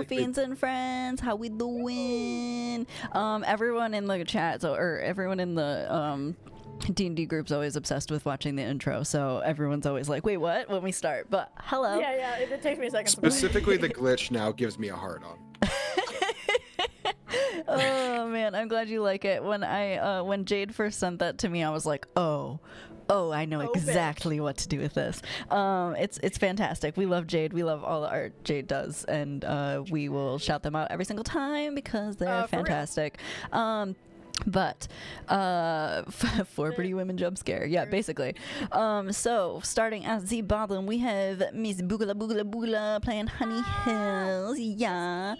fiends and friends, how we doing? Everyone in the chat, or everyone in the D&D group's always obsessed with watching the intro, so everyone's always like, wait, what? When we start. But hello. Yeah, it takes me a second. Specifically, the glitch now gives me a hard on. Oh man, I'm glad you like it. When Jade first sent that to me, I was like, oh, I know exactly what to do with this. It's fantastic. We love Jade. We love all the art Jade does, and we will shout them out every single time because they're fantastic. But for pretty women jump scare, yeah, basically. So starting at the bottom, we have Miss Boogala Boogala Boogala playing Honey Hills, yeah,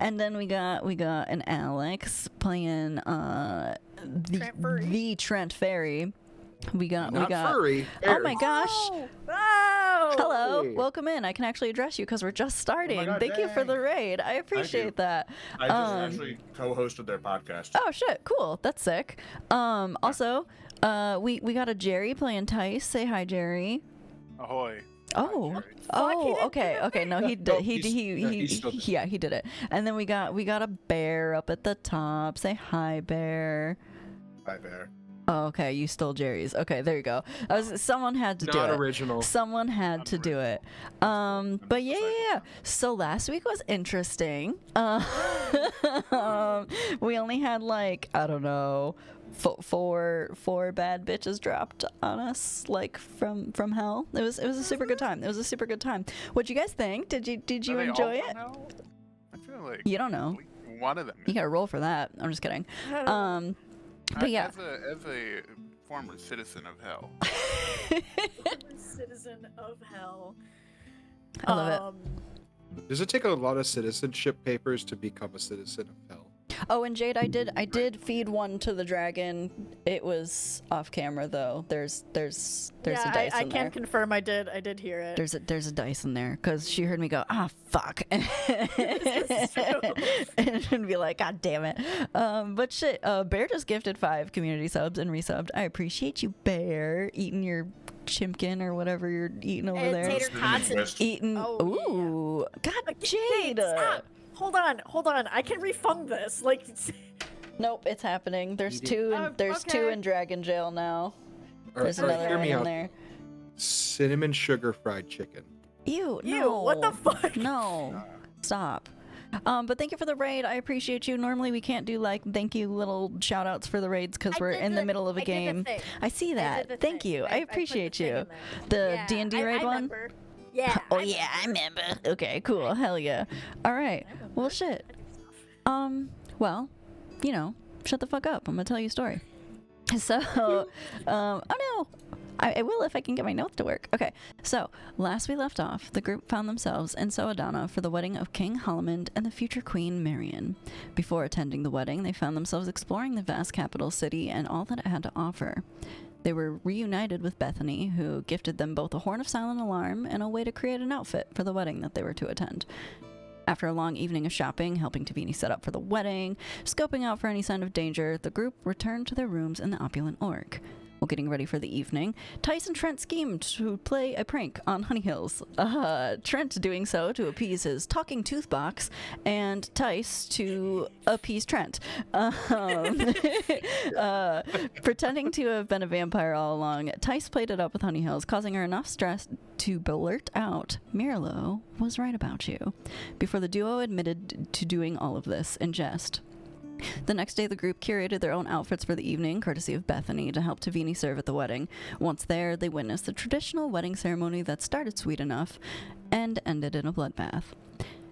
and then we got an Alex playing the Trent Fairy. We got furry. Oh my gosh. Oh! Hello, Hey. welcome in. I can actually address you because we're just starting. God, Thank you for the raid. I appreciate that. I just actually co-hosted their podcast. Oh shit, cool. That's sick. Also, we got a Jerry playing Tice. Say hi, Jerry. Ahoy. Oh, Fuck, okay. No, he did. No, He did it. And then we got a bear up at the top. Say hi, bear. Hi there. Oh, okay, you stole Jerry's. Okay, there you go. Someone had to do it. Not original. Someone had to do it. But yeah. So last week was interesting. We only had like, I don't know, four bad bitches dropped on us, like from hell. It was a super good time. What'd you guys think? Did you enjoy it? I feel like You don't know. one of them. You gotta roll for that. I'm just kidding. But yeah. As a former citizen of hell. Citizen of hell. I love Does it take a lot of citizenship papers to become a citizen of hell? Oh, and Jade, I did feed one to the dragon. It was off camera though. There's a dice I in can there. confirm I did hear it. There's a dice in there because she heard me go, fuck, and be like, God damn it. But shit, Bear just gifted 5 community subs and resubbed. I appreciate you, Bear, eating your chimpkin or whatever you're eating over there. Tater tots and Eating. Oh, God, Jade, Jade. stop. Hold on. I can refund this. Like, Nope, it's happening. There's two. There's okay. 2 in Dragon Jail now. Or- There's or another hear one me in out. there. Cinnamon sugar fried chicken. Ew, Ew, no. what the fuck? No. Stop. But thank you for the raid. I appreciate you. Normally we can't do like thank you little shout outs for the raids because we're in the middle of a game. I see that. Thank you. I appreciate you. The D&D raid one? Remember. Yeah. Oh yeah, I remember. Okay, cool. Hell yeah. All right. Well, shit. Well, you know, shut the fuck up. I'm gonna tell you a story. So, oh no. I will if I can get my notes to work. Okay, so last we left off, the group found themselves in Soadana for the wedding of King Hollamund and the future Queen Marion. Before attending the wedding, they found themselves exploring the vast capital city and all that it had to offer. They were reunited with Bethany, who gifted them both a horn of silent alarm and a way to create an outfit for the wedding that they were to attend. After a long evening of shopping, helping Tavini set up for the wedding, scoping out for any sign of danger, the group returned to their rooms in the opulent Orc. While getting ready for the evening, Tice and Trent schemed to play a prank on Honey Hills. Trent doing so to appease his talking tooth box, and Tice to appease Trent. Pretending to have been a vampire all along, Tice played it up with Honey Hills, causing her enough stress to blurt out, Mirlo was right about you, before the duo admitted to doing all of this in jest. The next day, the group curated their own outfits for the evening, courtesy of Bethany, to help Tavini serve at the wedding. Once there, they witnessed the traditional wedding ceremony that started sweet enough and ended in a bloodbath.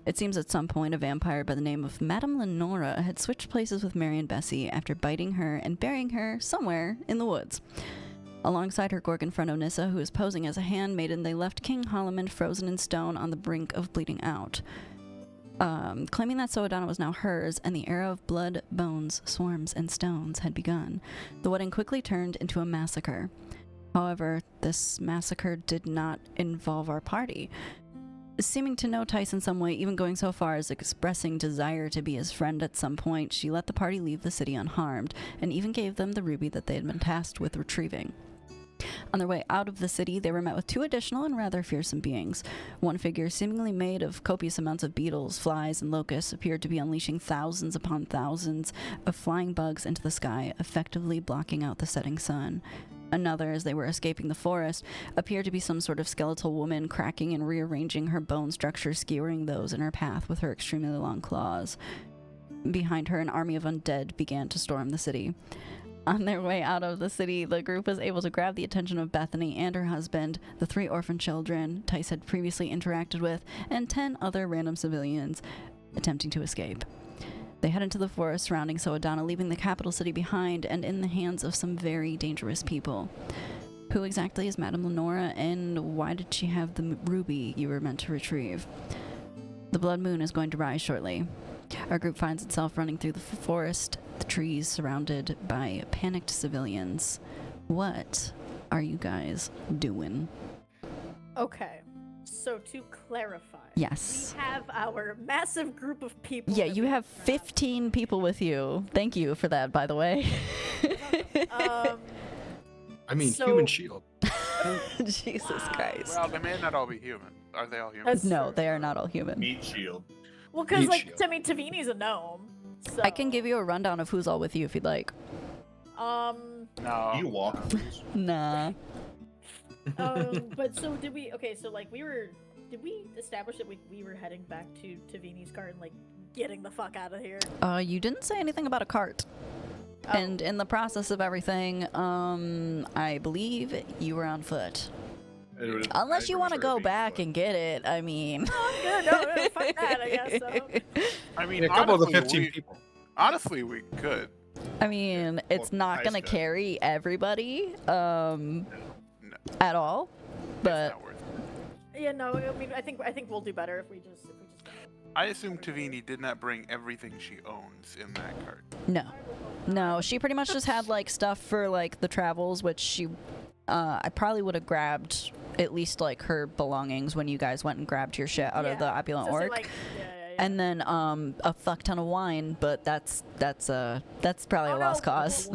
It seems at some point a vampire by the name of Madame Lenora had switched places with Mary and Bessie after biting her and burying her somewhere in the woods. Alongside her Gorgon friend Onissa, who was posing as a handmaiden, they left King Hollamund frozen in stone on the brink of bleeding out. Claiming that Soadana was now hers and the era of blood, bones, swarms, and stones had begun, the wedding quickly turned into a massacre. However, this massacre did not involve our party. Seeming to know Tice in some way, even going so far as expressing desire to be his friend at some point, she let the party leave the city unharmed, and even gave them the ruby that they had been tasked with retrieving. On their way out of the city, they were met with 2 additional and rather fearsome beings. One figure, seemingly made of copious amounts of beetles, flies, and locusts, appeared to be unleashing thousands upon thousands of flying bugs into the sky, effectively blocking out the setting sun. Another, as they were escaping the forest, appeared to be some sort of skeletal woman, cracking and rearranging her bone structure, skewering those in her path with her extremely long claws. Behind her, an army of undead began to storm the city. On their way out of the city, the group was able to grab the attention of Bethany and her husband, the 3 orphan children Tice had previously interacted with, and 10 other random civilians attempting to escape. They head into the forest surrounding Soadana, leaving the capital city behind and in the hands of some very dangerous people. Who exactly is Madame Lenora, and why did she have the ruby you were meant to retrieve? The blood moon is going to rise shortly. Our group finds itself running through the forest, the trees surrounded by panicked civilians. What are you guys doing? Okay, so to clarify, Yes. we have our massive group of people. Yeah, that you we have 15 people with you. Thank you for that, by the way. I mean, So- human shield. Jesus Christ. Well, they may not all be human. Are they all human? That's No, true. they are not all human. Meat shield. Well, because Meat like shield. I mean, Tavini's a gnome. So. I can give you a rundown of who's all with you if you'd like. No. You walk, please. Nah. But so did we? Okay, so like did we establish that we were heading back to Tavini's car and like getting the fuck out of here? You didn't say anything about a cart. Oh. And in the process of everything, I believe you were on foot. Unless you want to go back and get it, I mean. Yeah, no, fuck that, I guess so. I mean, Yeah, a couple of the honestly, 15 we- people. Honestly, we could. I mean, it's not nice gonna guy. carry everybody, No, at all. it's But not worth it. Yeah, no, I mean, I think we'll do better if we just. I assume Tavini did not bring everything she owns in that cart. no, she pretty much just had like stuff for like the travels, which she, I probably would have grabbed at least like her belongings when you guys went and grabbed your shit out of the opulent So, orc. like, yeah. And then a fuck ton of wine, but that's probably a lost cause.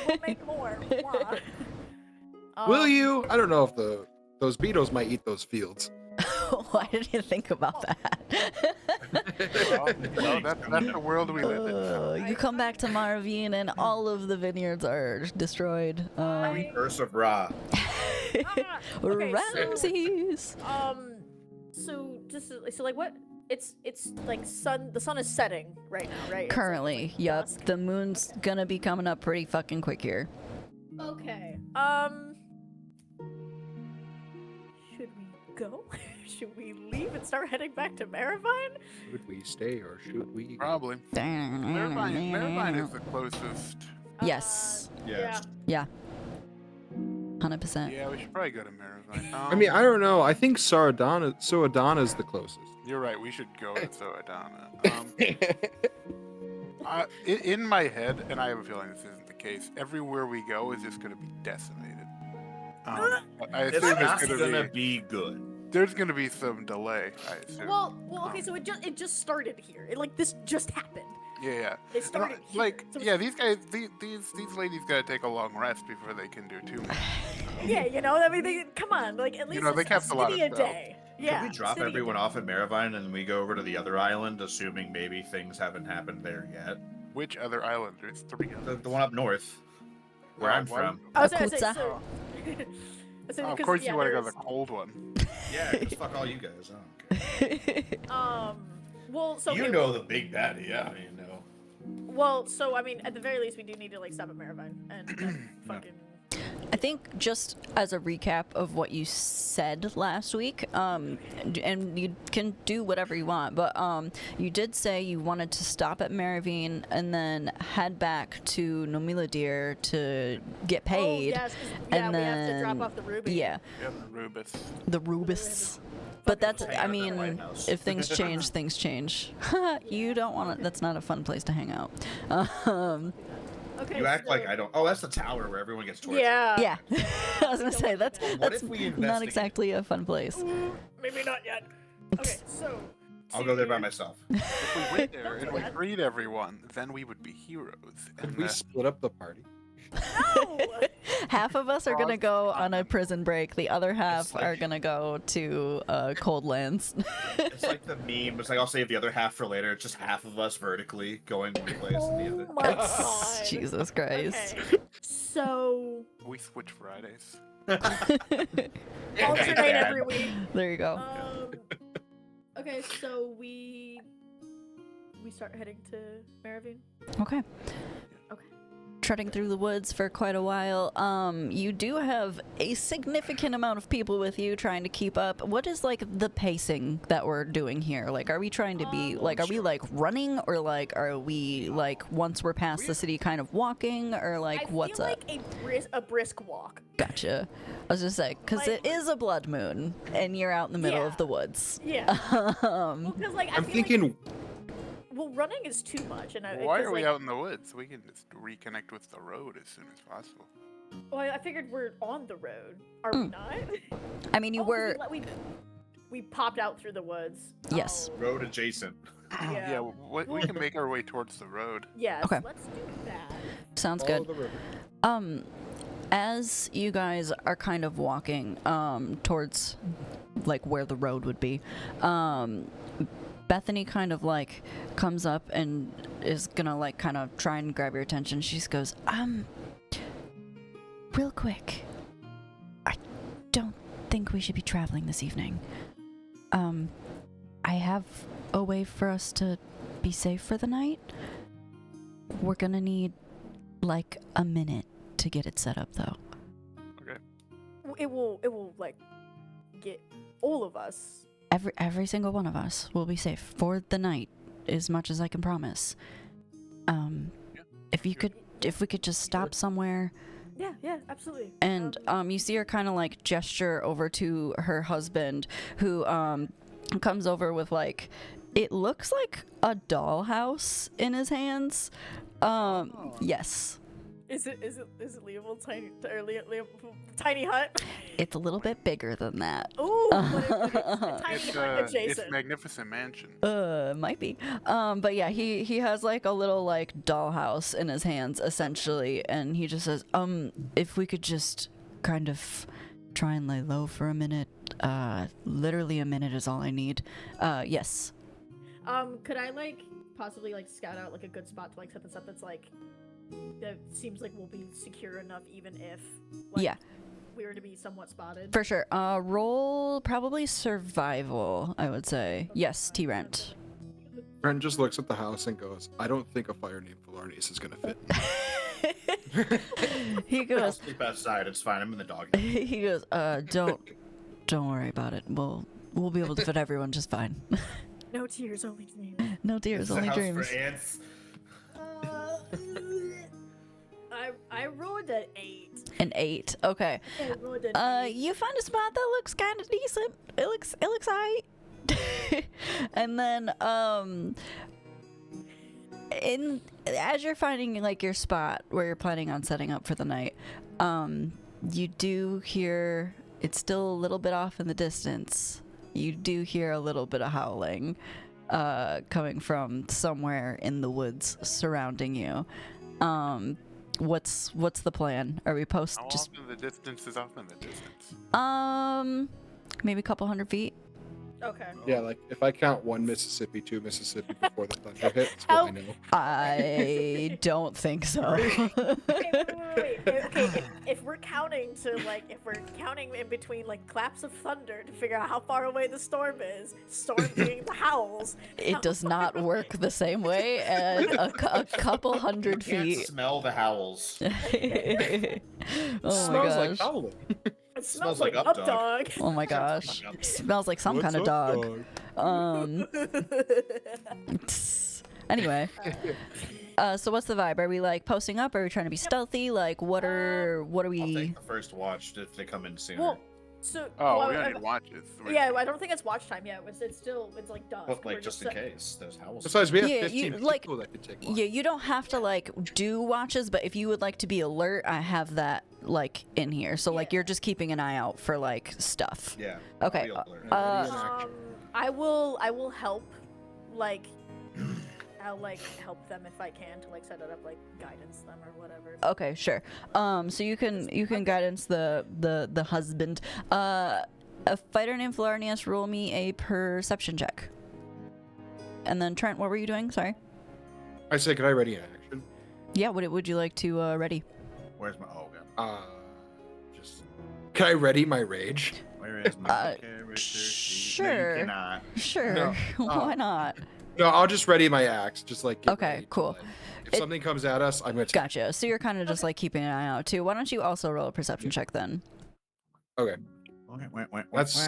We'll make more. Mwah. Will you? I don't know if those beetles might eat those fields. Why did you think about that? Well, that's the world we live in. You come back to Maravine and all of the vineyards are destroyed. Curse of Ra. Okay, Ramses. So just so like what? It's like the sun is setting right now, right? It's, Currently, like, yup. dusk. The moon's gonna be coming up pretty fucking quick here. Okay. Should we go? Should we leave and start heading back to Maravine? Should we stay or should we? Probably. Maravine is the closest. Yes. Yeah. Yeah. 100%. Yeah, we should probably go to Maravine. I mean, I don't know. I think Soadana's the closest. You're right. We should go to Soadana. In my head, and I have a feeling this isn't the case, everywhere we go is just going to be decimated. I It's assume not it's gonna be good. there's going to be some delay. I assume. Well, okay. So it just started here. This just happened. Yeah. It started here. Like, So- yeah, these guys, these ladies gotta take a long rest before they can do too much. Yeah, I mean, come on, like at least they kept a lot of city a stuff. day. Yeah. Can we drop city a everyone day. off at Maravine and we go over to the other island, assuming maybe things haven't happened there yet? Which other island? There's 3 of them. The one up north, where I'm from. I was gonna say, Akuta. so. So, Oh, of 'cause, course yeah, you want to go to there's- the cold one. Yeah, just fuck all you guys. I don't care. Well, so You okay, know the big baddie, yeah, you know. Well, so I mean, at the very least, we do need to like stop at Maravine and fucking. I think just as a recap of what you said last week, and you can do whatever you want, but you did say you wanted to stop at Maravine and then head back to Nomiladir to get paid. Oh, yes, 'cause, yeah, and we have to drop then- off the ruby. Yeah, Yeah, Rubus. the Rubus. But that's, Hang I out at the mean, White House. if things change, things change. You don't want to, that's not a fun place to hang out. Okay. You act so- like I don't. Oh, that's the tower where everyone gets tortured. Yeah. Yeah, I was gonna say that's What that's if we not investigate? exactly a fun place. Maybe not yet. Okay, so. I'll go there by myself. If we went there Don't and do we that. freed everyone, then we would be heroes. Could And we split up the party? No! Half of us are gonna go on a prison break. The other half It's like- are gonna go to cold lands. It's like the meme. It's like I'll save the other half for later. It's just half of us vertically going one place and the Oh other. my god. Jesus Christ. Okay. So, We switch Fridays. alternate every week. There you go. Okay, so we start heading to Maravine. Okay. Okay. Treading through the woods for quite a while. You do have a significant amount of people with you trying to keep up. What is like the pacing that we're doing here? Like, are we trying to be like, are we like running, or like, are we like once we're past the city, kind of walking, or like what's I feel up? like a brisk walk. Gotcha. I was just saying, because Like- it is a blood moon, and you're out in the middle of Yeah. the woods. Yeah. Um, Because like I'm feel thinking. Like, well, running is too much, and Why 'cause, are we like, out in the woods? We can just reconnect with the road as soon as possible. Well, I figured we're on the road. Are we not? I mean, you Oh, 'cause were. we popped out through the woods. Yes. Oh, Road adjacent. Yeah. We can make our way towards the road. yes. Okay. Let's do that. Sounds Follow good. the river. As you guys are kind of walking towards like where the road would be, Bethany kind of like comes up and is gonna like kind of try and grab your attention. She just goes, real quick, I don't think we should be traveling this evening. I have a way for us to be safe for the night. We're gonna need like a minute to get it set up though. It will like get all of us. Every single one of us will be safe for the night, as much as I can promise. If we could just stop somewhere. Yeah, absolutely. And you see her kind of like gesture over to her husband, who comes over with like, it looks like a dollhouse in his hands. Yes, Is it Liam's tiny hut? it's a little bit bigger than that. Ooh, what a tiny It's hut it's adjacent. magnificent mansion. Might be. But yeah, he has like a little like dollhouse in his hands essentially, and he just says, if we could just kind of try and lay low for a minute. Literally a minute is all I need. Yes. Could I like possibly like scout out like a good spot to like set this up that's like that seems like we'll be secure enough even if like, Yeah. we were to be somewhat spotted? For sure. Roll probably survival, I would say. Yes, T-Rent. Brent just looks at the house and goes, "I don't think a fire named Valarnius is gonna fit." He I'll goes, sleep outside. It's fine. I'm in the dog. he goes, don't worry about it. We'll be able to fit everyone just fine. No tears, only dreams. No tears, It's a only house dreams. for ants. I rolled an 8. An 8. Okay. I rolled an 8. You find a spot that looks kind of decent. It looks aight. And then as you're finding like your spot where you're planning on setting up for the night, you do hear, it's still a little bit off in the distance. You do hear a little bit of howling coming from somewhere in the woods surrounding you. What's the plan? Are we How off just in the distance is off in the distance? maybe a couple hundred feet? Okay. Yeah, like if I count 1 Mississippi, 2 Mississippi before the thunder hits, what I know. I don't think so. Wait. Okay, if we're counting to like, if we're counting in between like claps of thunder to figure out how far away the storm is, storm being the howls. It does not work the same way at a couple hundred You can't feet. smell the howls. Oh my Smells like gosh. howling. It Smells smells like like up Updog. dog. Oh my gosh. Smells like some kind of dog. Anyway. So what's the vibe? Are we like posting up? Are we trying to be stealthy? Like what are I'll we? take the first watch if they come in sooner. Well, so Oh, well, we don't need watches. yeah, I don't think it's watch time yet. It's still like dusk. But We're like just in case there's howls. Besides, we have Yeah, 15 you- people like- that could take one. Yeah, you don't have to like do watches, but if you would like to be alert, I have that like in here. So like Yeah. you're just keeping an eye out for like stuff. Yeah. Okay, I'll be alert. Already in action. I will help like I'll like help them if I can to like set it up, like guidance them or whatever. Okay, sure. So you can guidance the husband. A fighter named Flarnius, roll me a perception check. And then Trent, what were you doing? Sorry. I said, can I ready an action? Yeah. What would you like to ready? Where's my? Oh, God. Just. Can I ready my rage? Where is my character? Sure. No, you cannot. Sure. No. Why not? No, I'll just ready my axe. Just like. Get Okay, ready to, cool. like, if something comes at us, I'm gonna. Gotcha. So you're kind of just like keeping an eye out too. Why don't you also roll a perception check then? Okay. That's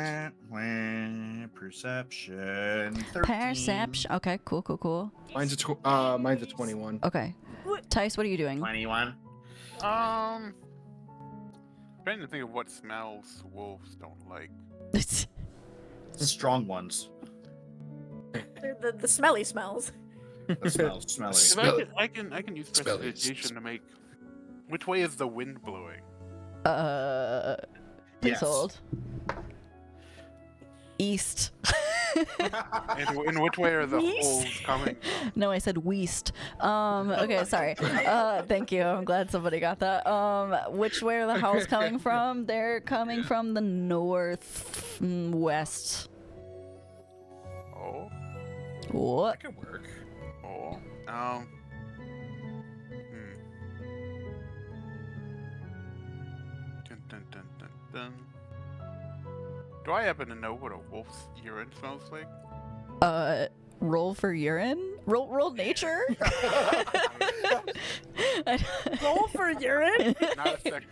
perception. 13. Perception. Okay. Cool. Mine's a 21. Okay. Tice, what are you doing? 21. Trying to think of what smells wolves don't like. Strong ones. They're the smelly smells. The smells smelly. Smell- I can use Smell it. prestidigitation to make. Which way is the wind blowing? Please Yes. hold. East. And in which way are the Yeast? holes coming from? No, I said weast. Okay, sorry. Thank you. I'm glad somebody got that. Which way are the howls coming from? They're coming from the northwest. Oh, What? That could work. oh. Dun, dun, dun, dun, dun. Do I happen to know what a wolf's urine smells like? Roll for urine? Roll nature? Roll for urine. Not a second.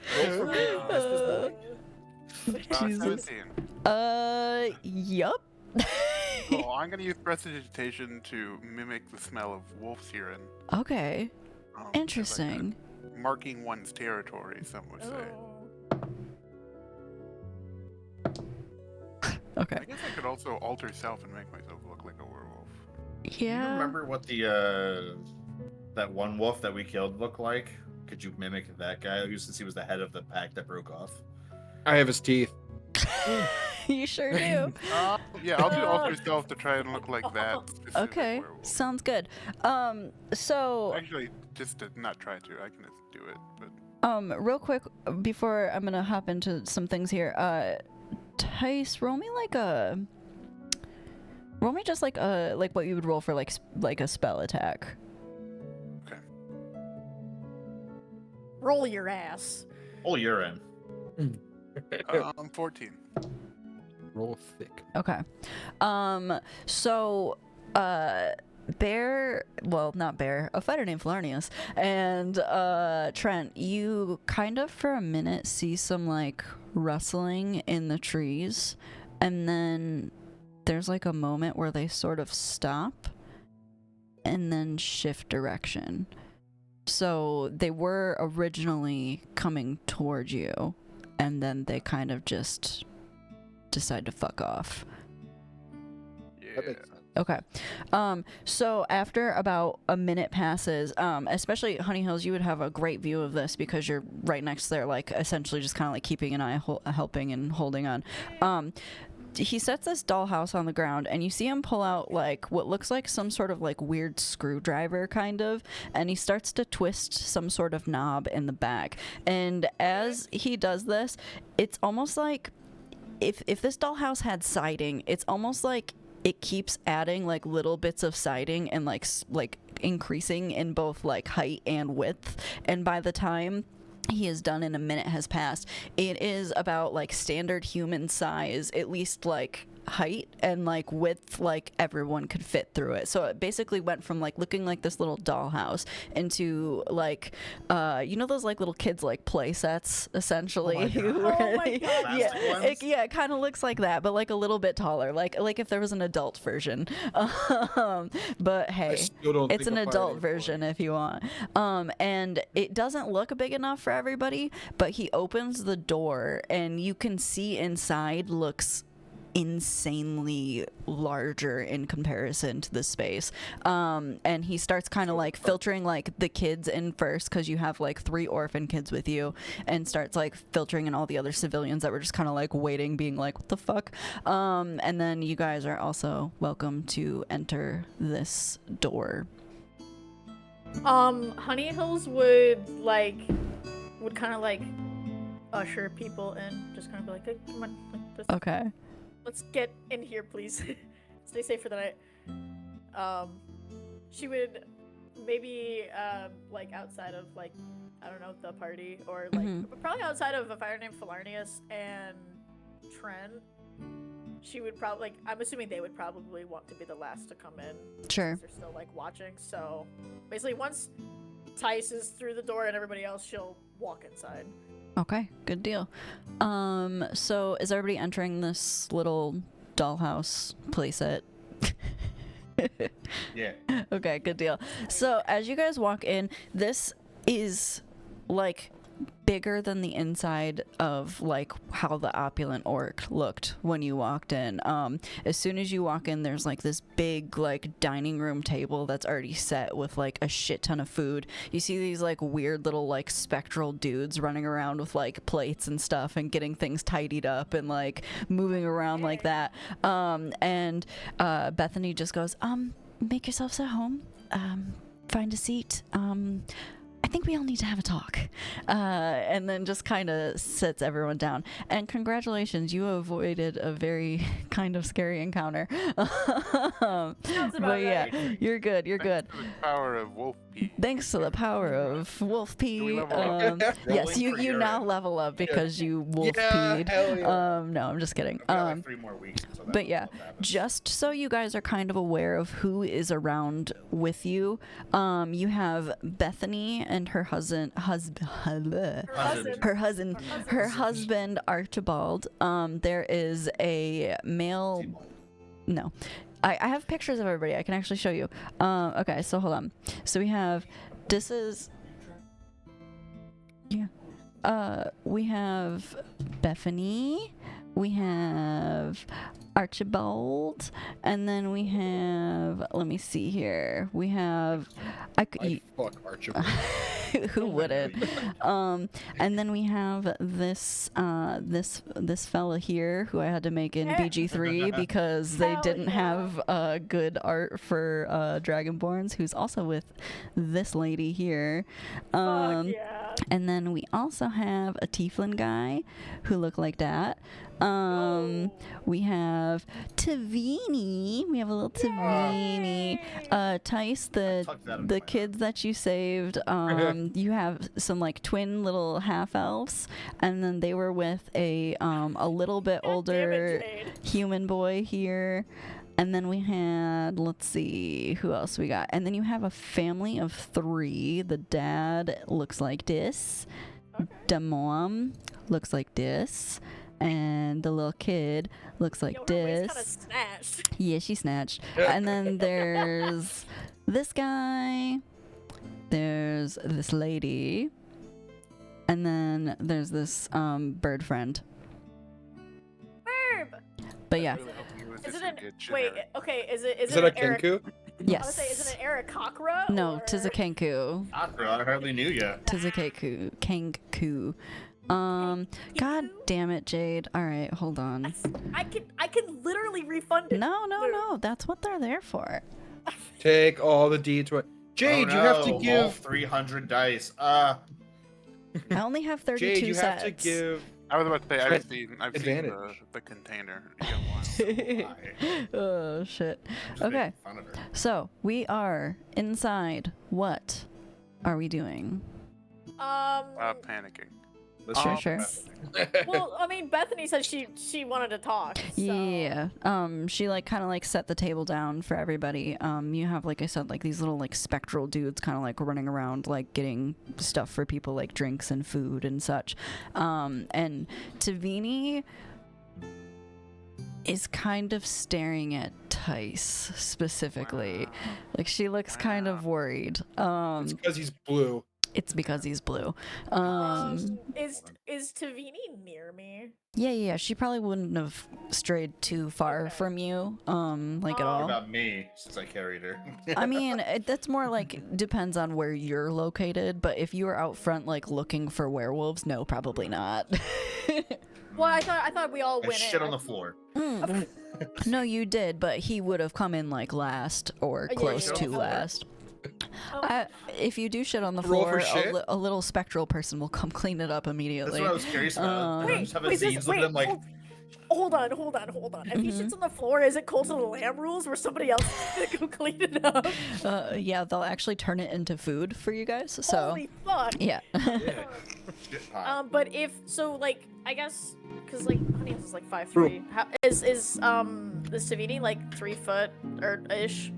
Jesus. 17. Yup. Well, I'm gonna use prestidigitation to mimic the smell of wolf's urine. Okay. As like Interesting. marking one's territory, some would say. Okay. I guess I could also alter self and make myself look like a werewolf. Do you Yeah. remember what the that one wolf that we killed looked like? Could you mimic that guy? Since he was the head of the pack that broke off. I have his teeth. You sure do. Yeah, I'll do alter self to try and look like that. specific Okay. werewolf. Sounds good. So Actually, just to not try to, I can just do it. But real quick before I'm gonna hop into some things here, Tice, roll me just like what you would roll for like a spell attack. Roll your ass. Oh, urine. 14. Roll thick. Okay. So Bear, well, not Bear, a fighter named Flarnius, and Trent, you kind of for a minute see some like rustling in the trees, and then there's like a moment where they sort of stop and then shift direction. So they were originally coming towards you, and then they kind of just decide to fuck off. Yeah. That makes sense. Okay. So after about a minute passes, especially Honey Hills, you would have a great view of this because you're right next there, like essentially just kind of like keeping an eye, helping and holding on. He sets this dollhouse on the ground, and you see him pull out like what looks like some sort of like weird screwdriver kind of, and he starts to twist some sort of knob in the back. And as he does this, it's almost like if this dollhouse had siding, it's almost like it keeps adding like little bits of siding and like increasing in both like height and width, and by the time he is done and a minute has passed, it is about like standard human size, at least like height and like width, like everyone could fit through it. So it basically went from like looking like this little dollhouse into like you know those like little kids like play sets essentially. Oh my God. Yeah, it kind of looks like that, but like a little bit taller, like if there was an adult version. But hey, still don't it's think an a adult fighting version boy. if you want. And it doesn't look big enough for everybody, but he opens the door and you can see inside looks insanely larger in comparison to the space, and he starts kind of like filtering like the kids in first, because you have like 3 orphan kids with you, and starts like filtering in all the other civilians that were just kind of like waiting, being like, what the fuck. And then you guys are also welcome to enter this door. Honey Hills would kind of like usher people in, just kind of be like, hey, come on, Okay. let's get in here, please. Stay safe for the night. She would maybe like outside of like, I don't know, the party, or like probably outside of a fighter named Falarnius and Trent. She would probably, like, I'm assuming they would probably want to be the last to come in. Sure. They're still like watching. So basically, once Tice is through the door and everybody else, she'll walk inside. Okay, good deal. So is everybody entering this little dollhouse playset? Yeah. Okay, good deal. So as you guys walk in, this is like bigger than the inside of like how the opulent orc looked when you walked in. As soon as you walk in, there's like this big like dining room table that's already set with like a shit ton of food. You see these like weird little like spectral dudes running around with like plates and stuff and getting things tidied up and like moving around like that. And Bethany just goes, make yourselves at home, find a seat, I think we all need to have a talk. And then just kind of sits everyone down. And congratulations, you avoided a very kind of scary encounter. But yeah, you're good. You're good. Thanks to the power of wolf pee. Thanks to the power of wolf Do we pee. level up? Yes, you Rolling for now urine. level up because you wolf peed. hell yeah. No, I'm just kidding. I've got like 3 more weeks. So But yeah, just so you guys are kind of aware of who is around with you, you have Bethany and her husband Archibald. There is a male. No, I have pictures of everybody. I can actually show you. Okay, so hold on. So we have. This is. Yeah. We have Bethany. We have Archibald, and then we have, let me see here, we have, Fuck Archibald. who wouldn't? And then we have this fella here who I had to make in BG3 because they Hell didn't yeah. have good art for Dragonborns, who's also with this lady here. Fuck yeah. And then we also have a tieflin guy who looked like that. We have Tavini. We have a little Tavini. Tice, the kids that you saved. You have some like twin little half elves, and then they were with a little bit God damn older it, Jade. human boy here. And then we had, let's see, who else we got? And then you have a family of 3. The dad looks like this. The mom looks like this. And the little kid looks like Yo, her waist kinda this. snatched. Yeah, she snatched. And then there's this guy. There's this lady. And then there's this Herb! bird friend. But yeah. I really hope you was Is just it an gonna get wait? generic. Okay, is it Is it a an Eric? Kenku? I Yes. was say, is it an Aarakocra? No, or... tis a Kenku. I hardly knew you. Tis a Kenku. God damn it, Jade. All right, hold on. I can literally refund it. No. That's what they're there for. Take all the D20. Jade, Oh, you have to no, give. all 300 dice. I only have 32 Jade, you sets. have to give. I was about to say, I've Trent, seen advantage. the container. You got one. Oh shit. Okay. So we are inside. What are we doing? Panicking. Let's Sure. Well, I mean, Bethany said she wanted to talk. So. Yeah. She like kind of like set the table down for everybody. You have, like I said, like these little like spectral dudes kind of like running around like getting stuff for people, like drinks and food and such. And Tavini is kind of staring at Tice specifically. Like she looks kind of worried. It's because he's blue. It's because he's blue. Is Tavini near me? Yeah. She probably wouldn't have strayed too far Okay. from you, like at What all. about me, since I carried her? I mean, that's more like depends on where you're located. But if you were out front, like looking for werewolves, no, probably not. Well, I thought we all I went shit in. on the floor. No, you did, but he would have come in like last or Yeah, close yeah, to yeah. last. If you do shit on the Roll for floor, shit? a little spectral person will come clean it up That's immediately. what I was curious about. Wait, Just have a scenes with them like. Hold on. If he shits on the floor, is it Cult of the Lamb rules where somebody else is gonna go clean it up? Yeah, they'll actually turn it into food for you guys. So Holy fuck. yeah. Yeah. Shit pot. But if so, like I guess because like Honey is like 5'3". How, is Savini like 3 foot or ish?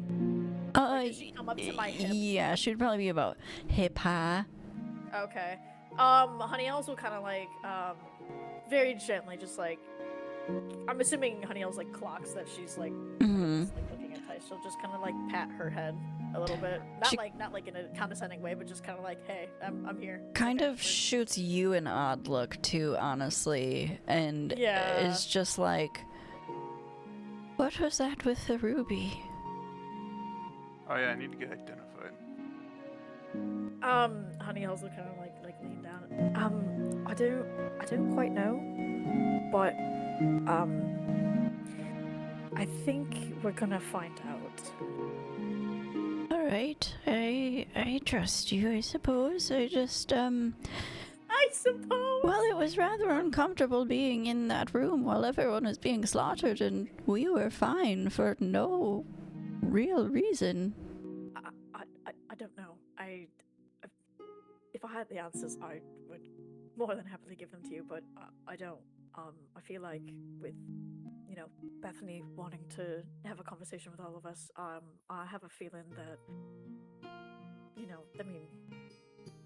Does she come up to my hip? Yeah, she'd probably be about hip high. Okay. Honey Owls will kind of like very gently, just like I'm assuming Honey Owls like clocks that she's like, just, like looking at Tice. She'll just kind of like pat her head a little bit, not like in a condescending way, but just kind of like, hey, I'm here. Kind Okay, of shoots you an odd look too, honestly, and is just like, what was that with the ruby? Oh yeah, I need to get identified. Honey Owls will kind of like lean down. I don't quite know, but I think we're gonna find out. All right, I trust you, I suppose. I just I suppose. well, it was rather uncomfortable being in that room while everyone was being slaughtered, and we were fine for no real reason. I don't know. If I had the answers, I would more than happily give them to you, but I don't. I feel like with, you know, Bethany wanting to have a conversation with all of us, I have a feeling that, you know, I mean,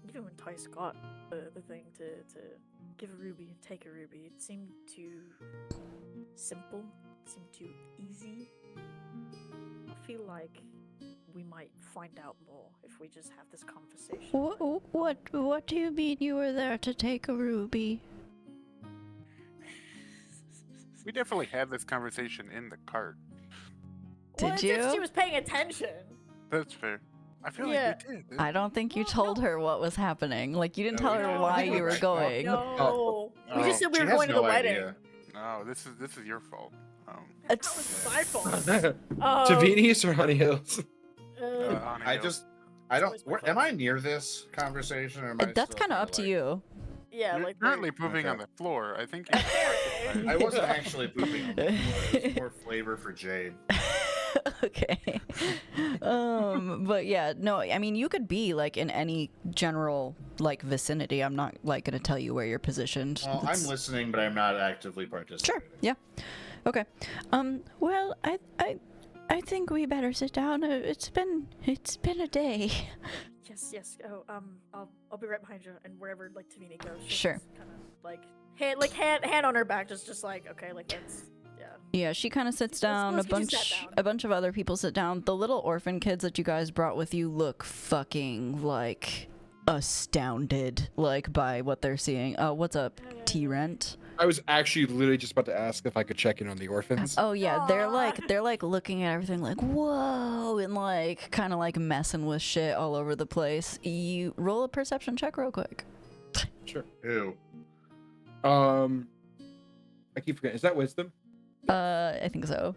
even when Tice got the thing to give a ruby and take a ruby, it seemed too simple, it seemed too easy. I feel like we might find out more if we just have this conversation. What do you mean you were there to take a ruby? We definitely had this conversation in the cart. Did Well, you? she was paying attention. That's fair. I feel Yeah. like we did. I don't think you told her what was happening. Like, you didn't No, tell we her didn't. why No. you were going. No, we just said we She were has going to the no wedding. idea. No, this is your fault. That was my fault. Tavini's or Honey Hills? Honey I Hill. just, I don't. Always my Am I near this conversation, or am I That's still kind of kinda up to like- you. Yeah, You're like currently pooping Okay. on the floor. I think. I wasn't actually pooping on the floor. It was more flavor for Jade. Okay. But yeah, no, I mean, you could be like in any general like vicinity. I'm not like gonna tell you where you're positioned. Well, It's- I'm listening, but I'm not actively participating. Sure. Yeah. Okay. Well, I think we better sit down. It's been a day. yes. Oh, I'll be right behind you, and wherever like Tavini goes, she'll Sure. just kind of like hand on her back, just like okay, like that's yeah. Yeah, she kind of sits down. let's get you sat down. A bunch of other people sit down. The little orphan kids that you guys brought with you look fucking like astounded, like by what they're seeing. What's up, T-Rent? I was actually literally just about to ask if I could check in on the orphans. Oh yeah, Aw. they're like looking at everything like whoa, and like kind of like messing with shit all over the place. You roll a perception check real quick. Sure. Ew. I keep forgetting. Is that wisdom? I think so.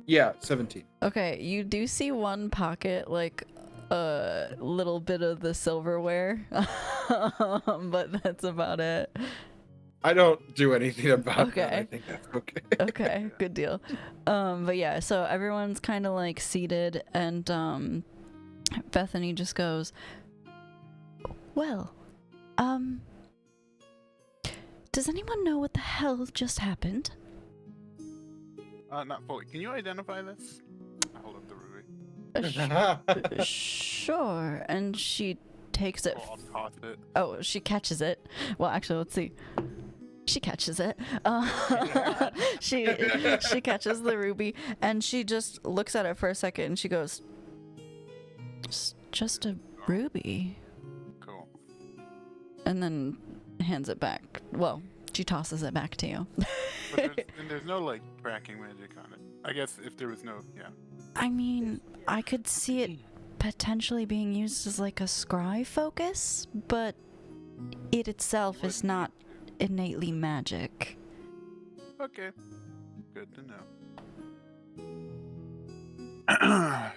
Yeah, 17. Okay, you do see one pocket like a little bit of the silverware, but that's about it. I don't do anything about Okay. that. I think that's okay. Okay, good deal. But yeah, so everyone's kind of like seated, and Bethany just goes, well, does anyone know what the hell just happened? Not fully. Can you identify this? I hold up the ruby. Sure. And she takes it. Oh, I'll toss it. Oh, she catches it. Well, actually, let's see. She catches it. She catches the ruby, and she just looks at it for a second, and she goes, "It's just a ruby," Cool. and then hands it back. Well, she tosses it back to you. But there's no like tracking magic on it. I guess if there was no, yeah. I mean, I could see it potentially being used as like a scry focus, but it itself is not innately magic. Okay. Good to know.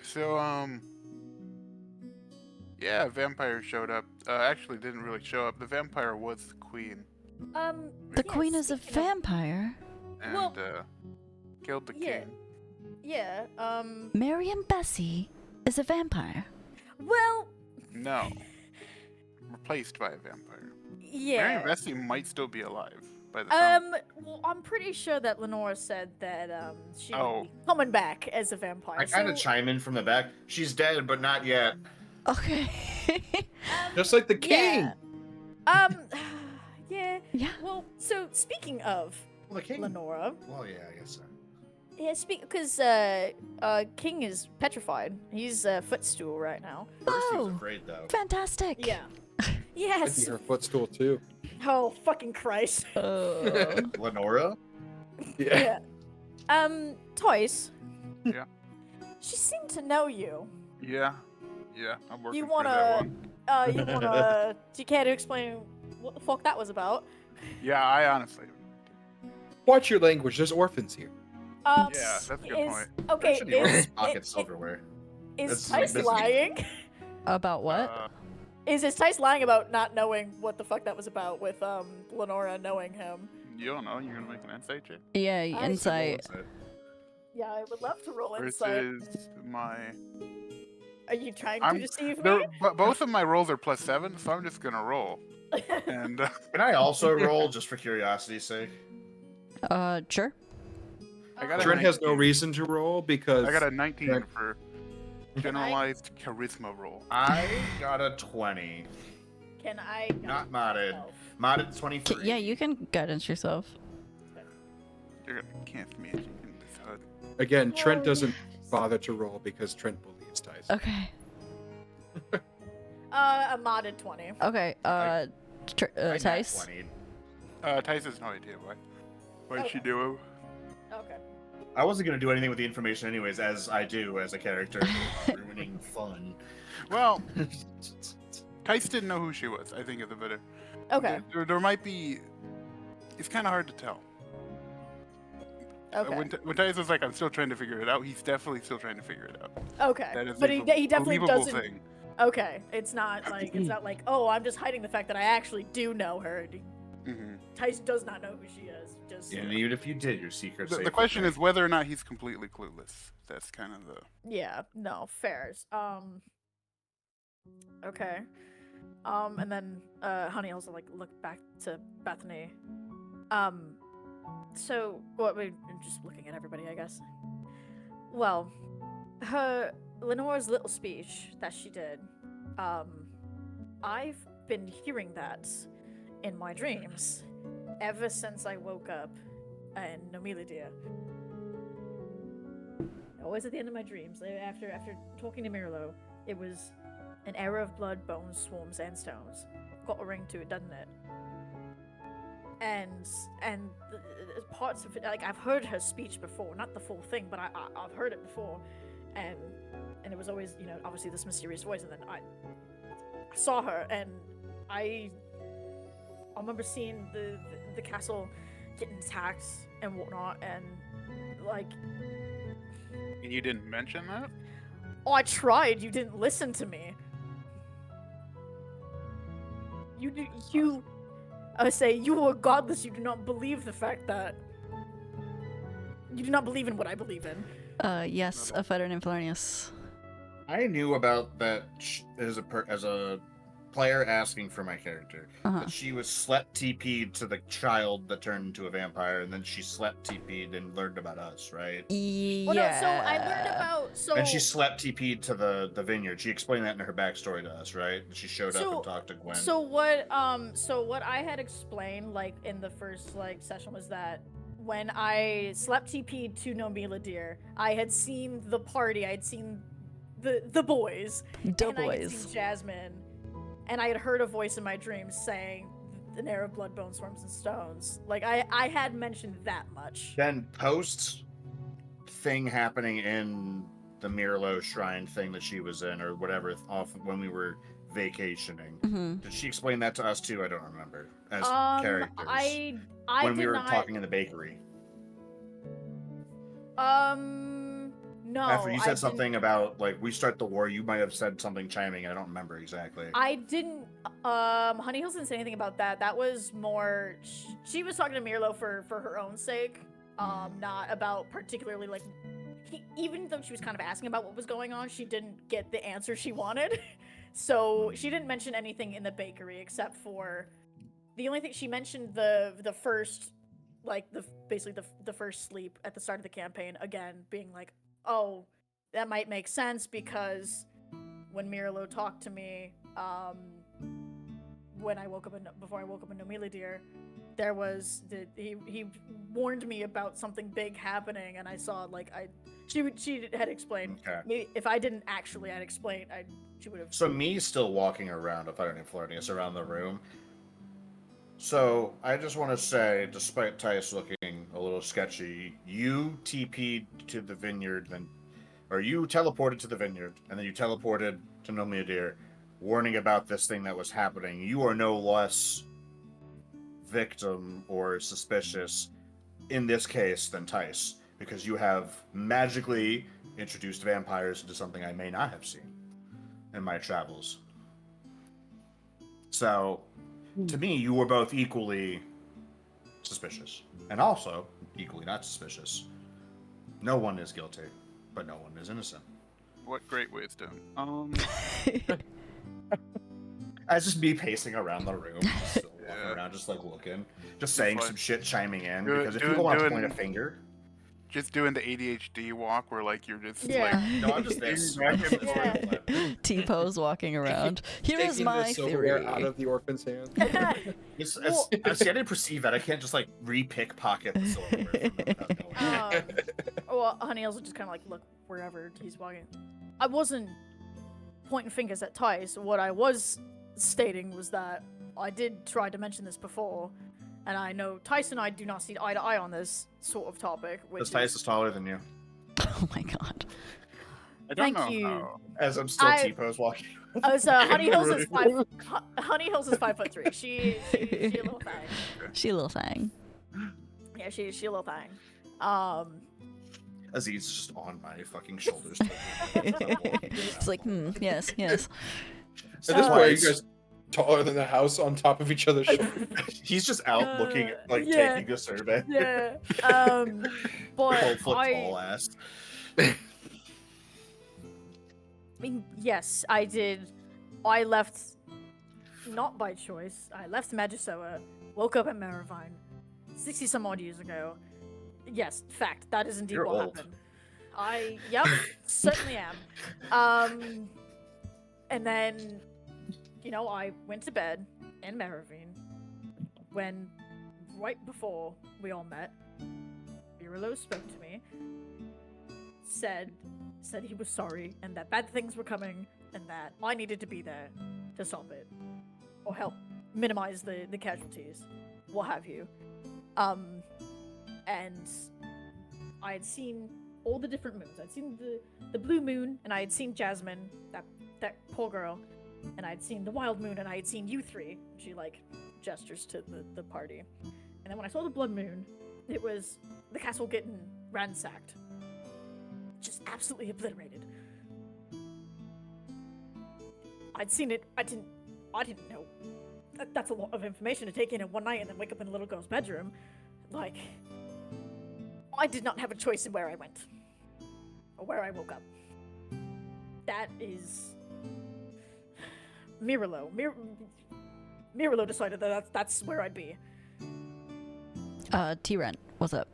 So Yeah, a vampire showed up. Actually, didn't really show up. The vampire was the queen, The queen is a speaking of- vampire. and Well, killed the yeah. king. Yeah. Marion Bessie is a vampire. Well. No, replaced by a vampire. Yeah. Marion Vesey might still be alive by the sound. Well, I'm pretty sure that Lenora said that she would Oh. be coming back as a vampire. I kind of so, chime in from the back. She's dead, but not yet. Okay. Just like the king. Yeah. Yeah. Yeah. Well, so speaking of Well, the king. Lenora, Well, yeah, I guess so. yeah, because King is petrified. He's a footstool right now. First, he Oh. was afraid though. Fantastic. Yeah. Could Yes. be her footstool too. Oh fucking Christ. Oh. Lenora? Yeah. Yeah. Toys. Yeah. She seemed to know you. Yeah, I'm working You through that one. Do you care to explain what the fuck that was about? Yeah, I honestly. Watch your language. There's orphans here. Yeah, that's a good point. Okay, That should be his pocket silverware. is That's- Tice that's- lying? About what? Is Tice lying about not knowing what the fuck that was about with Lenora knowing him? You don't know. You're gonna make an insight check Yeah, I insight. Yeah, I would love to roll insight. versus my. Are you trying I'm- to deceive me? But both of my rolls are +7, so I'm just gonna roll. And Can I also roll just for curiosity's sake? Sure. I got a Trent has no 19. reason to roll because I got a 19 Trent- for generalized charisma roll. I got a 20. Can I Not modded. myself? Modded 23. Yeah, you can guidance yourself. You're gonna camp me in this hood. again, Trent Oh, doesn't bother to roll because Trent believes Tyson. Okay. A modded 20. Okay. I nat Tice. 20'd. Tice has no idea why. What'd she Okay. do? Okay. I wasn't gonna do anything with the information anyways, as I do as a character. Ruining fun. Well, Tice didn't know who she was. I think is a better. Okay. There might be. It's kind of hard to tell. Okay. When Tice was like, "I'm still trying to figure it out," he's definitely still trying to figure it out. Okay. That is But a he definitely believable doesn't. thing. Okay. It's not like oh, I'm just hiding the fact that I actually do know her. Hmm Tice does not know who she is. Just And even if you did, your secret's safe The with question me. is whether or not he's completely clueless. That's kind of the. yeah. No. Fairs. Okay. And then Honey also like looked back to Bethany. So what we're just looking at everybody, I guess. Well, Lenore's little speech that she did. I've been hearing that in my dreams ever since I woke up in Nomilidia. Always at the end of my dreams, after talking to Mirlo, it was an era of blood, bones, swarms, and stones. Got a ring to it, doesn't it? And the parts of it, like I've heard her speech before, not the full thing, but I've heard it before, and it was always, you know, obviously this mysterious voice, and then I saw her, and I remember seeing the castle getting attacked and whatnot, and like, And you didn't mention that? oh, I tried. You didn't listen to me. I say you are godless. You do not believe the fact that you do not believe in what I believe in. Yes, a fighter named Falarnius. I knew about that as a player asking for my character. Uh-huh. That she was slept TP'd to the child that turned into a vampire, and then she slept TP'd and learned about us, right? Yeah. Well, no, so I learned about And she slept TP'd to the vineyard. She explained that in her backstory to us, right? She showed up and talked to Gwen. So what I had explained like in the first like session was that when I slept TP'd to Nomila Deer, I had seen the party, I had seen the boys, and I had seen Jasmine, and I had heard a voice in my dreams saying an era of blood, bones, swarms, and stones. Like I had mentioned that much. Then post thing happening in the Mirlo shrine thing that she was in, or whatever, off when we were vacationing. Mm-hmm. Did she explain that to us too? I don't remember. As characters. I when did we were not... talking in the bakery. No. After you I said didn't- something about like we start the war, you might have said something chiming. I don't remember exactly. I didn't. Honey Hills didn't say anything about that. That was more. She was talking to Mirlo for her own sake. Not about particularly like. Even though she was kind of asking about what was going on, she didn't get the answer she wanted. So she didn't mention anything in the bakery except for the only thing she mentioned the first, like basically the first sleep at the start of the campaign again, being like, oh, that might make sense because when Mirlo talked to me, when I woke up before I woke up in Nomilidir, there was he warned me about something big happening, and I saw like she had explained. Okay. Maybe if I didn't actually had explained, she would have. So me still walking around, if I don't even flirting us around the room. So I just want to say, despite Tice looking a little sketchy, you TP'd to the vineyard, or you teleported to the vineyard, and then you teleported to Nomilidir, warning about this thing that was happening. You are no less victim or suspicious in this case than Tice, because you have magically introduced vampires into something I may not have seen in my travels. So, to me, you were both equally suspicious, and also equally not suspicious. No one is guilty, but no one is innocent. What great wisdom. As just me pacing around the room, just walking Yeah. around, just like looking, just saying like- some shit, chiming in. Do it- Because if do you it- want do to it point a in- finger, Just doing the ADHD walk where like you're just Yeah. like no, I'm just this. Back and That's where I'm forth. at. T-pose walking around. Here is Taking my the silverware theory. out of the orphan's hand. See, I didn't perceive that. I can't just like re-pickpocket the silverware from him without knowing. Well, Honey Hills would just kind of like look wherever he's walking. I wasn't pointing fingers at Tice. What I was stating was that I did try to mention this before, and I know Tice and I do not see eye to eye on this sort of topic. Which This Tice is taller than you. Oh my god. I don't Thank know you. how. As I'm still I- T-pose walking. So Honey Hills is Honey Hills is 5'3". She a little thing. She a little thing. Yeah, she a little thing. Aziz is just on my fucking shoulders. It's like, yes, yes. At this point, are you Twice. guys taller than the house on top of each other's shoulders? He's just out looking, like yeah. taking a survey. Yeah. But 12-foot I tall ass. mean, yes, I did. I left, not by choice. I left Magisoa, woke up in Maravine, 60 some odd years ago. Yes, fact. That is indeed You're what old. happened. Yep, certainly am. And then, I went to bed in Maravine when, right before we all met, Mirlo spoke to me, said he was sorry and that bad things were coming and that I needed to be there to stop it or help minimize the casualties, what have you. And I had seen all the different moons. I'd seen the blue moon, and I had seen Jasmine, that poor girl, and I had seen the wild moon, and I had seen you three. She gestures to the party. And then when I saw the blood moon, it was the castle getting ransacked. Just absolutely obliterated. I'd seen it. I didn't know. That's a lot of information to take in one night and then wake up in a little girl's bedroom. I did not have a choice in where I went. Or where I woke up. That is... Mirlo. Mirlo decided that that's where I'd be. T-Rent, what's up?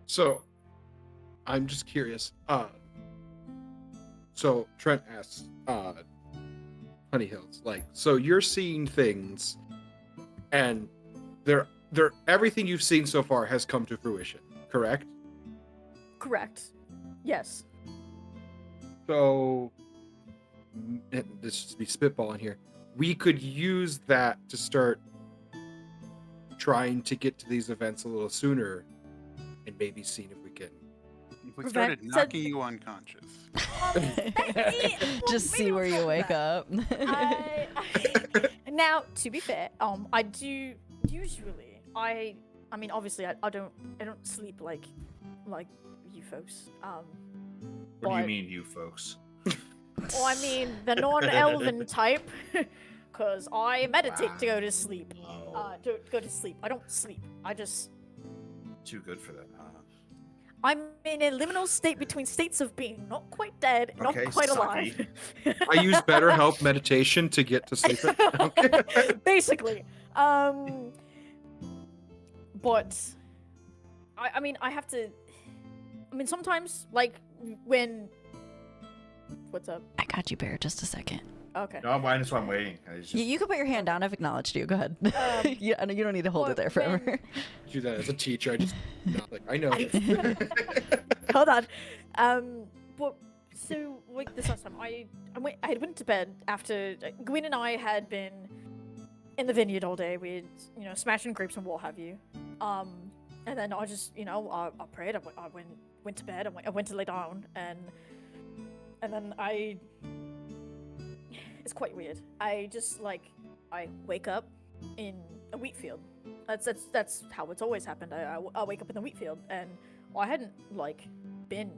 So, I'm just curious. So Trent asks, Honey Hills, so you're seeing things, and they're everything you've seen so far has come to fruition, correct? Correct. Yes. So, and this is me spitballing here. We could use that to start trying to get to these events a little sooner, and maybe seeing if we can. If we started Prevent- knocking you unconscious. Just maybe see we'll where try you wake that. up. Now, to be fair, I do usually. I mean, obviously, I don't sleep like you folks. What do you But- mean, you folks? Oh, I mean the non-elven type, because I meditate to go to sleep. Wow. To go to sleep. I don't sleep. I just. Too good for that, huh? I'm in a liminal state between states of being not quite dead, not Okay, quite Saki. alive. I use BetterHelp meditation to get to sleep. Basically. But I mean, I have to. I mean, sometimes, like when. What's up? I got you, Bear. Just a second. Okay. No, that's why I'm waiting. It's just- You can put your hand down. I've acknowledged you. Go ahead. you don't need to hold it there when- forever. Do that as a teacher. I just not like I know. Hold on. But so like this last time, I had went to bed after Gwyn and I had been in the vineyard all day. We'd smashing grapes and what have you. And then I just I prayed. I went to bed. I went to lay down and then it's quite weird. I just I wake up in a wheat field. That's how it's always happened. I wake up in the wheat field, and I hadn't been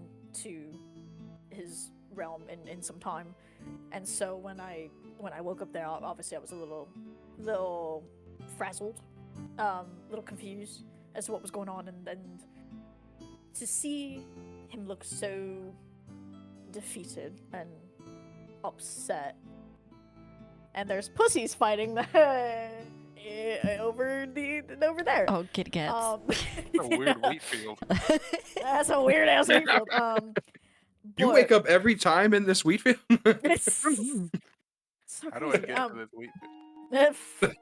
to his realm in some time, and so when I woke up there, obviously I was a little frazzled, little confused as to what was going on, and to see him look so defeated and upset, and there's pussies fighting over there. Oh, kitty cats. A weird wheat field. That's a weird ass wheat field. You but wake up every time in this wheat field. It's so How do I crazy. get to this wheat field?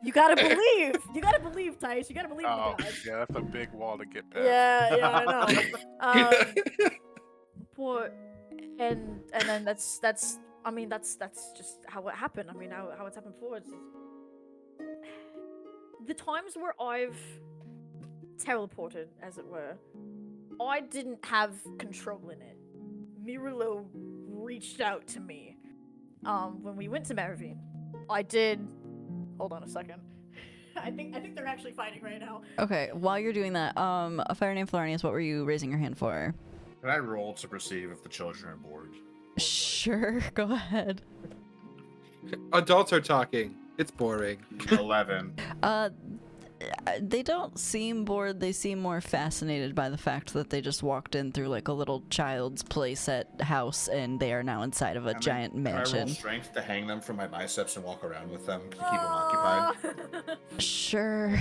You gotta believe. You gotta believe, Tice. You gotta believe in Oh, the gods. yeah, that's a big wall to get past. Yeah, I know. But and then that's I mean that's just how it happened. I mean how it's happened before. The times where I've teleported, as it were, I didn't have control in it. Mirilo reached out to me. When we went to Maravine, I did. Hold on a second. I think they're actually fighting right now. Okay, while you're doing that, a fire named Florinius, what were you raising your hand for? Can I roll to perceive if the children are bored? Sure, go ahead. Adults are talking. It's boring. 11. They don't seem bored. They seem more fascinated by the fact that they just walked in through like a little child's playset house and they are now inside of a giant Can I roll mansion. strength to hang them from my biceps and walk around with them to keep them occupied? Sure.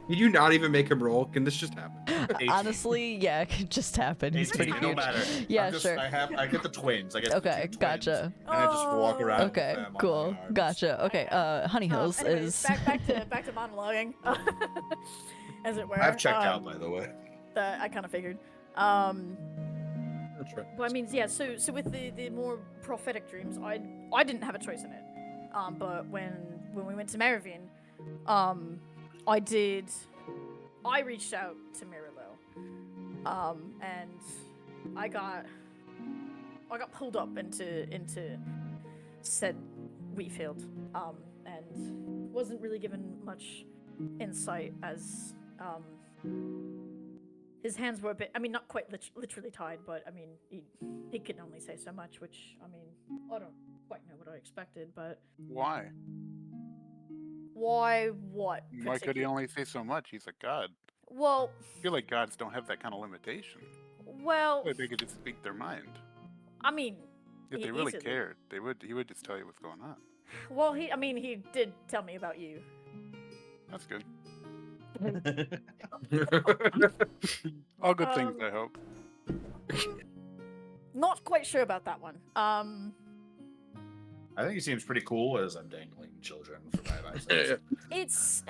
Did you not even make him roll? Can this just happen? 18. Honestly, yeah, it could just happen. He's 18, pretty no huge. matter. Yeah, I'm just, sure. I get the twins. I get the Okay, two twins, gotcha. And I just walk around Okay, with them on cool. my arms. Gotcha. Okay, Honey Hills Anyways, is back to monologuing, as it were. I've checked out, by the way. I kind of figured. That's right. But I mean, yeah. So with the more prophetic dreams, I didn't have a choice in it. But when we went to Maravine, I reached out to Mirilo, and I got pulled up into said wheat field, and wasn't really given much insight as his hands were a bit, I mean, not quite literally tied, but I mean, he can only say so much, which, I mean, I don't quite know what I expected, but Why? why what? Why could he only say so much? He's a god. Well, I feel like gods don't have that kind of limitation. well, Like they could just speak their mind. I mean, If they He really easily- cared, he would just tell you what's going on. well, he did tell me about you. That's good. All good things, I hope. Not quite sure about that one. I think he seems pretty cool as I'm dangling children from my biceps. It's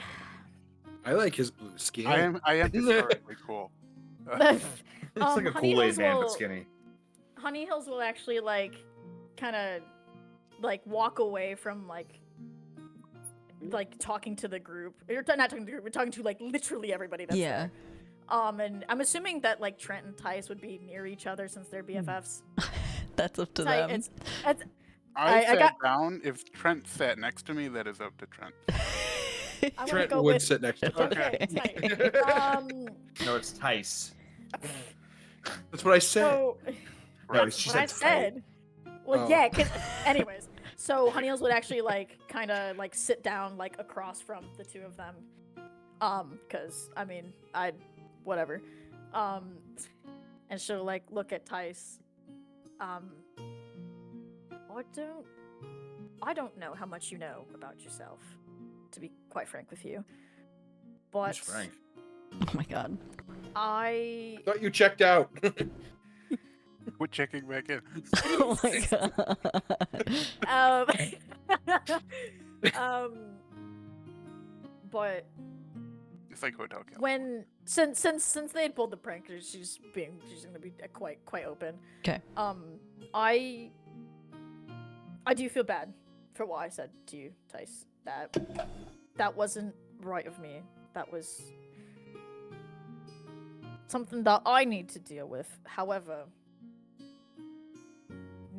I like his blue skin. I am historically cool. It's like a Honey Kool-Aid Hills man, will- but skinny. Honey Hills will actually kind of walk away from talking to the group. You're not talking to the group. We're talking to literally everybody that's yeah. there. And I'm assuming that Trent and Tice would be near each other since they're BFFs. That's up to Tice, them. it's I sat got- down. If Trent sat next to me, that is up to Trent. I'm gonna Trent go would with sit next to him. okay. Tight. No, it's Tice. That's what I said. So No, That's she what I said tight. said. Well, Oh. yeah, cause anyways, so Honey Hills would actually like kind of like sit down like across from the two of them, cause I mean whatever, and she'll like look at Tice, I don't know how much you know about yourself, to be quite frank with you, but Who's Frank? Oh my god. I Thought you checked out. Quit checking back in. Oh my god. But It's like Hotel California. when since they had pulled the prank, she's gonna be quite open. 'Kay. I do feel bad for what I said to you, Tice. That wasn't right of me. That was something that I need to deal with. However,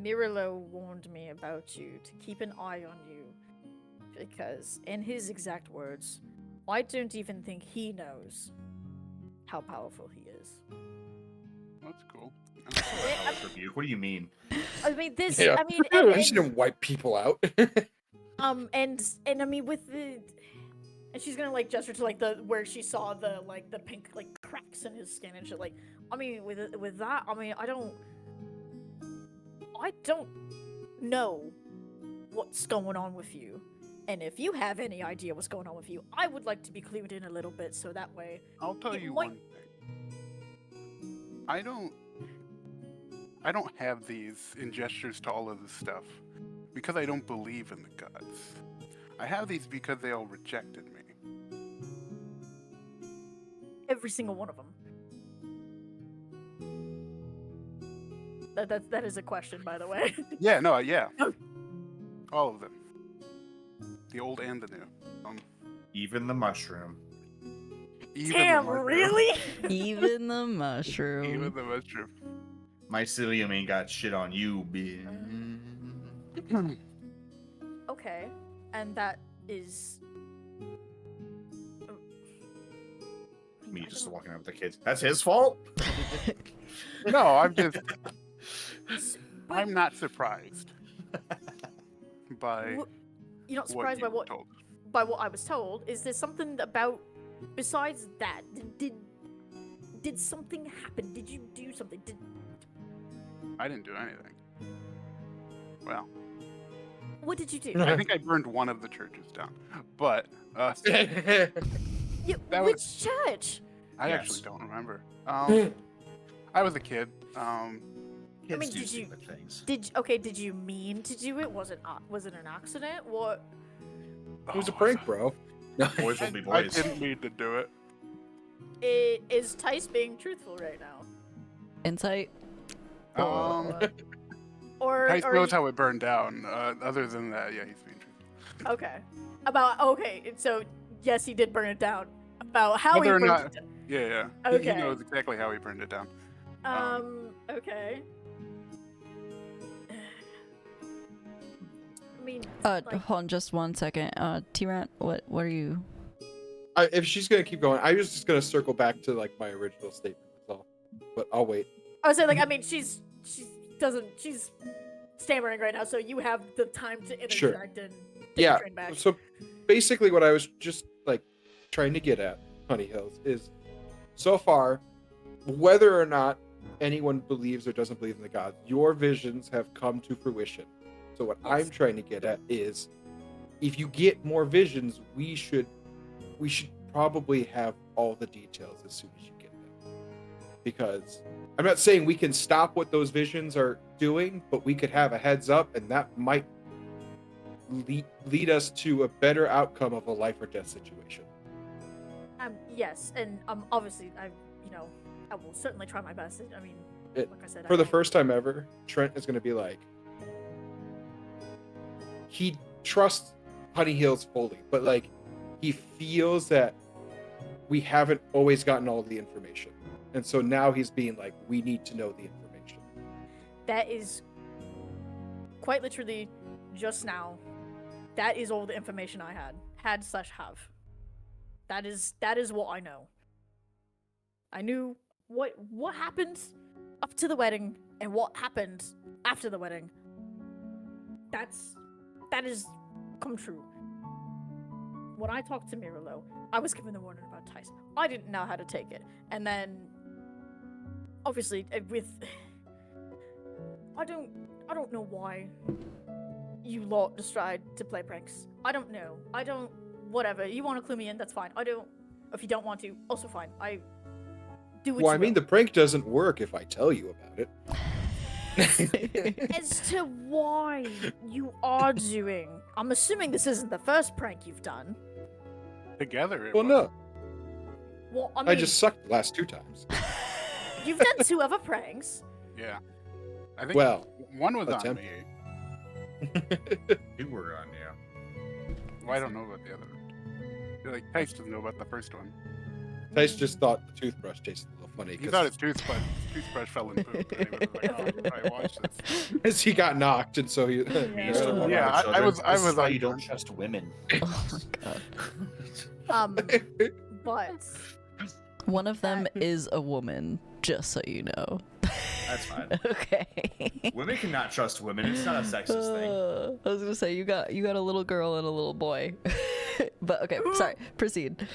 Mirilo warned me about you to keep an eye on you because, in his exact words, I don't even think he knows how powerful he is. That's cool. Rebuke. What do you mean? I mean, this. Yeah. I mean, I shouldn't wipe people out. and I mean with the, and she's gonna like gesture to like the where she saw the like the pink like cracks in his skin and shit. Like, I mean with that, I mean I don't know what's going on with you, and if you have any idea what's going on with you, I would like to be clued in a little bit so that way. I'll tell It you might- one thing. I don't have these in gestures to all of this stuff because I don't believe in the gods. I have these because they all rejected me. Every single one of them. That is a question, by the way. Yeah, no, yeah. Oh. All of them. The old and the new. Even the mushroom. Even Damn, the mushroom. really? Even the mushroom. Even the mushroom. Mycelium ain't got shit on you, bitch. Okay, and that is. Me I just don't- walking around with the kids. That's his fault? No, I'm just. but I'm not surprised by w- You're not what surprised you by were what told. I was told. Is there something about besides that? Did something happen? Did you do something? I didn't do anything. Well, What did you do? I think I burned one of the churches down, but Yeah, that which was- church? I Yes. actually don't remember. I was a kid. Kids mean, do did you- stupid things. Did you mean to do it? Was it an accident? What? It was a Oh, prank, bro. Boys will be I boys. didn't mean to do it. Is Tice being truthful right now? Insight. Um, Or Tice or knows how it burned down. Other than that, yeah, he's being truthful. okay. So yes, he did burn it down. About how Whether or he burned not- it down. Yeah, yeah. Okay. He knows exactly how he burned it down. Okay. I mean, like, Hold on just one second. T-Rat, what are you? If she's gonna keep going, I was just gonna circle back to like my original statement. That's all. But I'll wait. I was saying, like, I mean, she's stammering right now, so you have the time to Sure. interject and take Yeah. the train back. So basically, what I was just like trying to get at, Honey Hills, is so far, whether or not anyone believes or doesn't believe in the gods, your visions have come to fruition. So what Yes. I'm trying to get at is, if you get more visions, we should probably have all the details as soon as you get them. Because I'm not saying we can stop what those visions are doing, but we could have a heads up, and that might lead us to a better outcome of a life or death situation. Yes, and obviously, I will certainly try my best. I mean, It- like I said, For I the don't- first time ever, Trent is going to be like, he trusts Honey Hills fully, but like he feels that we haven't always gotten all the information, and so now he's being like, we need to know the information. That is quite literally just now. That is all the information I had /have. That is what I know. I knew what happened up to the wedding, and what happened after the wedding, that is come true. When I talked to Miralo, I was given the warning about Tice. I didn't know how to take it. And then, obviously, I don't know why you lot decide to play pranks. I don't know. Whatever. You want to clue me in, that's fine. If you don't want to, also fine. I do what Well, you I mean, will. the prank doesn't work if I tell you about it. As to why you are doing, I'm assuming this isn't the first prank you've done. Together. It Well, was. no. Well, I mean, I just sucked the last 2 times. you've done 2 other pranks. Yeah. I think Well, one was on attempt. me. You were on, yeah. Well, I don't know about the other. Like Tice doesn't know about the first one. Tice just thought the toothbrush tasted a little funny He thought his toothbrush fell in poop. And he was like, "Oh, I watched this." because he got knocked, and so he. Yeah. Yeah, I was This is why on you don't board. trust women. Oh my god. But One of them is a woman, just so you know. That's fine. Okay. Women cannot trust women. It's not a sexist thing. I was gonna say you got a little girl and a little boy, but okay, sorry. Proceed.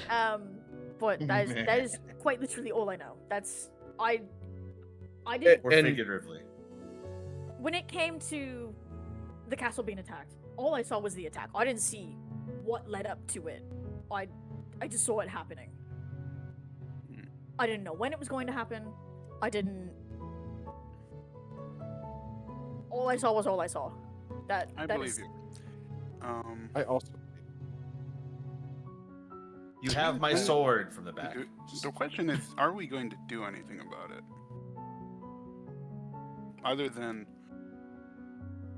but that is quite literally all I know. I didn't. Or And- figuratively. When it came to the castle being attacked, all I saw was the attack. I didn't see what led up to it. I just saw it happening. I didn't know when it was going to happen. I didn't. All I saw was all I saw. I That believe is- you. I also. You have my sword from the back. The question is, are we going to do anything about it? Other than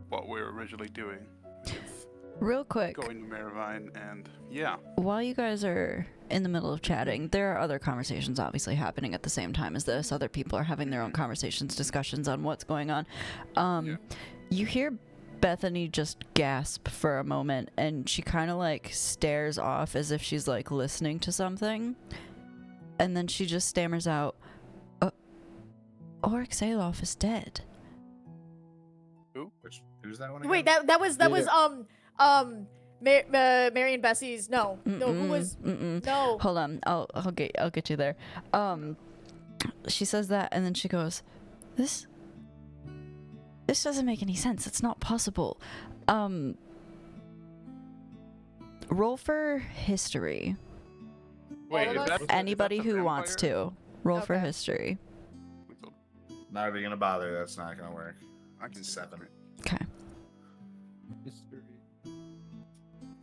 what we were originally doing, which is Real quick, going to Maravine and yeah. while you guys are in the middle of chatting, there are other conversations obviously happening at the same time as this. Other people are having their own conversations, discussions on what's going on. Yeah. You hear Bethany just gasp for a moment, and she kind of like stares off as if she's like listening to something, and then she just stammers out, Oryx Alof is dead. Who's that one again? Wait, that was Mary and Bessie's. No, who was? No. Hold on, I'll get you there. She says that, and then she goes, This doesn't make any sense. It's not possible. Roll for history. Wait, All of is us? that Anybody is that the who wants vampire? to. Roll for Okay. history. Not even gonna bother. That's not gonna work. I can 7. Okay.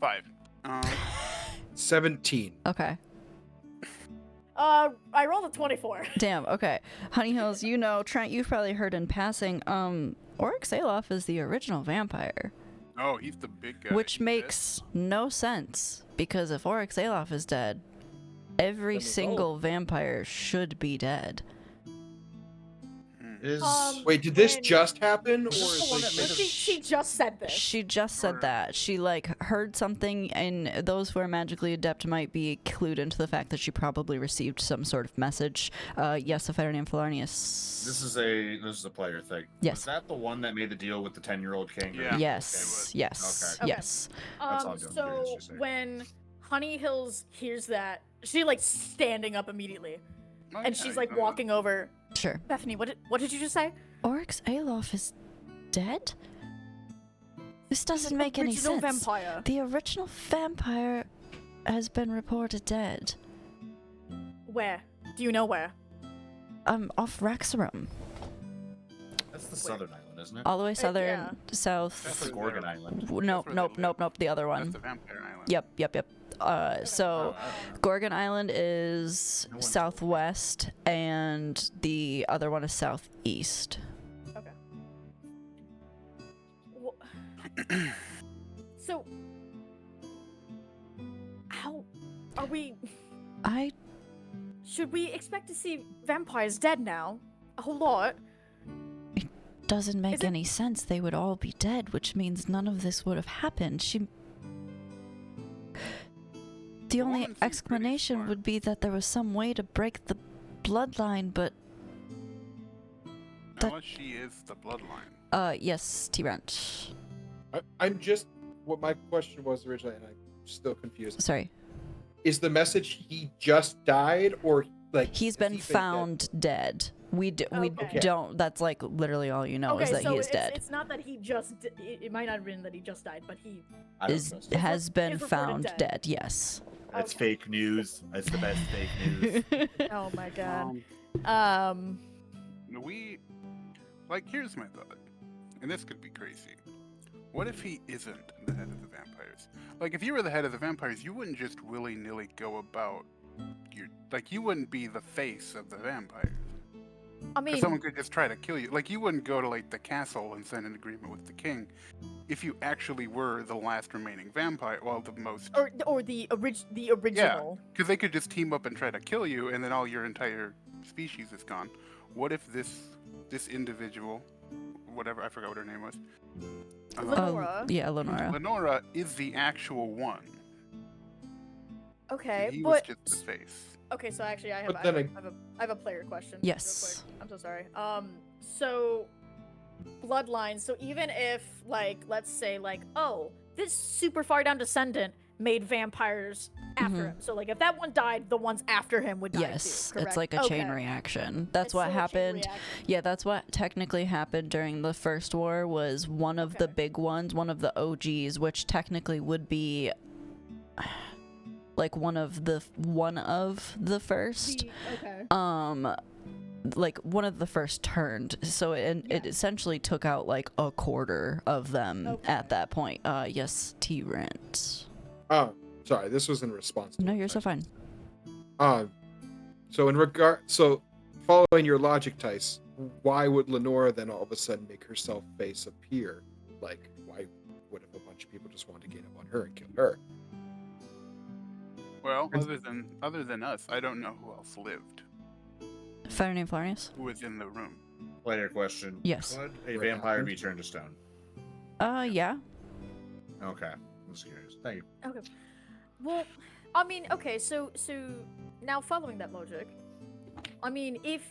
5. 17. Okay. I rolled a 24. Damn, okay. Honey Hills, you know, Trent, you've probably heard in passing, Oryx Alof is the original vampire. Oh, he's the big guy. Which He's dead? makes no sense, because if Oryx Alof is dead, every Then it's single vampire should be dead. Is Wait, did this when- just happen, or is Hold on, this she just said this. She just said Or- that. She, like, heard something, and those who are magically adept might be clued into the fact that she probably received some sort of message. Yes, a fighter named Falarnius. this is a player thing. Yes. Was that the one that made the deal with the 10-year-old king? Yeah. Yes, yes, Okay. yes. That's all good. So Yes, you say. when Honey Hills hears that, she like standing up immediately, Oh, and yeah, she's he's like on the- walking over. Sure. Bethany, what did you just say? Oryx Alof is dead? This doesn't make any Original sense. vampire. The original vampire has been reported dead. Where? Do you know where? Off Raxarum. That's the southern island, isn't it? All the way southern, yeah. south. That's That's the Gorgon Island. Nope, where they nope, live. nope, the other That's one. the vampire island. Yep. So Oh, Gorgon Island is No one told me. southwest, and the other one is southeast. Okay. So, how are we? Should we expect to see vampires dead now? A whole lot. Doesn't make Is it- any sense. They would all be dead, which means none of this would have happened. The only woman seemed pretty explanation smart. would be that there was some way to break the bloodline, but Unless she is the bloodline. Yes, T-Rent. I'm just what my question was originally, and I'm still confused. Sorry. Is the message he just died, or like He's been found dead? We Okay. don't. That's like literally all you know is that he is dead. It's not that he just. It might not have been that he just died, but he. I don't trust it. Has been is reported found dead. dead. Yes. That's Okay. fake news. That's the best fake news. Oh my god. Here's my thought, and this could be crazy. What if he isn't the head of the vampires? Like, if you were the head of the vampires, you wouldn't just willy-nilly go about you wouldn't be the face of the vampires. I Because mean, someone could just try to kill you. Like, you wouldn't go to, like, the castle and sign an agreement with the king if you actually were the last remaining vampire, well, the most... or the original. Because they could just team up and try to kill you, and then all your entire species is gone. What if this individual, whatever, I forgot what her name was. Lenora. Yeah, Lenora. Lenora is the actual one. Okay, He was but just the face. okay. So actually, I But then have a player question. Yes. Real quick. I'm so sorry. So Bloodlines. So even if let's say this super far down descendant made vampires after him. So if that one died, the ones after him would die Yes, too. Correct? it's like a chain Okay. reaction. That's It's what still a chain happened. reaction. Yeah, that's what technically happened during the first war. Was one of the Okay. big ones, one of the OGs, which technically would be like one of the first. Okay. Like one of the first turned. So it essentially took out like a quarter of them Okay. at that point. Yes, T-Rent. Oh, sorry. This was in response to No, a you're so question. fine. So following your logic, Tice, why would Lenora then all of a sudden make herself face appear? Like, why would if a bunch of people just want to get up on her and kill her? Well, other than us, I don't know who else lived. Fire name Flarius? Who was in the room? Player question. Yes. Could a vampire be turned to stone? Yeah. Okay. I'm just curious. Thank you. Okay. Well, I mean, okay, so now following that logic, I mean, if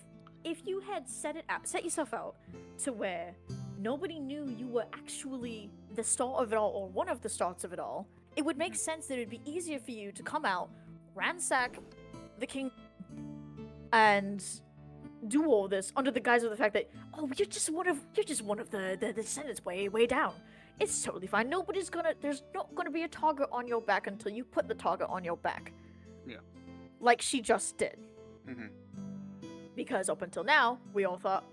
you had set yourself out to where nobody knew you were actually the start of it all or one of the starts of it all, it would make sense that it'd be easier for you to come out, ransack the king, and do all this under the guise of the fact that you're just one of the descendants way down. It's totally fine. There's not gonna be a target on your back until you put the target on your back. Yeah. Like she just did. Mm-hmm. Because up until now, we all thought,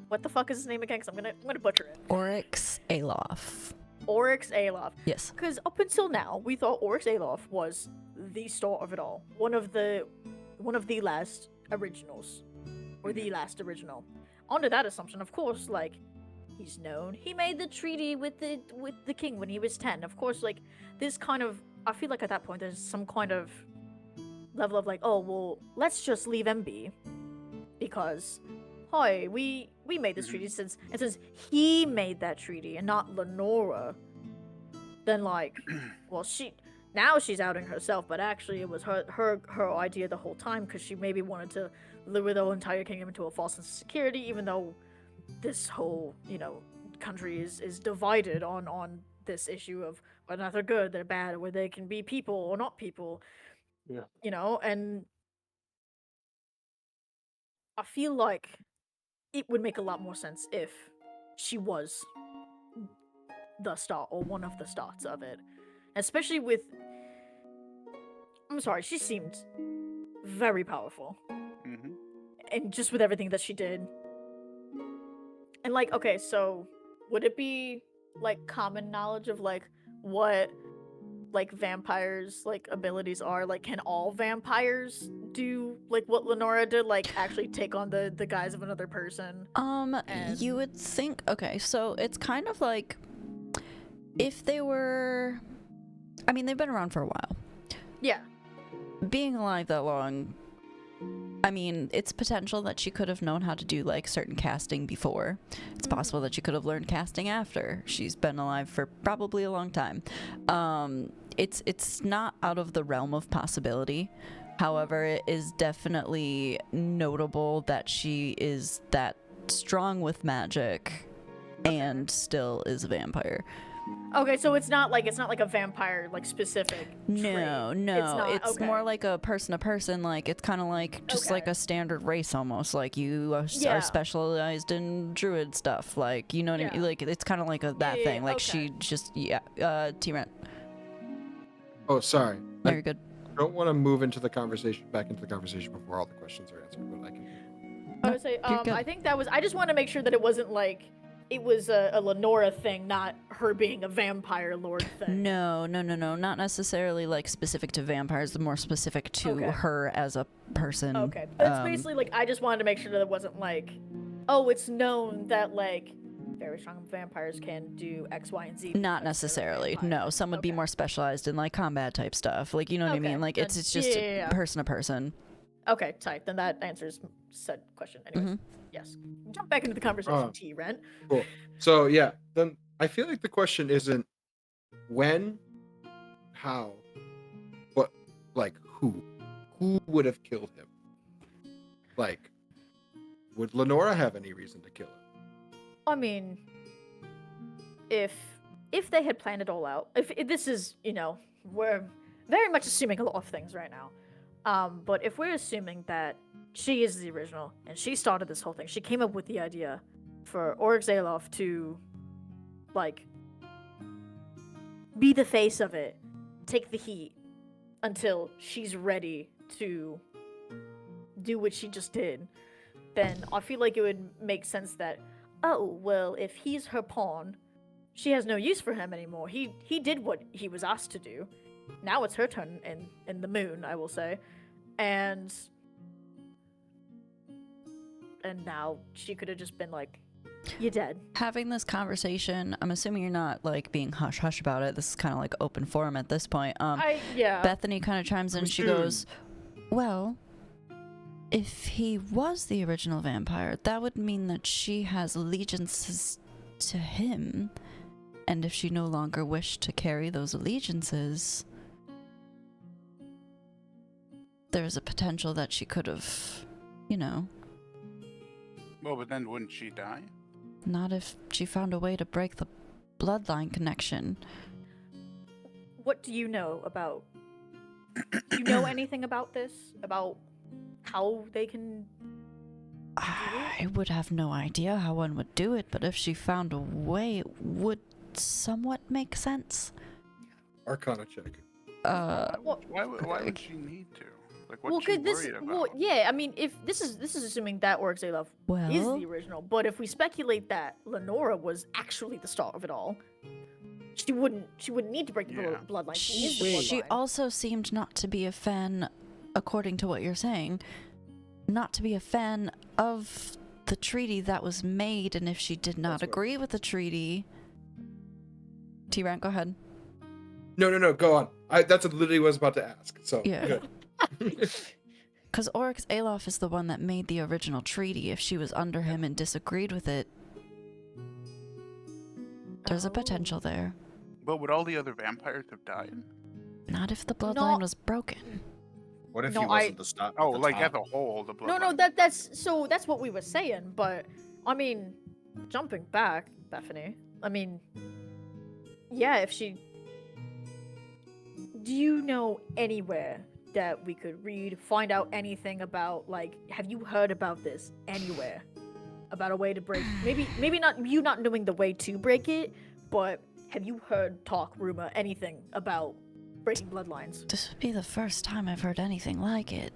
what the fuck is his name again? Because I'm gonna butcher it. Oryx Alof. Oryx Alof. Yes. Because up until now, we thought Oryx Alof was the start of it all. One of the last originals. Or the last original. Under that assumption, of course, he's known. He made the treaty with the king when he was 10. Of course, this kind of, I feel like at that point there's some kind of level of let's just leave him be. Because we made this treaty since he made that treaty and not Lenora, then she's outing herself, but actually it was her idea the whole time because she maybe wanted to lure the whole entire kingdom into a false sense of security, even though this whole country is divided on this issue of whether or not they're good, they're bad, or whether they can be people or not people. Yeah. And I feel like it would make a lot more sense if she was the start or one of the starts of it. Especially with... I'm sorry, she seemed very powerful. Mm-hmm. And just with everything that she did. And okay, so would it be common knowledge of what vampires abilities are? Can all vampires do what Lenora did, actually take on the guise of another person? You would think, okay, so it's kind of like if they were, I mean, they've been around for a while. Yeah. Being alive that long, I mean, it's potential that she could have known how to do certain casting before. It's possible that she could have learned casting after. She's been alive for probably a long time. It's not out of the realm of possibility. However, it is definitely notable that she is that strong with magic and still is a vampire. Okay, so it's not like a vampire like specific. No, trait. no, it's okay. more like a person to person. Like it's kind of like just like Okay. a standard race almost. Like you Yeah. are specialized in druid stuff. Like you know what I mean? Yeah. Like it's kind of like that Yeah, thing. Like okay. she just T-Rent. Oh, sorry. No, I you're good. don't want to move back into the conversation before all the questions are answered, but I can. I would say, You're good. I think that was. I just want to make sure that it wasn't like it was a Lenora thing, not her being a vampire lord thing. No, not necessarily like specific to vampires. More specific to Okay. her as a person. Okay, but it's basically like I just wanted to make sure that it wasn't like, oh, it's known that like very strong vampires can do X, Y, and Z. Not because they're a necessarily. vampire. No, some would be Okay. more specialized in like combat type stuff. Like you know what I Okay, mean? Like then- it's just yeah. person to person. Okay, tight. Then that answers said question. Anyways, Mhm. yes. Jump back into the conversation, Oh. T-Rent. Cool. So yeah, then I feel like the question isn't when, how, but like who would have killed him? Like, would Lenora have any reason to kill him? I mean, if they had planned it all out, if this is, we're very much assuming a lot of things right now. But if we're assuming that she is the original and she started this whole thing, she came up with the idea for Oryx Alof to, like, be the face of it, take the heat until she's ready to do what she just did, then I feel like it would make sense that, oh, well, if he's her pawn, she has no use for him anymore. He did what he was asked to do. Now it's her turn in the moon, I will say. And now she could have just been like, you're dead. Having this conversation, I'm assuming you're not like being hush hush about it. This is kind of like open forum at this point. Yeah. Bethany kind of chimes in. She goes, "Well, if he was the original vampire, that would mean that she has allegiances to him, and if she no longer wished to carry those allegiances, there's a potential that she could have, Well, but then wouldn't she die? not if she found a way to break the bloodline connection." What do you know about? Do you know anything about this? About how they can? I would have no idea how one would do it, but if she found a way, it would somewhat make sense. Arcana check. Why would she need to? Like, what's she worried about? Well, yeah. I mean, if this is assuming that Oryx Alof is Well, the original, but if we speculate that Lenora was actually the start of it all, she wouldn't need to break the Yeah. bloodline. She is the she bloodline. also seemed not to be a fan, according to what you're saying, not to be a fan of the treaty that was made, and if she did not That's right. agree with the treaty... T-Rant, go ahead. No, go on. That's literally what I was about to ask. So Yeah. good. Because Oryx Alof is the one that made the original treaty. If she was under him and disagreed with it, there's a Oh. potential there. But would all the other vampires have died? Not if the bloodline Not- was broken. What if No, he wasn't the stop? Oh, the like top? as a whole, the blood. No, that's what we were saying. But I mean, jumping back, Bethany. I mean, yeah. If she, do you know anywhere that we could read, find out anything about? Like, have you heard about this anywhere? About a way to break? Maybe not you not knowing the way to break it, but have you heard talk, rumor, anything about breaking bloodlines? This would be the first time I've heard anything like it.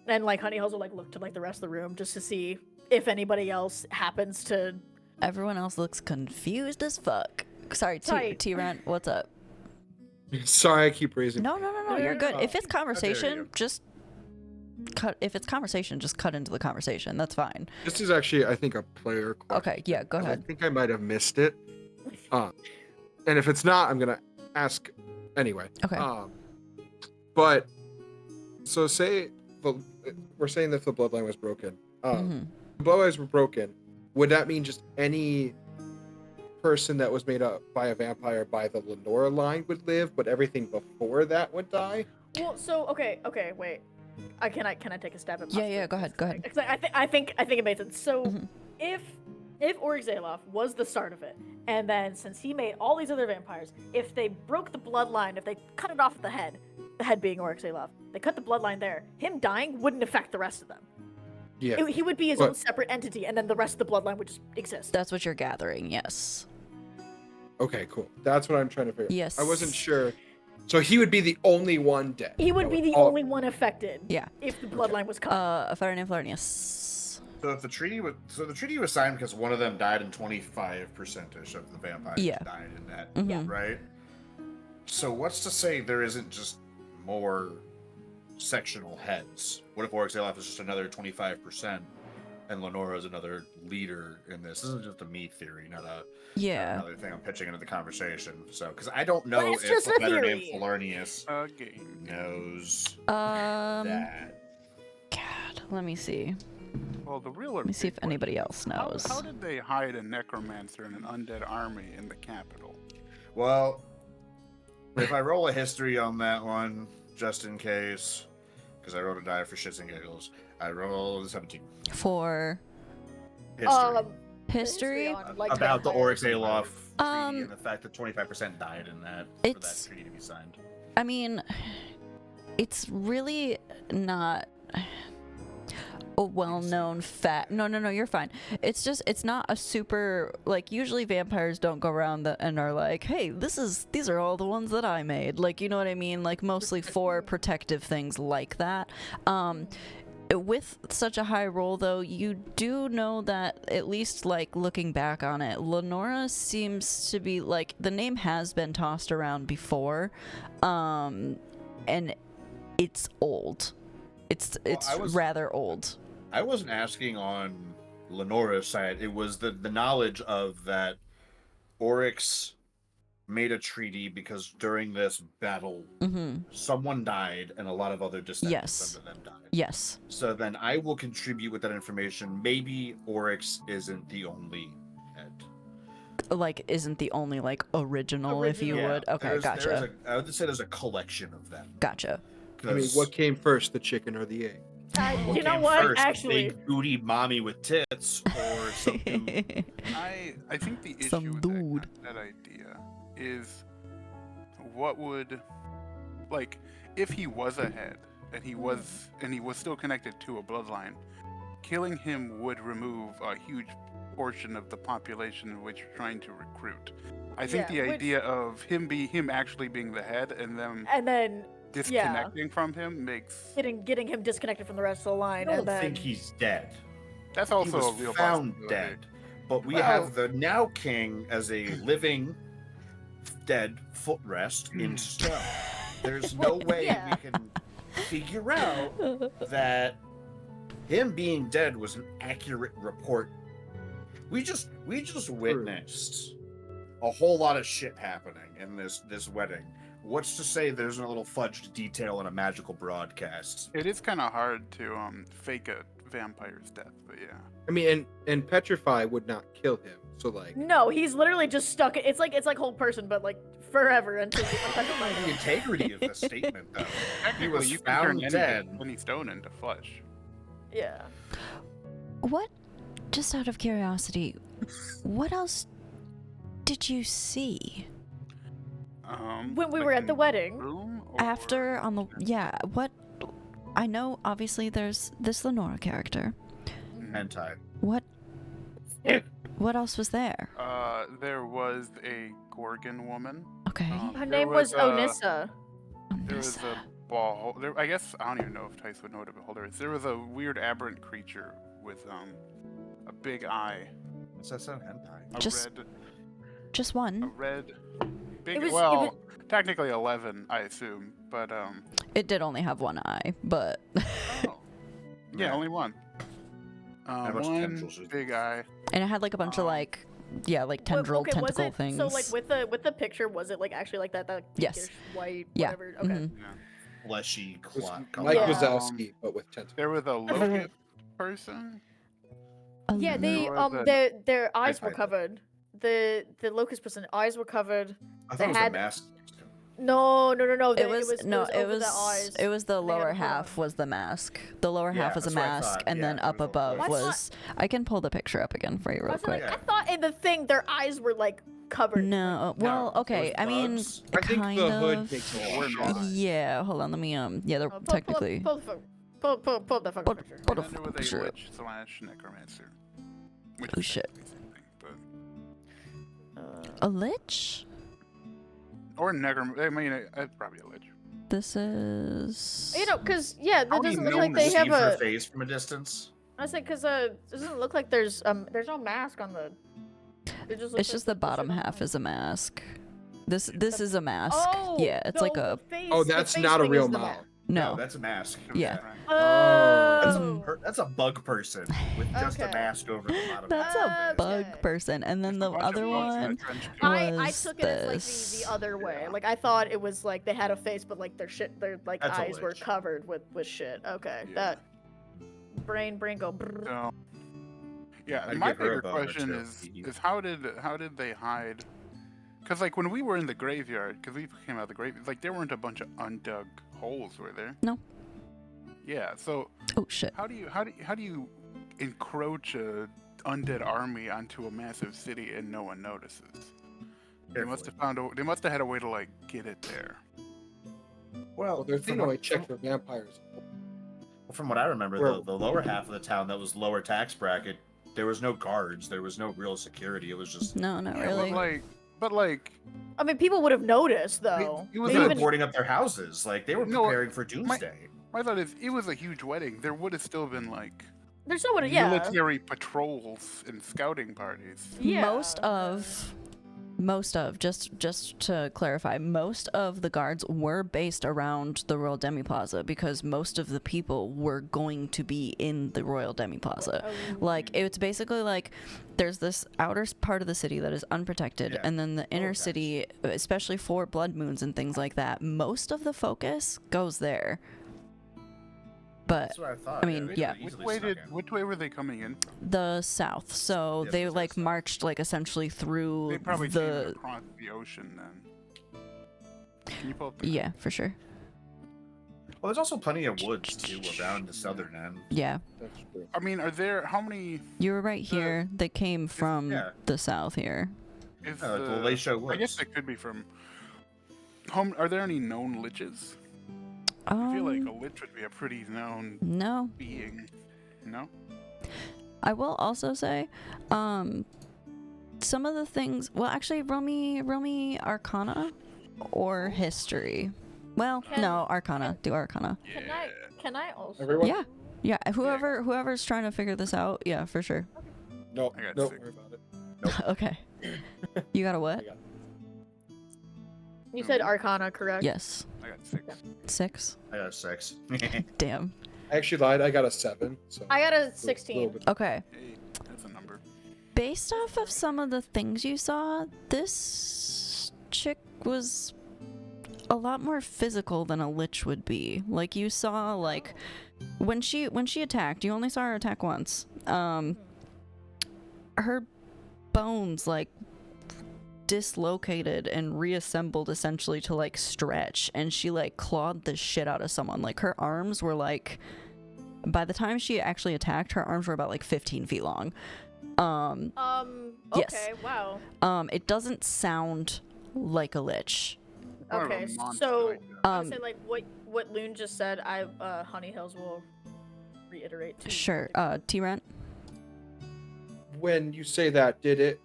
And like Honeyholes will like look to like the rest of the room just to see if anybody else happens to. Everyone else looks confused as fuck. Sorry, Sorry. T-Rant, what's up? Sorry, I keep raising. No, you're good. If it's How dare conversation, you. just cut. If it's conversation, just cut into the conversation. That's fine. This is actually, I think, a player question. Okay, yeah, go 'cause ahead. I think I might have missed it. And if it's not, I'm gonna ask anyway. Okay. But so we're saying that the bloodline was broken. Mhm. The bloodlines were broken. Would that mean just any person that was made up by a vampire by the Lenora line would live, but everything before that would die? Well, so okay, wait. Can I take a stab at? Yeah, go ahead. 'Cause I think it made sense. So Mhm. if Oryx Zaloff was the start of it, and then since he made all these other vampires, if they broke the bloodline, if they cut it off at the head being Oryx Zaloff, they cut the bloodline there, him dying wouldn't affect the rest of them. Yeah. He would be his own separate entity, and then the rest of the bloodline would just exist. That's what you're gathering, yes. Okay, cool. That's what I'm trying to figure. Yes. I wasn't sure. So he would be the only one dead. He would be the all- only one affected. Yeah. If the bloodline was cut. A fire named Flarnius. So if the treaty was signed because one of them died and 25% of the vampires Yeah. died in that, Mhm. right? So what's to say there isn't just more sectional heads? What if Oryx Zaloff is just another 25%, and Lenora is another leader in this? This is just a me theory, not another thing I'm pitching into the conversation. So, because I don't know Well, it's if just a a better named theory. Falarnius Game. knows God, that. let me see. Well, the real. Let me see if anybody else knows. How did they hide a necromancer and an undead army in the capital? Well, if I roll a history on that one, just in case, because I rolled a die for shits and giggles, I rolled a 17. For History. history, on, like, About the vampires. Oryx Zaloff treaty Um, and the fact that 25% died in that for that it's- treaty to be signed. I mean, it's really not a well-known fact. No, you're fine. It's just, it's not a super, like, usually vampires don't go around and are like, hey, these are all the ones that I made. Like, you know what I mean? Like, mostly for protective things like that. With such a high roll, though, you do know that, at least, like, looking back on it, Lenora seems to be, like, the name has been tossed around before, and it's old. It's rather old. I wasn't asking on Lenora's side. It was the knowledge of that Oryx made a treaty because during this battle, someone died and a lot of other descendants of them died. Yes. So then I will contribute with that information. Maybe Oryx isn't the only head. Like, isn't the only, like, original, if you would. Okay, gotcha. I would say there's a collection of them. Gotcha. I mean, what came first, the chicken or the egg? You know came what? first, Actually, big booty mommy with tits, or some dude? I think the issue Some with dude. that idea is what would, like, if he was a head and he was still connected to a bloodline, killing him would remove a huge portion of the population in which you're trying to recruit. I think Yeah, the idea of him actually being the head and them and then disconnecting from him makes getting him disconnected from the rest of the line, I don't and then think he's dead. that's He also was a real found possibility. dead. But we Well- have the now king as a living dead footrest in stone. There's no way Yeah. we can figure out that him being dead was an accurate report. We just witnessed a whole lot of shit happening in this wedding. What's to say there's a little fudged detail in a magical broadcast? It is kind of hard to fake a vampire's death, but yeah. I mean, and petrify would not kill him. So like, no, he's literally just stuck. It's like whole person, but like forever until The integrity of the statement, though. He Technically, was you can found turn dead. any stone into flesh. Yeah. What, just out of curiosity, what else did you see When we like were at in the wedding. room, or- after on the, what, I know obviously there's this Lenora character. Hentai. What else was there? There was a Gorgon woman. Okay. Her There name was a- Onissa. There was a ball. There, I guess I don't even know if Tice would know what a beholder is. There was a weird aberrant creature with a big eye, What's that sound? Hentai. Just one. red, big. It was- well, technically 11, I assume, but It did only have one eye, but oh, yeah, only one. How much One tendrils is big eye. and it had like a bunch of like tendril Okay, was tentacle it, things. So like with the picture, was it like actually like that Yes. pinkish, white, Yeah. whatever? Okay. Mhm. Fleshy it was clock. Mike Yeah. Wazowski, but with tentacles. There was a locust person. Yeah, they There was a- their eyes were I- covered. The locust person eyes were covered. I they thought it was had- a mask. No. It was no, it over was the eyes. it was the They had lower a hood half on. was the mask. The lower Yeah, half was a that's what I mask, thought, and yeah, then it up was over above the eyes. was. I can pull the picture up again for you real I quick. thought in the thing their eyes were like covered. No, well, it was okay. I mean, bugs. I think kind the hood of. makes Yeah, more we're not. Yeah, hold on. Let me yeah, they're technically. Pull the fucking picture. Pull the And then there was a picture up. lich / necromancer. Which Oh, is shit. technically the same thing, A lich? or necromancer. I mean, it's probably a lich. This is. You know, cause yeah, How that do you doesn't look know like they See have her a. face from a distance. I said, cause it doesn't look like there's no mask on the. It's just the bottom half is a mask. This is a mask. Oh, Yeah, it's like a Oh, that's not a real mouth. no. that's a mask. Yeah. That's Oh. that's a bug person with just a Okay. mask over the bottom. That's half a of it. bug Okay. person, and then the other one. I was took it as like this. the other way. Yeah. Like I thought it was like they had a face, but like their like That's a eyes were lich. covered with shit. Okay, Yeah. that brain go. Brrr. So, yeah, I'd my give her a bigger bone or question two. is how did they hide? Because like when we were in the graveyard, because we came out of the graveyard, like there weren't a bunch of undug holes, were there? No. Yeah. So Oh shit. how do you encroach a undead army onto a massive city and no one notices? They must have had a way to like get it there. Well, there's from no what- way check for vampires. From what I remember, Where- the lower half of the town that was lower tax bracket, there was no guards, there was no real security. It was just No, not Yeah, really. but like I mean, people would have noticed though. it was they They were even- boarding up their houses. Like they were No, preparing for doomsday. my thought is it was a huge wedding. There would have still been like There's no one. Yeah. military patrols and scouting parties. Yeah. Most of just to clarify, most of the guards were based around the Royal Demi Plaza because most of the people were going to be in the Royal Demi Plaza. Like it's basically like there's this outer part of the city that is unprotected, Yeah. and then the inner Okay. city, especially for blood moons and things like that, most of the focus goes there. But That's what I thought. I mean, they yeah. could've easily snuck in. Which way were they coming in from? the south, so Yeah, they because like it's south. marched like essentially through They probably came the across the ocean then. Can you pull up the yeah, for sure. Well, there's also plenty of woods too around the southern end. Yeah, That's true. I mean, are there how many you were right here. They came from yeah. the south here. is Oh, the Laysha I guess Woods. they could be from home. Are there any known liches? I feel like a lich would be a pretty known No, being. No? I will also say, some of the things. Well, actually, roll me Arcana or History. Well, Can- no, Arcana. Do Arcana. Can I also? Everyone? Yeah, yeah. Whoever's trying to figure this out, yeah, for sure. No, I got don't 6. worry about it. Okay. You got a what? I got You said Arcana, correct? Yes, I got 6. 6. I got a 6. Damn. I actually lied. I got a 7. So I got a little 16. bit- Okay. Hey, that's a number. Based off of some of the things you saw, this chick was a lot more physical than a lich would be. Like you saw, like when she attacked, you only saw her attack once. Her bones like dislocated and reassembled essentially to like stretch, and she like clawed the shit out of someone. Like her arms were like, by the time she actually attacked, her arms were about like 15 feet long. Okay. Yes. Wow. It doesn't sound like a lich. More of a Okay. monster So like that. I would say like what Loon just said. Honey Hills will reiterate too. Sure. T-Rent? When you say that, did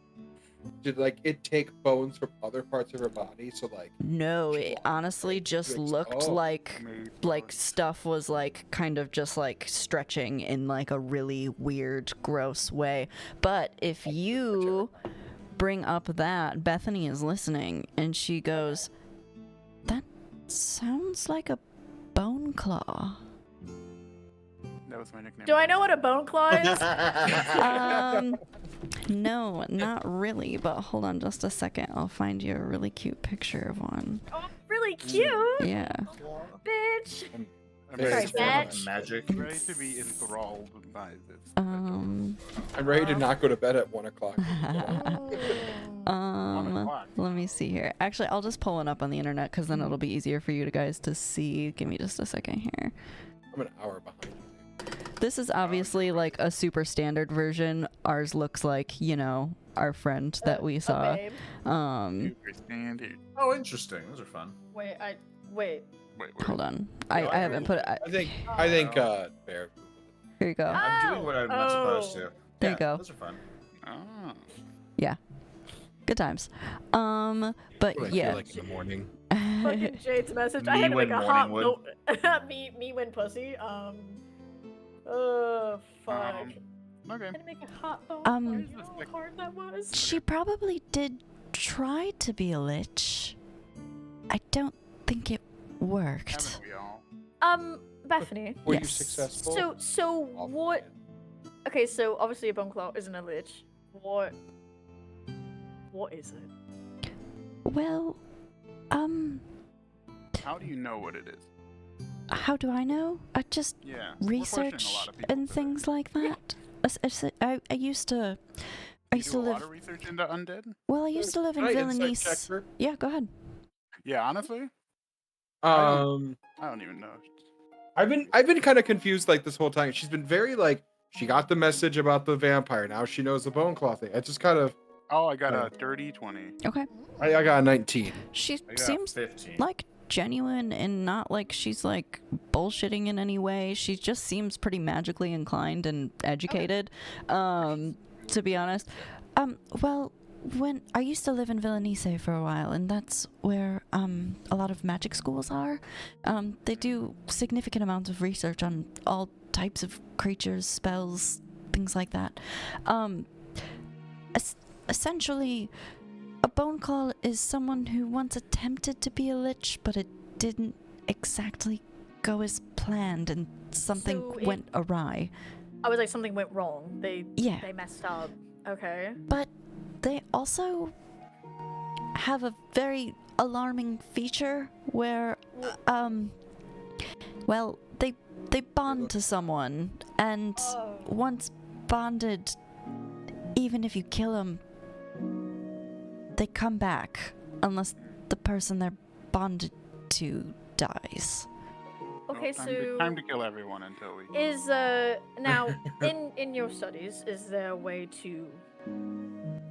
like it take bones from other parts of her body? So like, No, it honestly just It's- looked oh. like Made stuff was like kind of just like stretching in like a really weird, gross way. But if you bring up that, Bethany is listening and she goes, "That sounds like a bone claw." That was my nickname. Do I know what a bone claw is? No, not really, but hold on just a second. I'll find you a really cute picture of one. Oh, really cute, Yeah. bitch. I'm Sorry, ready, Batch. Magic. I'm ready to be enthralled by this. I'm ready to not go to bed at 1 o'clock. 1 o'clock. Let me see here. Actually, I'll just pull one up on the internet because then it'll be easier for you guys to see. Give me just a second here. I'm an hour behind you. This is obviously like a super standard version. Ours looks like, you know, our friend that we saw. Babe. Super standard. Oh, interesting. Those are fun. Wait. Wait, Hold on. I No, haven't put it. I think Bear. Here you go. I'm doing what I'm not supposed to. There you go. Those are fun. Oh. Good times. But What I yeah. feel like in the morning. Fucking Jade's message. I Me had to when make a hot morning note. me when pussy. Oh fuck. Okay. I had to make a hot note. Um, You know how hard that was. She probably did try to be a lich. I don't think it worked. Haven't we all? Bethany. Were you Yes. successful? So Oh, what? man. Okay, so obviously a bone claw isn't a lich. What is it? Well, How do you know what it is? how do I know? I just Yeah. we're pushing a research lot of people and today. things like that. I used to You do a lot live. of research into undead? Well, I used to live in Can I insight check Vilnius. her? Yeah, go ahead. Yeah, honestly, Um, I don't even know. I've been kind of confused like this whole time. She's been very like she got the message about the vampire. Now she knows the bone claw thing. I just kind of Oh, I got a dirty 20. Okay. I got a 19. She I got seems 15. like genuine and not like she's like bullshitting in any way. She just seems pretty magically inclined and educated. To be honest. Well, when I used to live in Vilnius for a while, and that's where a lot of magic schools are. They do significant amounts of research on all types of creatures, spells, things like that. Essentially, a bone claw is someone who once attempted to be a lich, but it didn't exactly go as planned, and something So it- went awry. I was like, something went wrong. They Yeah. messed up. Okay. But they also have a very alarming feature where, well, they bond to someone, and Oh. once bonded, even if you kill them, they come back unless the person they're bonded to dies. Okay, Well, so time to kill everyone until we. is now in your studies, is there a way to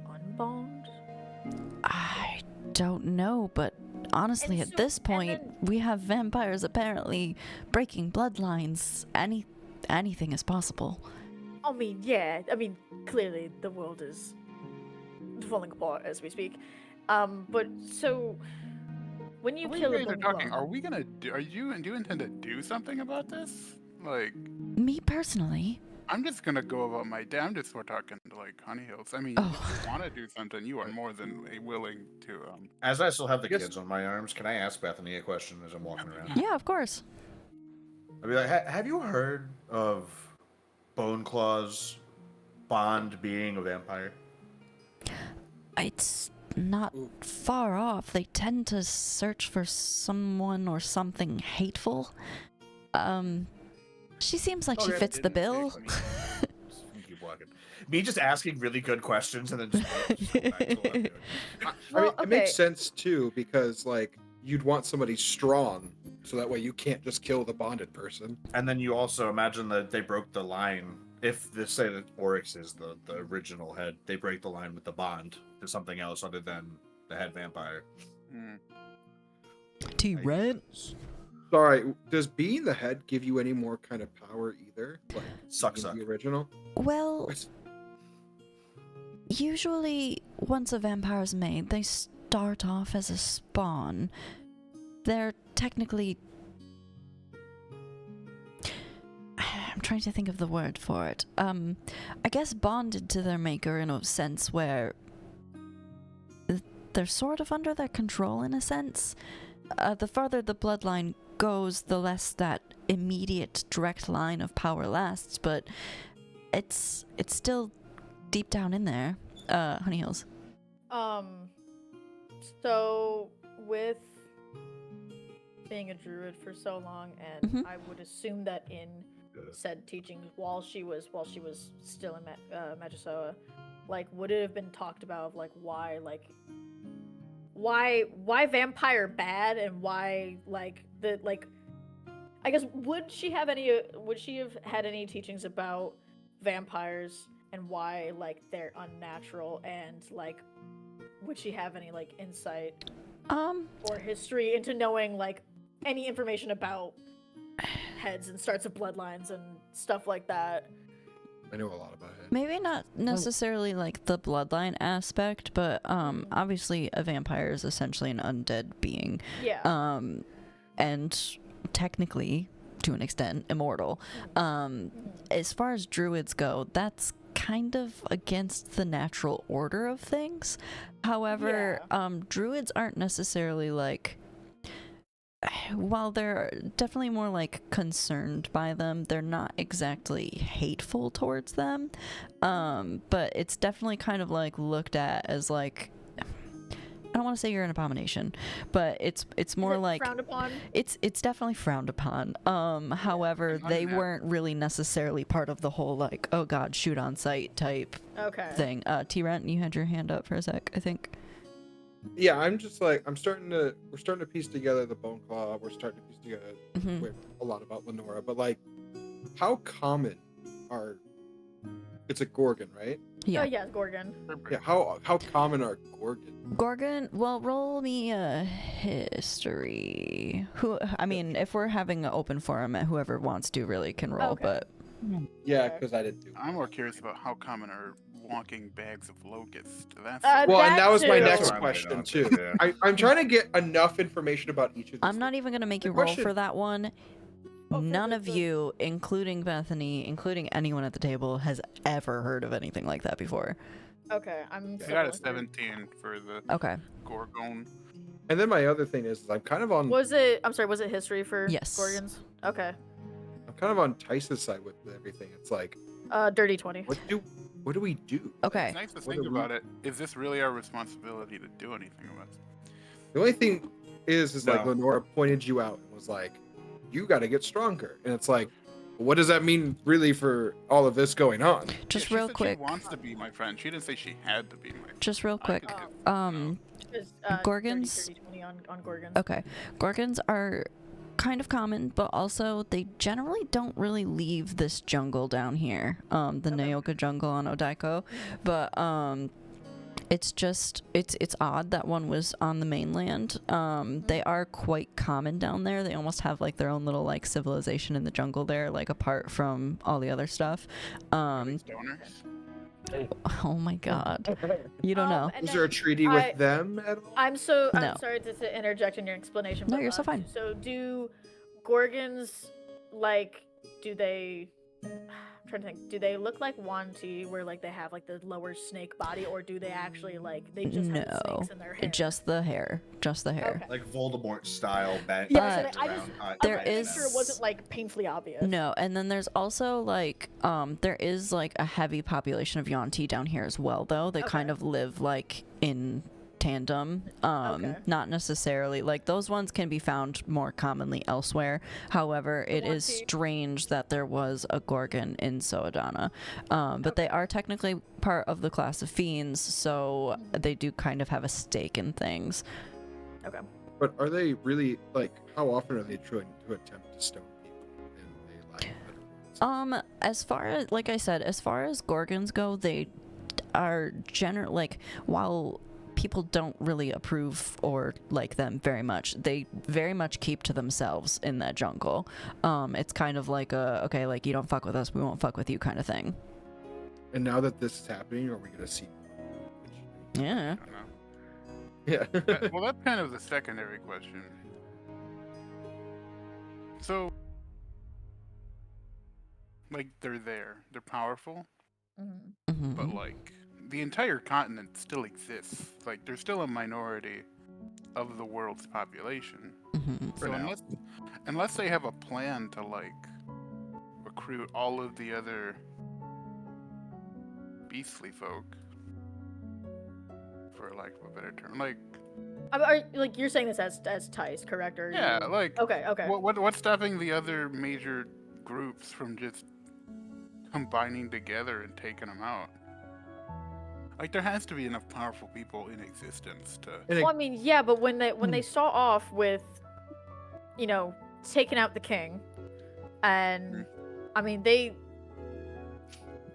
unbond? I don't know, but honestly, And at this so- and point, then- we have vampires apparently breaking bloodlines. Anything is possible. I mean, yeah. I mean, clearly the world is falling apart as we speak. But so when you When kill you a guys are bone talking, claw, are we gonna do? Do you intend to do something about this? Like, Me personally, I'm just gonna go about my day. I'm just we're talking to like Honey Hills. I mean, Oh. if you want to do something, you are more than willing to. As I still have the Yes. kids on my arms, can I ask Bethany a question as I'm walking around? yeah, of course. I'd be like, have you heard of Bone Claw's bond being a vampire? It's not far off. They tend to search for someone or something hateful. She seems like she Okay, fits the didn't bill. say funny. Just keep walking. Me just asking really good questions and then just go back to what I'm doing. I Well, mean, it makes okay. sense too because like you'd want somebody strong, so that way you can't just kill the bonded person. And then you also imagine that they broke the line. If they say that Oryx is the original head, they break the line with the bond to something else other than the head vampire. Hmm. T-Red? Sorry, does being the head give you any more kind of power either? Like Suck, being suck. the original? Well, usually once a vampire's made, they start off as a spawn. They're technically... I'm trying to think of the word for it. I guess bonded to their maker in a sense where they're sort of under their control in a sense. The farther the bloodline goes, the less that immediate direct line of power lasts, but it's still deep down in there. Honey Hills. So with being a druid for so long, and Mhm. I would assume that in said teachings, while she was still in Magisoa, like, would it have been talked about of, like, why vampire bad, and why, like, the, like, I guess, would she have had any teachings about vampires and why, like, they're unnatural, and, like, would she have any, like, insight or history into knowing, like, any information about heads and starts of bloodlines and stuff like that? I know a lot about it. Maybe not necessarily like the bloodline aspect, but obviously a vampire is essentially an undead being. Yeah. And technically, to an extent, immortal. As far as druids go, that's kind of against the natural order of things. However, druids aren't necessarily like, while they're definitely more like concerned by them, they're not exactly hateful towards them. But it's definitely kind of like looked at as like, I don't want to say you're an abomination, but it's more like frowned upon? It's definitely frowned upon. However, they weren't really necessarily part of the whole like, oh god, shoot on sight type thing. T-Rent, you had your hand up for a sec, I think. Yeah, I'm just like, we're starting to piece together the Bone Claw. We're starting to piece together a lot about Lenora, but like, how common it's a Gorgon, right? Yeah. Oh yeah, Gorgon. Yeah, how common are Gorgon? Gorgon, well, roll me a history. I mean, if we're having an open forum, whoever wants to really can roll, but... Yeah, because I didn't do it. I'm more curious about how common are walking bags of locusts. That's well, and that was my too. next That's what I'm question getting too. onto, yeah. I'm trying to get enough information about each of these. I'm not even going to make you roll for that one. None of perfect. you, including Bethany, including anyone at the table, has ever heard of anything like that before. Okay, I got a 17 for the Gorgon. And then my other thing is I'm kind of on. Was it history for Yes. Gorgons? Okay. I'm kind of on Tice's side with everything. It's like, dirty 20. what do we do? Okay. It's nice to think about it. Is this really our responsibility to do anything about it? The only thing is like No. Lenora pointed you out and was like, you got to get stronger. And it's like, what does that mean really for all of this going on? Just Yeah, she real said quick. She wants to be my friend. She didn't say she had to be my friend. Just real quick. Gorgons. 30, 20 on Gorgons. Okay. Gorgons are kind of common, but also they generally don't really leave this jungle down here, the Nayoka jungle on Odaiko. But it's just it's odd that one was on the mainland. They are quite common down there. They almost have like their own little like civilization in the jungle there, like apart from all the other stuff. Stoners? Oh my god, you don't know. And Is there a treaty with them at all? I'm No. sorry to interject in your explanation. No, but, you're so fine. So do Gorgons, like, do they? I'm trying to think. Do they look like Wanti, where like they have like the lower snake body, or do they actually like they just have No, snakes in their hair? just the hair. Okay. Like Voldemort style bat. Yeah, But so I just there I is- make sure it wasn't like painfully obvious. No, and then there's also like there is like a heavy population of Yuan-ti down here as well, though. They kind of live like in tandem. Not necessarily like those ones can be found more commonly elsewhere. However, it is Yuan-ti. strange that there was a Gorgon in Soadana. But they are technically part of the class of fiends, so they do kind of have a stake in things. Okay. But are they really like? How often are they trying to attempt to stone people? And they like better words? As far as, like I said, as far as Gorgons go, they are like, while people don't really approve or like them very much, they very much keep to themselves in that jungle. It's kind of like okay, like you don't fuck with us, we won't fuck with you kind of thing. And now that this is happening, are we gonna see? Yeah. I don't know. Yeah. Well, that's kind of the secondary question. So, like, they're there. They're powerful, Mhm. but, like, the entire continent still exists. Like, they're still a minority of the world's population. Mhm. For So now. unless they have a plan to, like, recruit all of the other beastly folk, for lack of a better term, like, Like you're saying this as Tice, correct? Or Yeah, you... like Okay. what's stopping the other major groups from just combining together and taking them out? Like there has to be enough powerful people in existence to. Well, I mean, yeah, but when they start off with, taking out the king, and I mean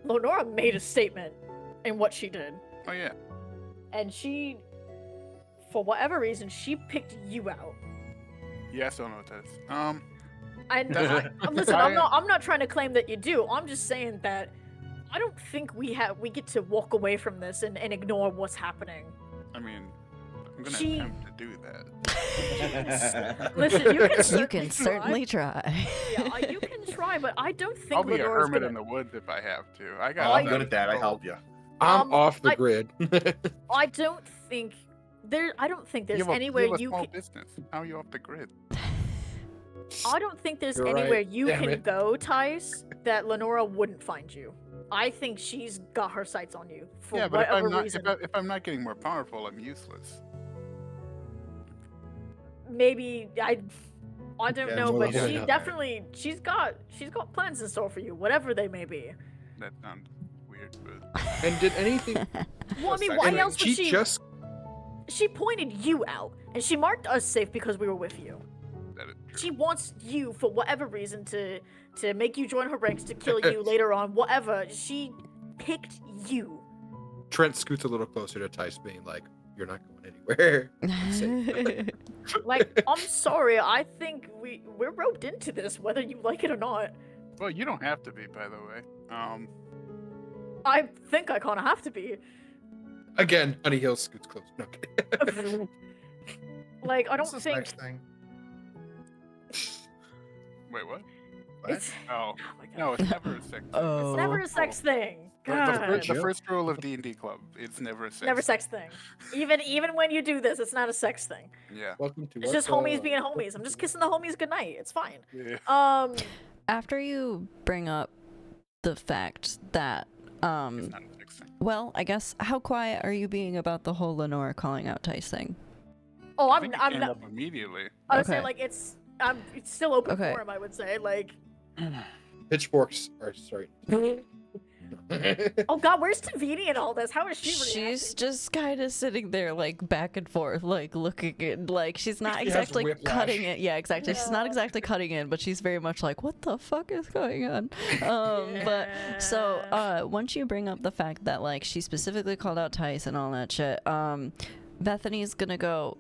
Lenora made a statement in what she did. Oh yeah. And she, for whatever reason, she picked you out. Yes, I know what that is. And listen, I'm not trying to claim that you do. I'm just saying that I don't think we get to walk away from this and ignore what's happening. I mean, I'm gonna attempt to do that. Listen, You can certainly try. Yeah, you can try, but I don't think I'll be a Lenore's hermit gonna... in the woods if I have to. I'm good at that. I help you. I'm off the grid. I don't think there's anywhere you have a you small can. business. How are you off the grid? I don't think there's You're anywhere right. you Damn can it. go, Tice, that Lenora wouldn't find you. I think she's got her sights on you for Yeah, but whatever reason. if I'm not getting more powerful, I'm useless. Maybe I don't Yeah, know, more but like she that. definitely she's got plans in store for you, whatever they may be. That sounds weird, but And did anything? Well, I mean, And why and else would she just She pointed you out, and she marked us safe because we were with you. that is true. She wants you, for whatever reason, to make you join her ranks, to kill you later on, whatever. She picked you. Trent scoots a little closer to Tice, being like, "You're not going anywhere." Like, I'm sorry, I think we're roped into this, whether you like it or not. Well, you don't have to be, by the way. I think I kind of have to be. Again, Honey Hill scoots closer. No, kidding. Like, I don't What's this think next thing? Wait, what? What? it's. Oh, Oh my God. no, it's never a sex. Oh. It's never a sex thing. The God. first rule of D&D Club: it's never a sex. Never sex thing. Even when you do this, it's not a sex thing. Yeah. Welcome to. It's just homies being homies. I'm just kissing the homies goodnight. It's fine. Yeah. After you bring up the fact that, It's not a sex thing. well, I guess, how quiet are you being about the whole Lenora calling out Tice thing? Oh, I I'm think it I'm came not. up immediately. I would say Okay. like it's still open Okay. for him. I would say like. Pitchforks are sorry. Oh God, where's Tavini in all this? How is she reacting? She's just kind of sitting there, like, back and forth, like, looking at, like, she's not She has exactly whiplash. cutting it. Yeah, exactly. She's not Yeah. exactly cutting it, but she's very much like, what the fuck is going on? But, so, once you bring up the fact that, like, she specifically called out Tice and all that shit, Bethany's gonna go,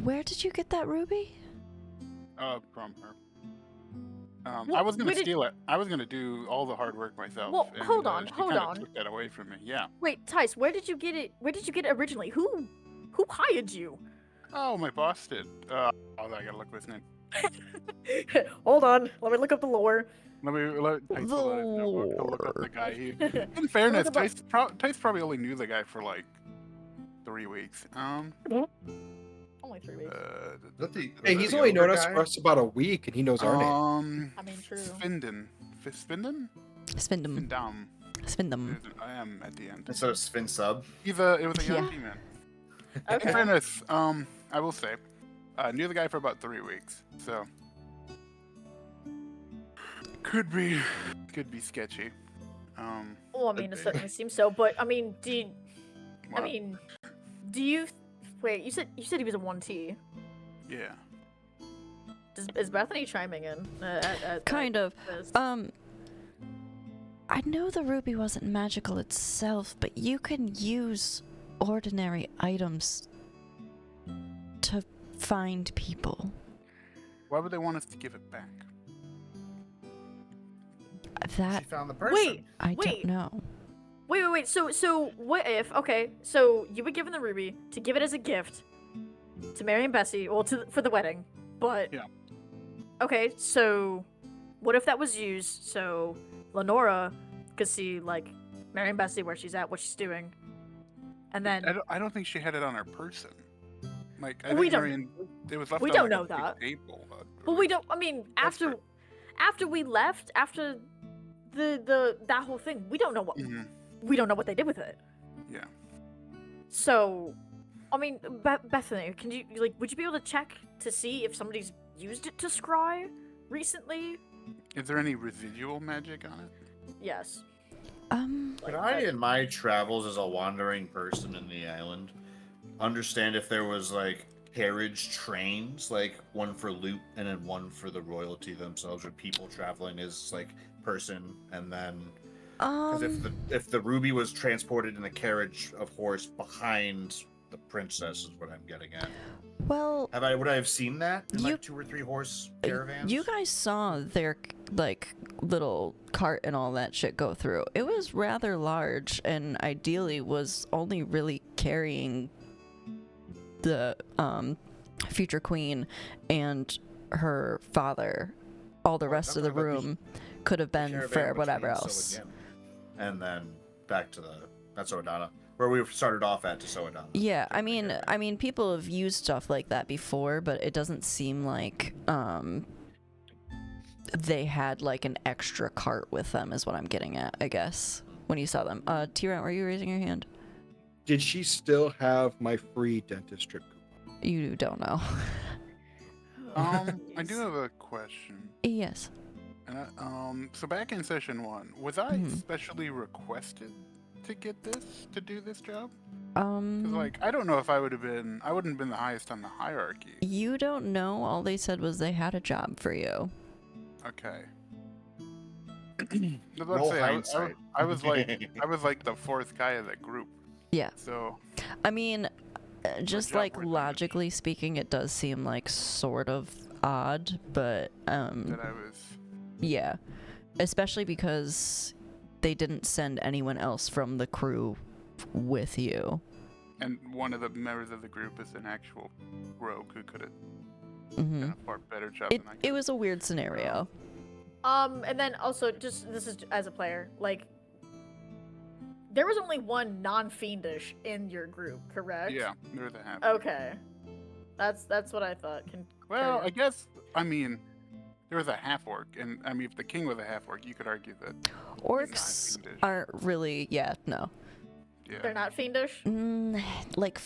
where did you get that ruby? From her. Well, I was gonna where did- steal it. I was gonna do all the hard work myself. Well, and, hold on, she hold kinda on. Took that away from me. Yeah. Wait, Tice, where did you get it? Where did you get it originally? Who hired you? Oh, my boss did. I gotta look his name. Hold on, let me look up the lore. Let Tice pull out his notebook to look up the guy. In fairness, Look up- Tice probably only knew the guy for like 3 weeks. Only 3 weeks. Is that the- Hey, is he's that the only known ogre us guy? for us about a week, and he knows our name. I mean, true. Spinden. Spinden? Spindem. Spindam. Spindem. I am at the end. Instead of Spin Sub. It was a young Yeah. female. Okay. In fairness, I will say, knew the guy for about 3 weeks, so could be sketchy. Well, I mean, it certainly seems so. But I mean, What? do you? Wait, you said he was a 1T. Yeah. Is Bethany chiming in? Kind of. This? I know the ruby wasn't magical itself, but you can use ordinary items to find people. Why would they want us to give it back? That She found the person. Wait, I wait. don't know. wait. So what if? Okay, so you were given the ruby to give it as a gift to Mary and Bessie, well, for the wedding, but Yeah. Okay, so what if that was used so Lenora could see like Mary and Bessie where she's at, what she's doing, and then I don't think she had it on her person. Like, I We think don't- Marion, it was left we on, don't like, know a big that. table, But we don't. I mean, That's after we left, after that whole thing, we don't know what Mhm. we don't know what they did with it. Yeah. So, I mean, Bethany, can you would you be able to check to see if somebody's used it to scry recently? Is there any residual magic on it? Yes. Could I, in my travels as a wandering person in the island, understand if there was like carriage trains, like one for loot and then one for the royalty themselves, or people traveling as like person, and then because if the ruby was transported in a carriage of horse behind the princess is what I'm getting at. Well, Would I have seen that in you- like 2 or 3 horse caravans? you guys saw their like little cart and all that shit go through. It was rather large, and ideally was only really carrying the future queen and her father. All the rest of the room could have been Caravan for whatever between else. Soadana and then back to that's Soadana, where we started off at to Soadana. Yeah, I mean, people have used stuff like that before, but it doesn't seem like they had like an extra cart with them. Is what I'm getting at, I guess. When you saw them, T-Rat, were you raising your hand? Did she still have my free dentist trip coupon? You don't know. I do have a question. Yes. And so back in session 1, was I specially requested to get this, to do this job? 'Cause, like, I don't know if I wouldn't have been the highest on the hierarchy. You don't know. All they said was they had a job for you. Okay. Roll hindsight. I was like the 4th guy of the group. Yeah. So I mean, just job like worth it. logically speaking, it does seem like sort of odd, but that I was. yeah, especially because they didn't send anyone else from the crew with you. And one of the members of the group is an actual rogue who could have Hmm. done a far better job It than I it could. was a weird scenario. And then also, just this is as a player, like, there was only one non-fiendish in your group, correct? Yeah, there was a half. Okay. That's what I thought. Well, carry I guess, I mean, there was a half-orc, and I mean, if the king was a half-orc, you could argue that, Orcs fiendish. aren't really. Yeah, no. They're yeah. not fiendish? Like,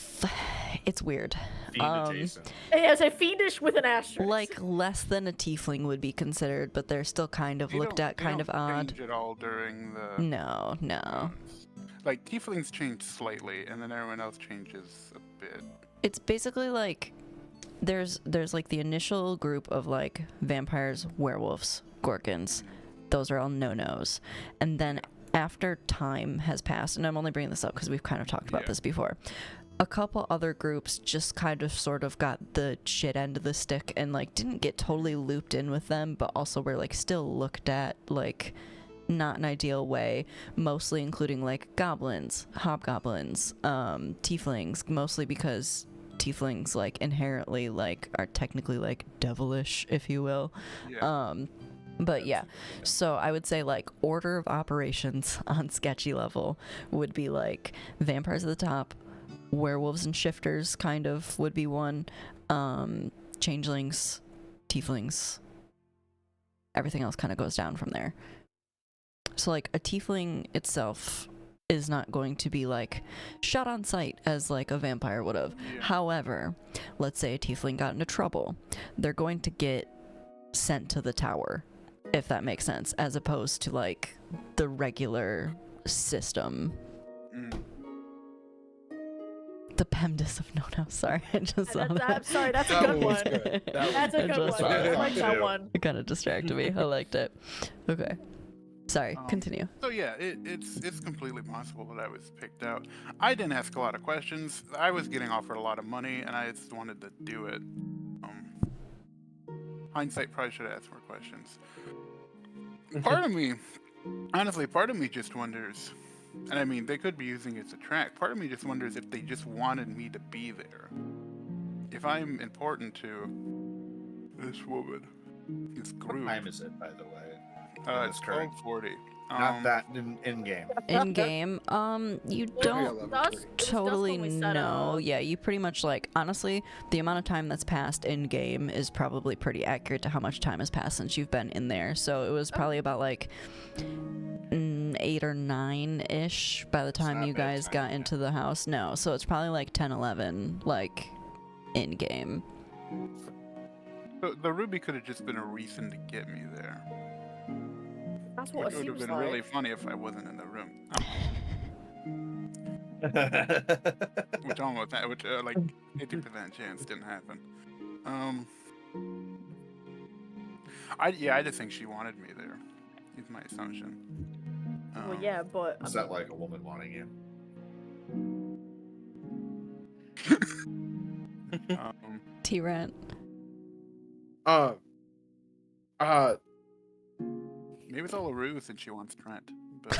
it's weird. Fiend adjacent. Yeah, it's a fiendish with an asterisk. Like less than a tiefling would be considered, but they're still kind of They looked don't- at they kind of don't odd. change at all during the No. rounds. Like, tieflings change slightly, and then everyone else changes a bit. It's basically like there's like the initial group of like vampires, werewolves, gorgons. Those are all no-nos. And then after time has passed, and I'm only bringing this up because we've kind of talked about Yeah. this before, a couple other groups just kind of sort of got the shit end of the stick and like didn't get totally looped in with them, but also were like still looked at like not an ideal way, mostly including like goblins, hobgoblins, tieflings, mostly because tieflings like inherently like are technically like devilish, if you will. Yeah. But yeah, so I would say like order of operations on sketchy level would be like vampires at the top, werewolves and shifters kind of would be one, changelings, tieflings, everything else kind of goes down from there. So like a tiefling itself is not going to be like shot on sight as like a vampire would have. Yeah. However, let's say a tiefling got into trouble, they're going to get sent to the tower, if that makes sense, as opposed to like the regular system. Mm. The PEMDAS of no. Sorry, I just saw I'm that. sorry, that's a That good was one. good. That's a I good just one. saw I that. like that one. It kind of distracted me. I liked it. Okay. Sorry, Um, continue. So yeah, it's completely possible that I was picked out. I didn't ask a lot of questions. I was getting offered a lot of money, and I just wanted to do it. Hindsight, probably should have asked more questions. Part of me, honestly, part of me just wonders, and I mean, they could be using it as a track. Part of me just wonders if they just wanted me to be there. If I'm important to this woman, this What group. time is it, by the way? It's It's current. 12:40. Not that in game. In game, you don't totally when we set know. up. Yeah, you pretty much like honestly, the amount of time that's passed in game is probably pretty accurate to how much time has passed since you've been in there. So it was probably about like 8 or 9-ish by the time not you guys bedtime got yet. into the house. No, so it's probably like 10, 11, like, in-game. The ruby could have just been a reason to get me there. That's what Which it would have seems been like. really funny if I wasn't in the room. Which almost, which like 80% chance didn't happen. I just think she wanted me there. Is my assumption. Well, yeah, but Is that like a woman wanting you? T-Rant. Maybe it's all a ruse and she wants Trent. But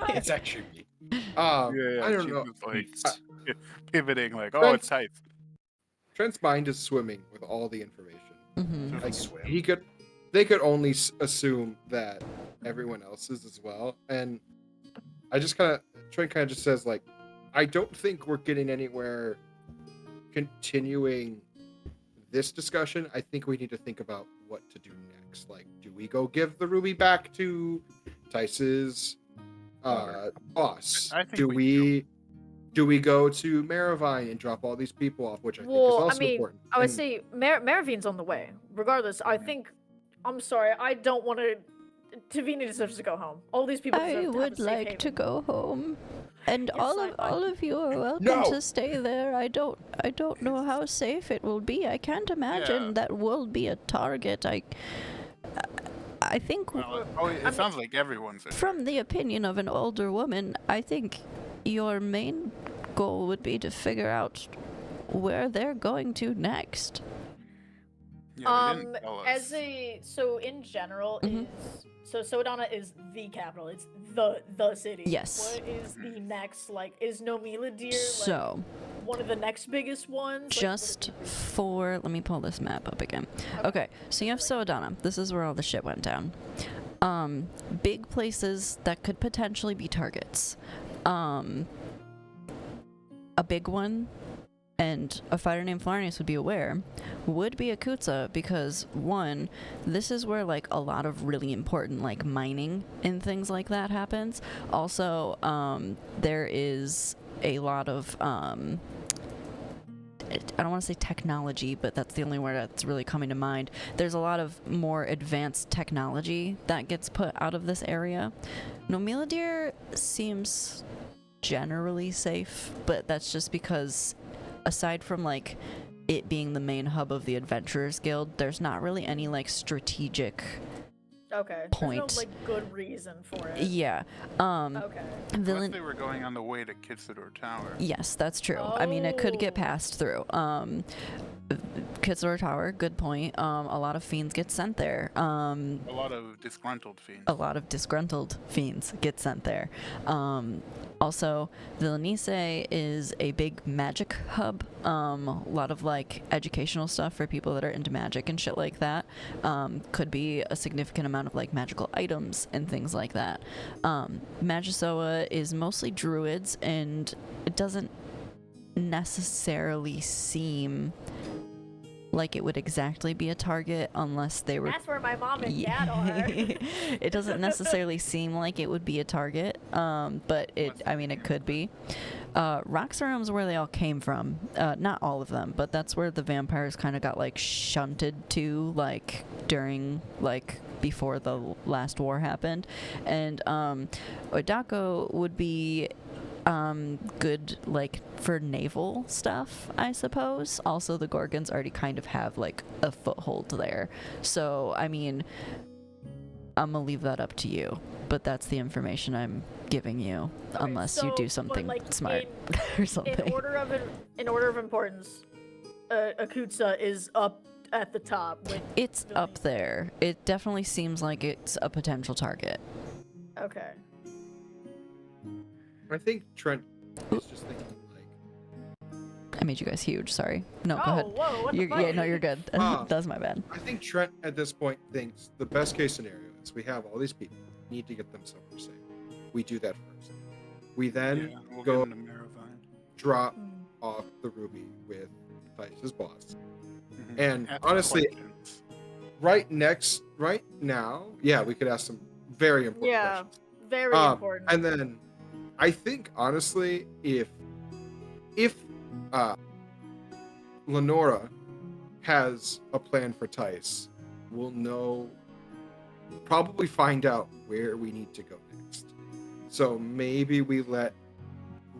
It's actually me. yeah, I don't she know. was like pivoting, like, oh, Trent's- it's tight. Trent's mind is swimming with all the information. Mm-hmm. Like, Swim. they could only assume that everyone else is as well. And I just Trent kind of just says, like, I don't think we're getting anywhere continuing this discussion. I think we need to think about what to do next. Like, do we go give the ruby back to Tice's boss? I think Do we we go to Maravine and drop all these people off, which I think is well, also I mean, important. I would And- say Maravine's on the way. Regardless, I think. I'm sorry, I don't want to. Tavini deserves to go home. All these people deserve I to have would a safe like to haven. go home. And Yes, all of you are welcome No! to stay there. I don't know how safe it will be. I can't imagine Yeah. that will be a target. I think Well, it sounds like everyone's in from the opinion of an older woman, I think your main goal would be to figure out where they're going to next. Yeah, they didn't tell us. As a so in general Mhm. is so Sodana is the capital. It's the city. Yes. What is the next like? Is Nomiladir So, like one of the next biggest ones? Like, just for let me pull this map up again. Okay, so you have Soadana. This is where all the shit went down. Big places that could potentially be targets. A big one, and a fighter named Flarnius would be aware, would be Akutsa, because one, this is where like a lot of really important like mining and things like that happens. Also, there is a lot of I don't want to say technology, but that's the only word that's really coming to mind. There's a lot of more advanced technology that gets put out of this area. Nomiladir seems generally safe, but that's just because aside from like it being the main hub of the Adventurers Guild, there's not really any like strategic Okay. point. There's no like good reason for it. yeah Okay. Unless villain. they were going on the way to Kitsador Tower. Yes, that's true. I mean, it could get Oh. passed through. Kitsador Tower, good point. A lot of fiends get sent there. A lot of disgruntled fiends. A lot of disgruntled fiends get sent there. Also, Villanise is a big magic hub. A lot of like educational stuff for people that are into magic and shit like that. Could be a significant amount of like magical items and things like that. Magisoa is mostly druids, and it doesn't necessarily seem like it would exactly be a target unless they were. That's where my mom and dad are. It doesn't necessarily seem like it would be a target, but I mean, it could be. Roxarum is where they all came from. Not all of them, but that's where the vampires kind of got like shunted to, like during before the last war happened. And Odako would be good like for naval stuff, I suppose. Also, the Gorgons already kind of have like a foothold there, so I mean, I'm gonna leave that up to you, but that's the information I'm giving you, Okay, unless you so, do but, something like, smart or something. In order of importance, Akutsa is up at the top. With It's Villanise. up there. It definitely seems like it's a potential target. Okay. I think Trent is just thinking like, I made you guys huge. Sorry. No, go Oh, ahead. whoa! What the fuck? Yeah, no, you're good. That's my bad. I think Trent at this point thinks the best case scenario is we have all these people, need to get them somewhere safe. We do that first. We then We'll go get into Maravine. drop Mm. off the ruby with Tice's boss. Mhm. And Ask honestly, questions. right now, yeah, we could ask some very important Yeah. questions. Very important. And then I think honestly, if Lenora has a plan for Tice, we'll probably find out where we need to go next. So maybe we let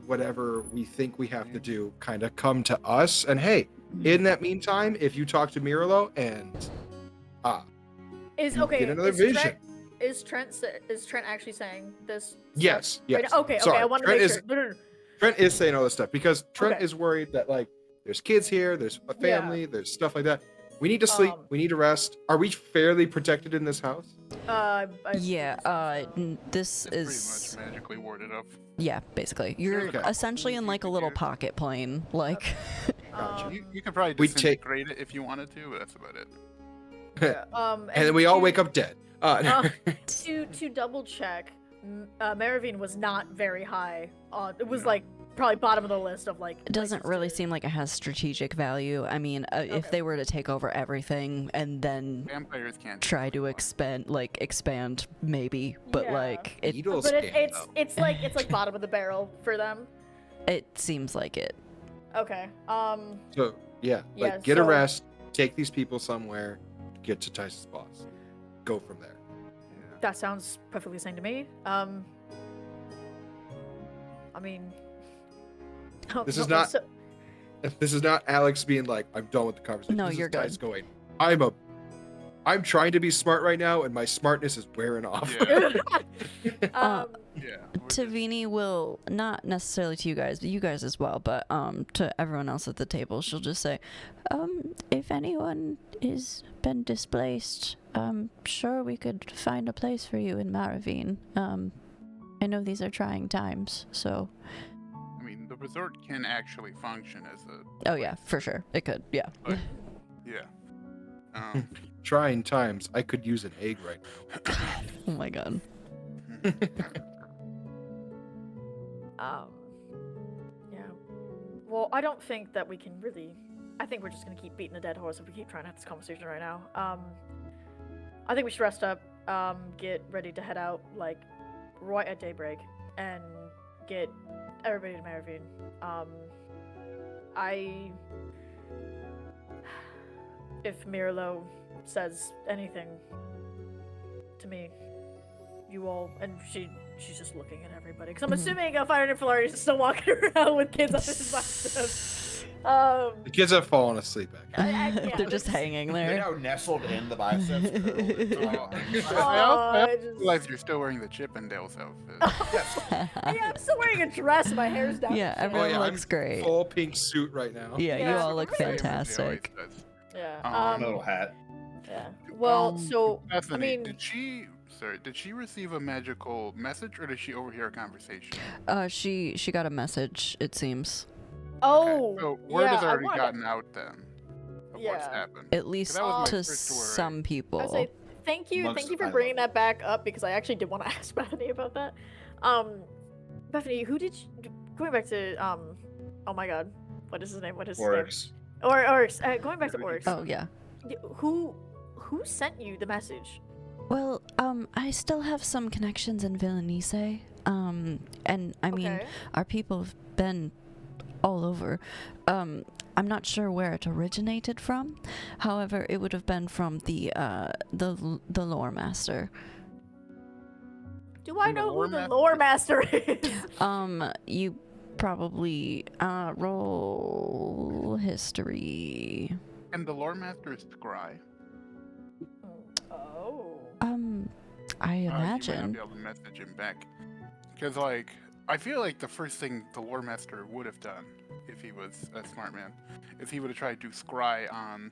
whatever we think we have to do kind of come to us. And hey, in that meantime, if you talk to Mirlo and Is you okay. get another vision. Is Trent actually saying this? Yes. Right now? Okay. Sorry. I want to Trent make is, sure. No. Trent is saying all this stuff because Trent Okay. is worried that like there's kids here, there's a family, there's stuff like that. We need to sleep. We need to rest. Are we fairly protected in this house? This It's is pretty much magically warded up. yeah, basically. You're Okay. essentially in like a little pocket plane, like. Gotcha. You could probably We take- disintegrate it if you wanted to, but that's about it. And then we all to- wake up dead. To double check, Maravine was not very high. It was like probably bottom of the list of like. It doesn't places really to- seem like it has strategic value. I mean, if they were to take over everything and then Vampires can't try to expand, maybe, but Yeah. like it Needle But scan, it's like bottom of the barrel for them. seems like it. Okay. So yeah, like Yeah, get a so- rest, take these people somewhere, get to Tice's boss, go from there. That sounds perfectly sane to me. I mean. This is not- This is not Alex being like, I'm done with the conversation. No, This is you're good. Tice going, I'm trying to be smart right now, and my smartness is wearing off. Yeah. Um, Yeah. Tavini will, not necessarily to you guys, but you guys as well, but to everyone else at the table, she'll just say, if anyone is been displaced, sure we could find a place for you in Maravine. I know these are trying times, so. I mean, the resort can actually function as a. Oh yeah, for sure, it could, yeah. But, yeah. Trying times. I could use an egg right now. Oh my god. Yeah. Well, I don't think that we can really. I think we're just gonna keep beating a dead horse if we keep trying to have this conversation right now. I think we should rest up, get ready to head out like right at daybreak, and get everybody to Maravine. If Mirlo says anything to me, you all, and she's just looking at everybody, because I'm assuming Fire and Flurry is still walking around with kids on his biceps. The kids have fallen asleep. Actually. Yeah, They're just hanging They're there. now nestled in the biceps. I just- realize you're still wearing the Chippendales outfit. Yes. Yeah, I'm still wearing a dress and my hair's down. Yeah, to the everyone floor. looks great. Full pink suit right now. Yeah, you Yeah. all look Same as he always fantastic. does. Yeah. Little hat. Yeah. Well, so Bethany, I mean, did she receive a magical message or did she overhear a conversation? She got a message, it seems. oh, So word yeah, has I already wanted- gotten out then of what's Yeah. happened. At least that was my to first worry. some I would people. say thank you Amongst for the bringing pilot. that back up, because I actually did want to ask Bethany about that. Bethany, who did going back to oh my god, what is his name? What is his Oryx. name? Oryx. Going back to Oryx. Oh yeah. Who sent you the message? Well, I still have some connections in Villanise. And I mean, Okay. our people have been all over. I'm not sure where it originated from. However, it would have been from the lore master. Do I From the know lore who the master? lore master is? You probably roll history. And the lore master is Scry. Oh. I You might not imagine. be able to message him back. Because, like, I feel like the first thing the lore master would have done, if he was a smart man, is he would have tried to scry on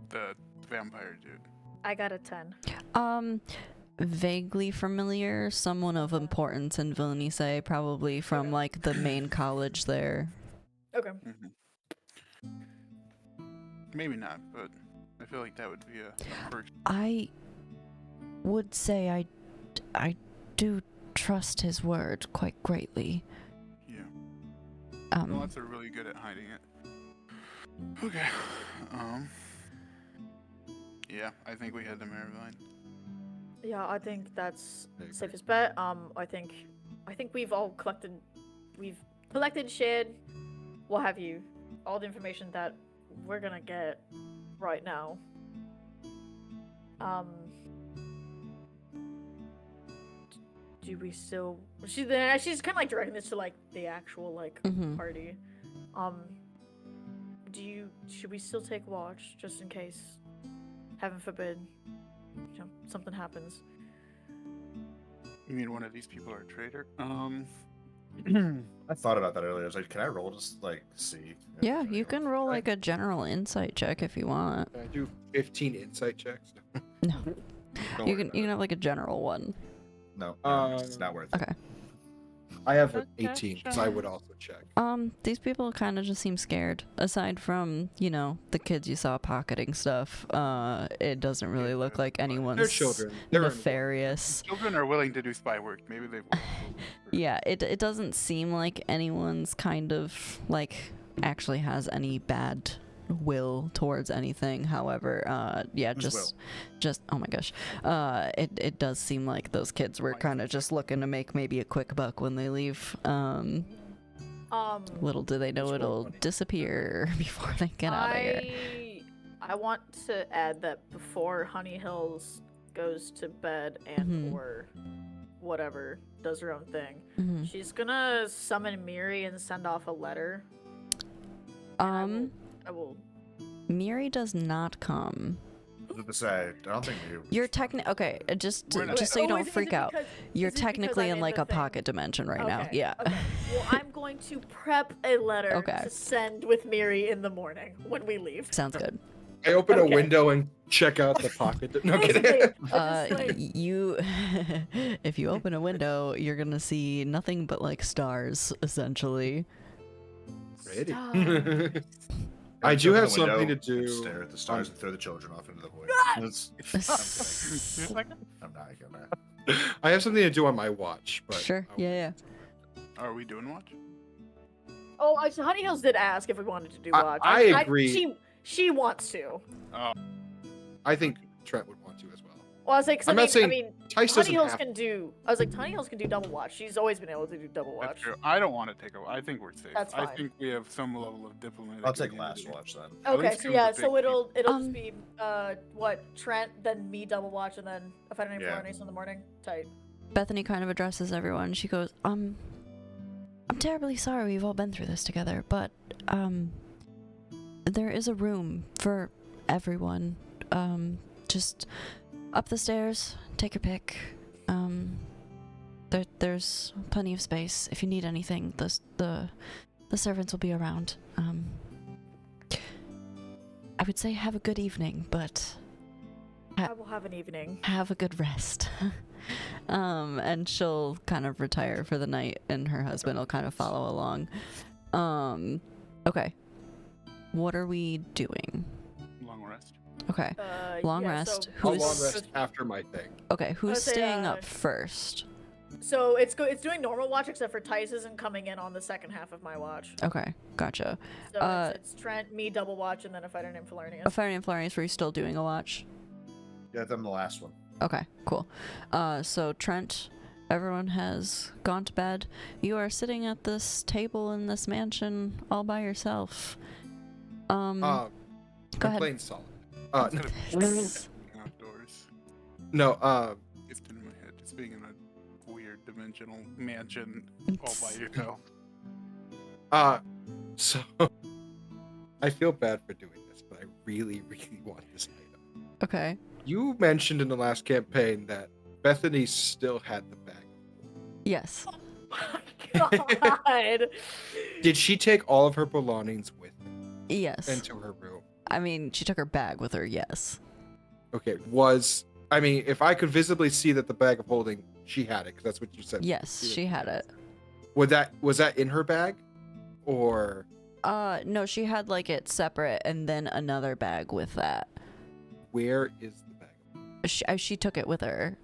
the vampire dude. I got a 10. Vaguely familiar, someone of importance in Villanise, probably from like the main college there. Okay. Maybe not, but I feel like that would be a first. I would say I do trust his word quite greatly. Yeah. Well, that's really good at hiding it. Okay. Yeah, I think we had the Maravine. Yeah, I think that's I agree. safest bet. I think we've collected, shared, what have you, all the information that we're gonna get right now. Do we still? She's kind of like directing this to like the actual like party. Should we still take watch just in case, heaven forbid, something happens? You mean one of these people are a traitor? I thought about that earlier. I was like, can I roll just like see? Yeah, you can roll like a general insight check if you want. Can I do 15 insight checks? No, Don't you worry can about have like a general one. it. No, it's not worth it. Okay. I have an Okay, 18, so I would also check. These people kind of just seem scared. Aside from, the kids you saw pocketing stuff, it doesn't really look like anyone's They're children. They're nefarious. Children are willing to do spy work. Maybe they will. Yeah, it doesn't seem like anyone's kind of like actually has any bad will towards anything. However, yeah, Whose just oh my gosh, it does seem like those kids were kind of just looking to make maybe a quick buck when they leave. Little do they know It's more it'll money. disappear before they get out of here. I want to add that before Honey Hills goes to bed and or whatever does her own thing, she's gonna summon Miri and send off a letter. I will. Miri does not come. I was gonna say, I don't think we. You're okay. Just We're not- so you Oh, don't is it freak out. because- You're is it because technically I'm in like the a thing? pocket dimension right now. Okay, Yeah. Okay. Well, I'm going to prep a letter Okay. to send with Miri in the morning when we leave. Sounds good. I open a Okay. window and check out the pocket. No kidding. Basically, I just, like, You, if you open a window, you're gonna see nothing but like stars, essentially. Pretty. Stars. I do Open have the window something to and do. Stare at the stars and throw the children off into the void. I'm not gonna. I have something to do on my watch, but Sure. Yeah. Are we doing watch? Oh, so Honey Hills did ask if we wanted to do I- watch. I agree. She wants to. I think Trent would want to as well. Well, I was like, 'cause I'm not saying I mean, Tice Honey doesn't Hills have. can do. I was like, Honey Hills can do double watch. She's always been able to do double That's watch. true. I don't want to take a. I think we're safe. That's I fine. think we have some level of diplomatic. I'll take immunity. last watch then. At Okay, least so two yeah, of the so big it'll Um, just be what, Trent, then me double watch, and then if I don't Yeah. Florence in the morning. Tight. Bethany kind of addresses everyone. She goes, I'm terribly sorry we've all been through this together, but there is a room for everyone. Just up the stairs, take your pick. There's plenty of space. If you need anything, the servants will be around. I would say have a good evening, but I will have an evening. have a good rest. And she'll kind of retire for the night, and her husband will kind of follow along. Okay. What are we doing? Long rest. Okay. Long yeah, rest. So, I'll Who's- long rest after my thing. Okay, who's would say, staying up first? so it's doing normal watch, except for Tice isn't coming in on the second half of my watch. Okay, gotcha. So Uh, it's Trent, me double watch, and then a fighter named A Falernius. Fire and Florence, were you still doing a watch? Yeah, I'm the last one. Okay, cool. So Trent, everyone has gone to bed. You are sitting at this table in this mansion all by yourself. Go I'm ahead. playing solid. Outdoors. No. It's in my head. Just being in a weird dimensional mansion all by yourself. So I feel bad for doing this, but I really, really want this item. Okay. You mentioned in the last campaign that Bethany still had the bag. Yes. God. Did she take all of her belongings with her Yes. into her room? I mean, she took her bag with her, yes. Okay. If I could visibly see that the bag of holding, she had it, because that's what you said. Yes, she had it. Was that in her bag, or? No, she had like it separate and then another bag with that. Where is the bag? She took it with her.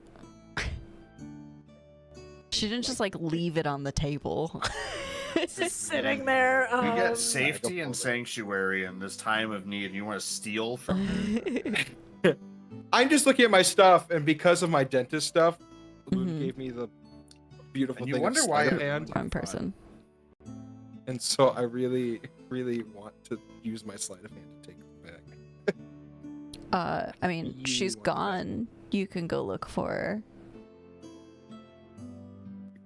She didn't just like leave it on the table. It's just sitting there. You get um, safety and sanctuary in this time of need, and you want to steal from her? I'm just looking at my stuff, and because of my dentist stuff, Lune Mhm. gave me the beautiful And you thing wonder of why sleight of it- hand, Wrong person. and so I really, really want to use my sleight of hand to take it back. I mean, You she's want that. gone. You can go look for her.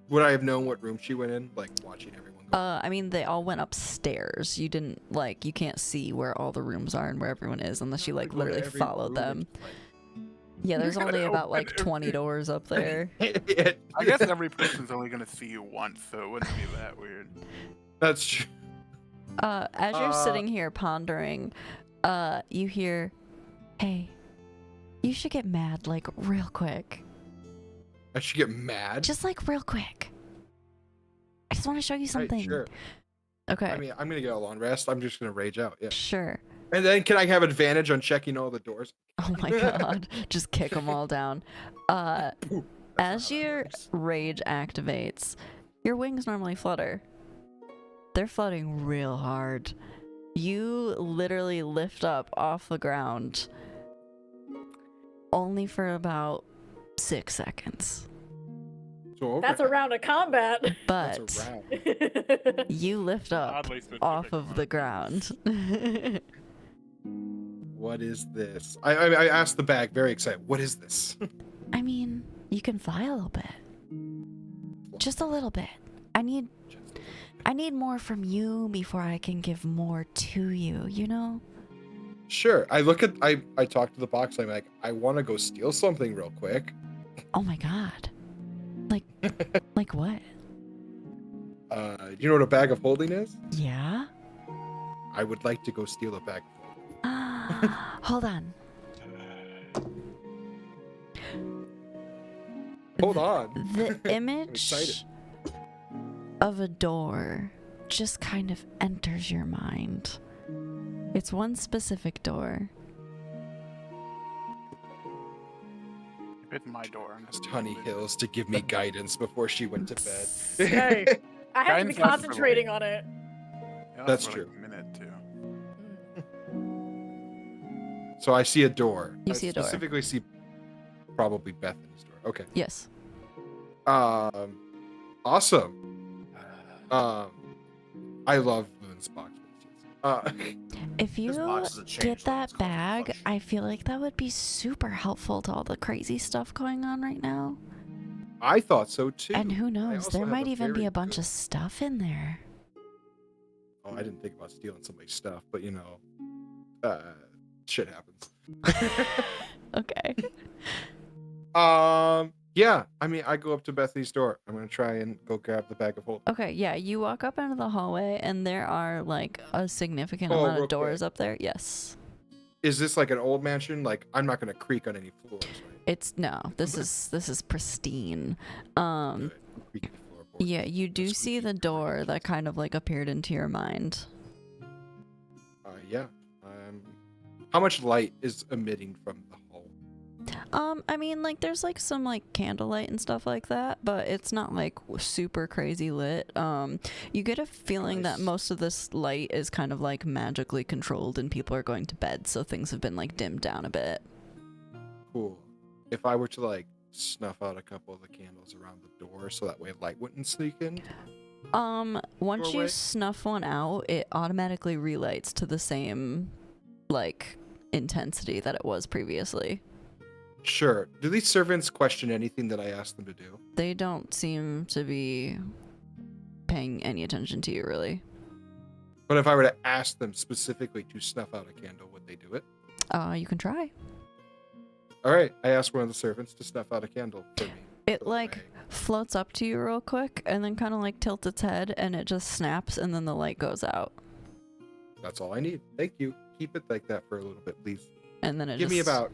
Would I have known what room she went in, like watching everyone go? I mean, they all went upstairs. You didn't like. You can't see where all the rooms are and where everyone is unless you like Go to literally every followed room and them. just, Yeah, there's only about like Open 20 every- doors up there. like- I guess every person's only gonna see you once, so it wouldn't be that weird. That's true. As you're sitting here pondering, you hear, "Hey, you should get mad like real quick. I should get mad. Just like real quick. I just want to show you Right, something." sure. Okay. I mean, I'm gonna get a long rest. I'm just gonna rage out. Yeah. Sure. And then can I have advantage on checking all the doors? Oh my god. Just kick them all down. That's As not how that your works. rage activates, your wings normally flutter. They're floating real hard. You literally lift up off the ground only for about 6 seconds. So That's a overtime. round of combat. But That's a round. you lift up Oddly specific off of amount the of ground. What is this? I asked the bag, very excited. What is this? I mean, you can fly a little bit. Just a little bit. I need more from you before I can give more to you, you know? Sure. I talk to the box. I'm like, I want to go steal something real quick. Oh my god. Like what? Do you know what a bag of holding is? Yeah? I would like to go steal a bag of holding. Hold on. Hold on. The image excited. of a door just kind of enters your mind. It's one specific door. If it's my door, I'm Asked gonna Honey be Hills to give me guidance before she went to bed. Hey. I have to be Guidance lasts for, concentrating on it. Yeah, That's for, true. Like a minute too. So I see a door. You I see a door. specifically see probably Bethany's door. Okay. Yes. Awesome. I love Lune's box. If you box is a change get that that it's called bag, function. I feel like that would be super helpful to all the crazy stuff going on right now. I thought so too. And who I knows, also there have might even be very a bunch good- of stuff in there. Oh, I didn't think about stealing somebody's stuff, but you know, shit happens. Okay. Yeah. I mean, I go up to Bethany's door. I'm gonna try and go grab the bag of holding. Okay, yeah, you walk up into the hallway and there are like a significant Oh, amount real of doors quick. up there. Yes. Is this like an old mansion? Like, I'm not gonna creak on any floors, right? It's no, this is pristine. Good. Creaky floorboards. Yeah, you do That's see the creaky door floorboards. that kind of like appeared into your mind. Yeah. How much light is emitting from the hall? I mean, like there's like some like candlelight and stuff like that, but it's not like super crazy lit. You get a feeling that Nice. most of this light is kind of like magically controlled and people are going to bed, so things have been like dimmed down a bit. Cool. If I were to like snuff out a couple of the candles around the door so that way light wouldn't sneak in. Once you Doorway? snuff one out, it automatically relights to the same like intensity that it was previously. Sure. Do these servants question anything that I ask them to do? They don't seem to be paying any attention to you, really. But if I were to ask them specifically to snuff out a candle, would they do it? You can try. All right. I ask one of the servants to snuff out a candle for me. It So that like way- floats up to you real quick and then kind of like tilts its head and it just snaps and then the light goes out. That's all I need. Thank you. Keep it like that for a little bit, please. And then it Give just me about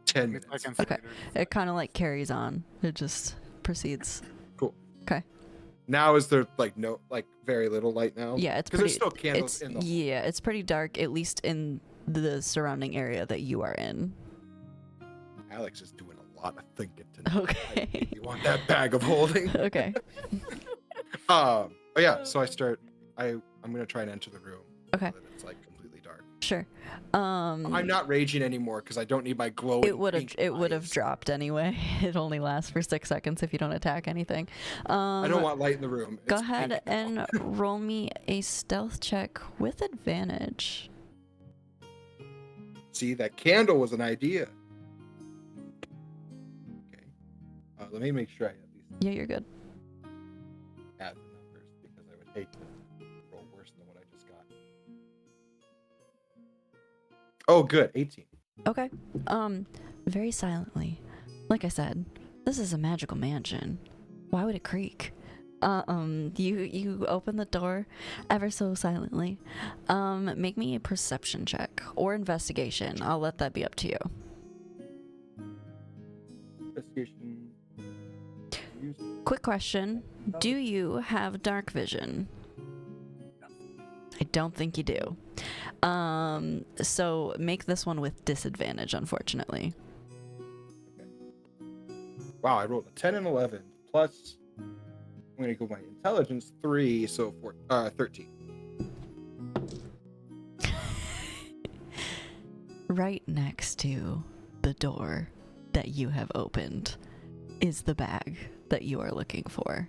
10 8 minutes. seconds Okay. later, it kind of like carries on. It just proceeds. Now is there like no, like very little light now? Yeah, it's Because pretty there's still candles it's in the hall. yeah, it's pretty dark at least in the surrounding area that you are in. Alex is doing a lot of thinking tonight. Okay. You want that bag of holding? Okay. Oh yeah, so I start. I'm gonna try and enter the room. Okay. So that it's like completely dark. Sure. I'm not raging anymore because I don't need my glowing. It would have eyes. dropped anyway. It only lasts for 6 seconds if you don't attack anything. I don't want light in the room. Go It's ahead pink now. and roll me a stealth check with advantage. See, that candle was an idea. Okay. Let me make sure I at least Yeah, you're good. add the numbers because I would hate to roll worse than what I just got. Oh, good. 18. Okay. Very silently. Like I said, this is a magical mansion. Why would it creak? You open the door ever so silently. Make me a perception check or investigation. I'll let that be up to you. Investigation. Quick question. Do you have dark vision? I don't think you do. So make this one with disadvantage, unfortunately. Wow, I rolled a 10 and 11 plus. I'm gonna go my intelligence 3, so 13. Right next to the door that you have opened is the bag that you are looking for.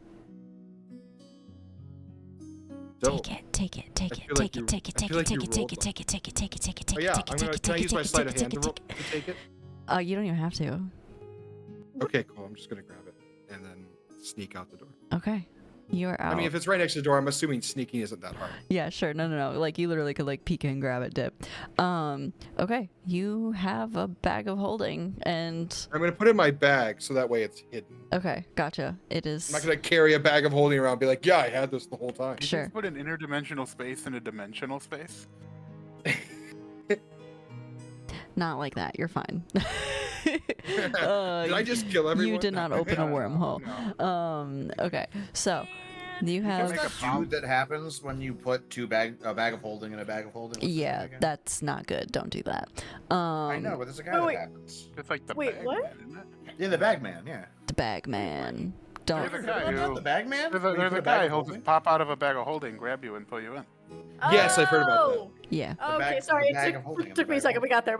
So, Take it. oh yeah, can I use my sleight of hand to take it? You don't even have to. Okay, cool. I'm just gonna grab it and then sneak out the door. Okay. You're out. I mean, if it's right next to the door, I'm assuming sneaking isn't that hard. Yeah, sure. No. Like, you literally could, like, peek in, grab it, dip. Okay. You have a bag of holding, and... I'm gonna put it in my bag so that way it's hidden. Okay, gotcha. It is... I'm not gonna carry a bag of holding around and be like, yeah, I had this the whole time. You Sure. just put an interdimensional space in a dimensional space. Not like that. You're fine. Did I just kill everyone? You did not open a wormhole. No. Okay. So, you have... Isn't that food that happens when you put a bag of holding in a bag of holding? What's Yeah, that again? that's not good. Don't do that. I know, but there's a guy wait. that happens. It's like the Wait, bag what? man, isn't it? Yeah, the bag man, yeah. The bag man. Don't... There's a guy The bag man? There's Where you a put guy bag of who'll holding? just pop out of a bag of holding, grab you, and pull you in. Yes, I've heard about that. Oh! Yeah. The Okay, bag- sorry. the bag of It holding in took the me a bag second. of We got there.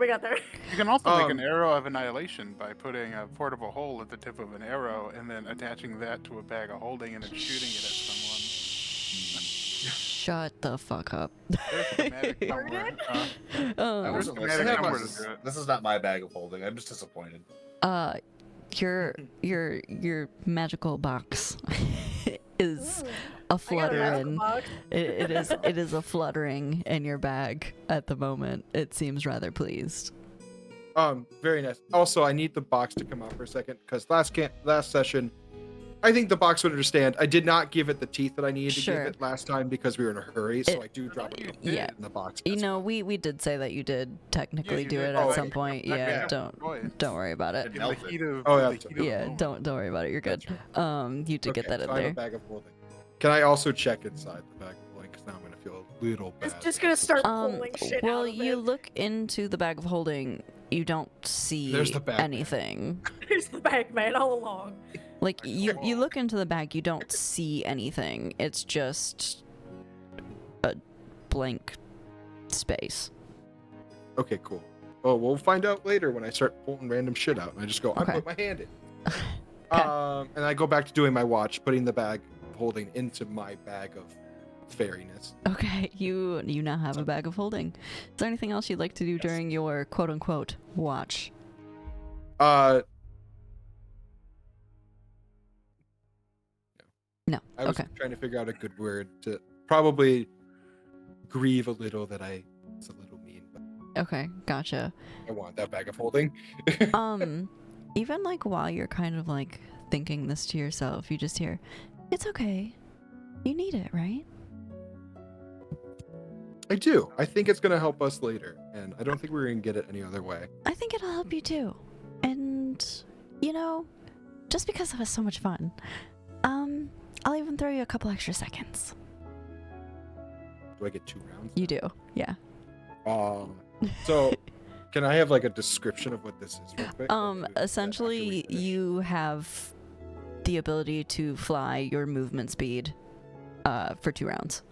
You can also make an Um, arrow of annihilation by putting a portable hole at the tip of an arrow and then attaching that to a bag of holding and then shooting it at someone. Shut the fuck up. There's a magic number. Pardon? I Oh. wasn't There's listening. a number to do it. This is not my bag of holding. I'm just disappointed. Your magical box is a I got a fluttering. medical box. It is a fluttering in your bag at the moment. It seems rather pleased. Very nice. Also, I need the box to come out for a second because last session, I think the box would understand. I did not give it the teeth that I needed to Sure. give it last time because we were in a hurry. So I do drop it Yeah. in the box. You That's know, fine. we did say that you did technically you do did. it Oh, at some okay. point. Okay. Yeah, Yeah. don't worry about it. In the Melted. heat of, Oh, in yeah, the that's heat of the Yeah, moment. don't worry about it. You're good. That's You did get that so in I have there. a bag of holding. Can I also check inside the bag of holding? Because now I'm gonna feel a little bad. It's just gonna start pulling shit Well, out of you it. look into the bag of holding. You don't see There's the bag man. anything. There's the bag man all along. Like you look into the bag, you don't see anything. It's just a blank space. Okay, cool. Oh, we'll find out later when I start pulling random shit out, and I just go, Okay. I put my hand in. Okay. And I go back to doing my watch, putting the bag of holding into my bag of fairiness. Okay, you now have a bag of holding. Is there anything else you'd like to do during your quote unquote watch? No. I was Okay. trying to figure out a good word to probably grieve a little that I was a little mean, but Okay, gotcha. I want that bag of holding. Even like while you're kind of like thinking this to yourself, you just hear, "It's okay. You need it, right?" I do. I think it's gonna help us later, and I don't think we're gonna get it any other way. I think it'll help you too. And you know, just because it was so much fun, I'll even throw you a couple extra seconds. Do I get 2 rounds? You do, yeah. So can I have like a description of what this is real quick? After we Essentially, finish? you have the ability to fly your movement speed for 2 rounds.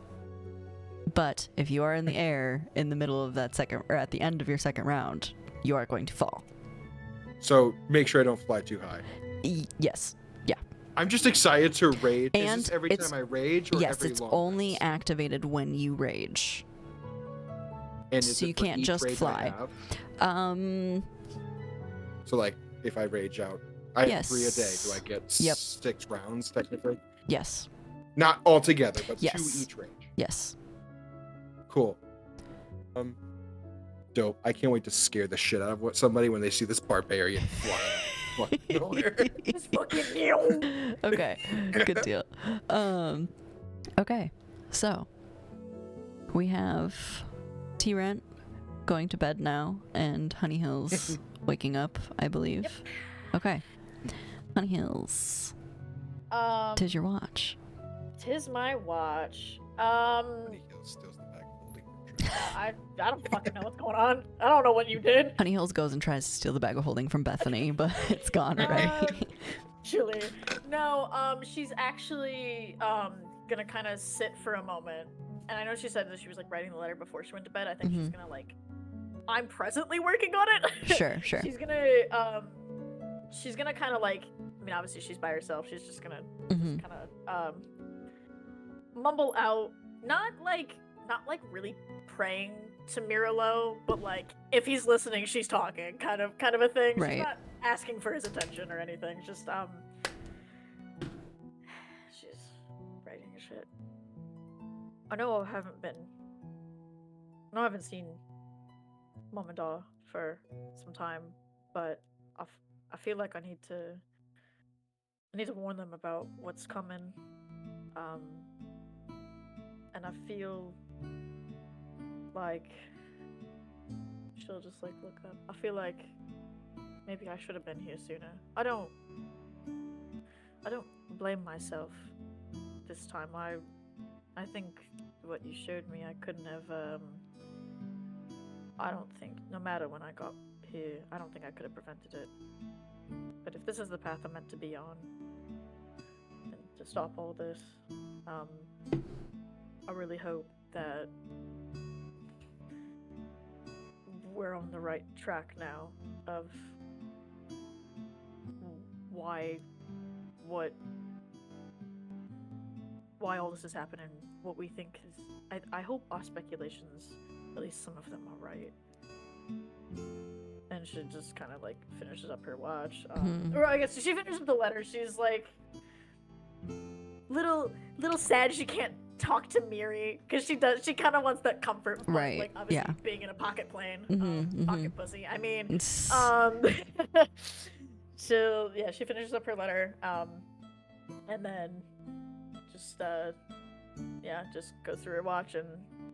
But if you are in the air in the middle of that second, or at the end of your second round, you are going to fall. So make sure I don't fly too high. Yes. Yeah. I'm just excited to rage. And is this every time I rage, or yes, every it's long only rest? activated when you rage. And is so it you for can't each just rage I fly. have? So like, if I rage out, I have 3 a day. Do I get Yep. 6 rounds technically? Yes. Not all together, but 2 Yes. each range. Yes. Cool. Dope. I can't wait to scare the shit out of somebody when they see this barbarian flying nowhere. It's fucking you. Okay. Good deal. Okay. So we have T-Rent going to bed now, and Honey Hills waking up, I believe. Yep. Okay. Honey Hills, tis your watch. Tis my watch. Honey Hills steals the bag of holding. I don't fucking know what's going on. I don't know what you did. Honey Hills goes and tries to steal the bag of holding from Bethany, but it's gone already. Actually, no. She's actually gonna kind of sit for a moment, and I know she said that she was like writing the letter before she went to bed. I think she's gonna like. I'm presently working on it. Sure. She's gonna kind of like. I mean, obviously she's by herself. She's just gonna kind of mumble out, not like really praying to Miralo, but like if he's listening, she's talking, kind of a thing. Right. She's not asking for his attention or anything. Just she's writing shit. I haven't seen Mom and Da for some time, but I feel like I need to warn them about what's coming. And I feel like she'll just like look up. I feel like maybe I should have been here sooner. I don't blame myself this time. I think what you showed me, I couldn't have I don't think, no matter when I got here, I don't think I could have prevented it. But if this is the path I'm meant to be on, and to stop all this, I really hope that we're on the right track now of why all this is happening, what we think is... I hope our speculations, at least some of them, are right. And she just kind of like finishes up her watch. Or I guess she finishes up the letter. She's like little sad she can't talk to Miri, because she kind of wants that comfort, Right, like obviously yeah. being in a pocket plane, pocket pussy. I mean, she finishes up her letter, and then just goes through her watch and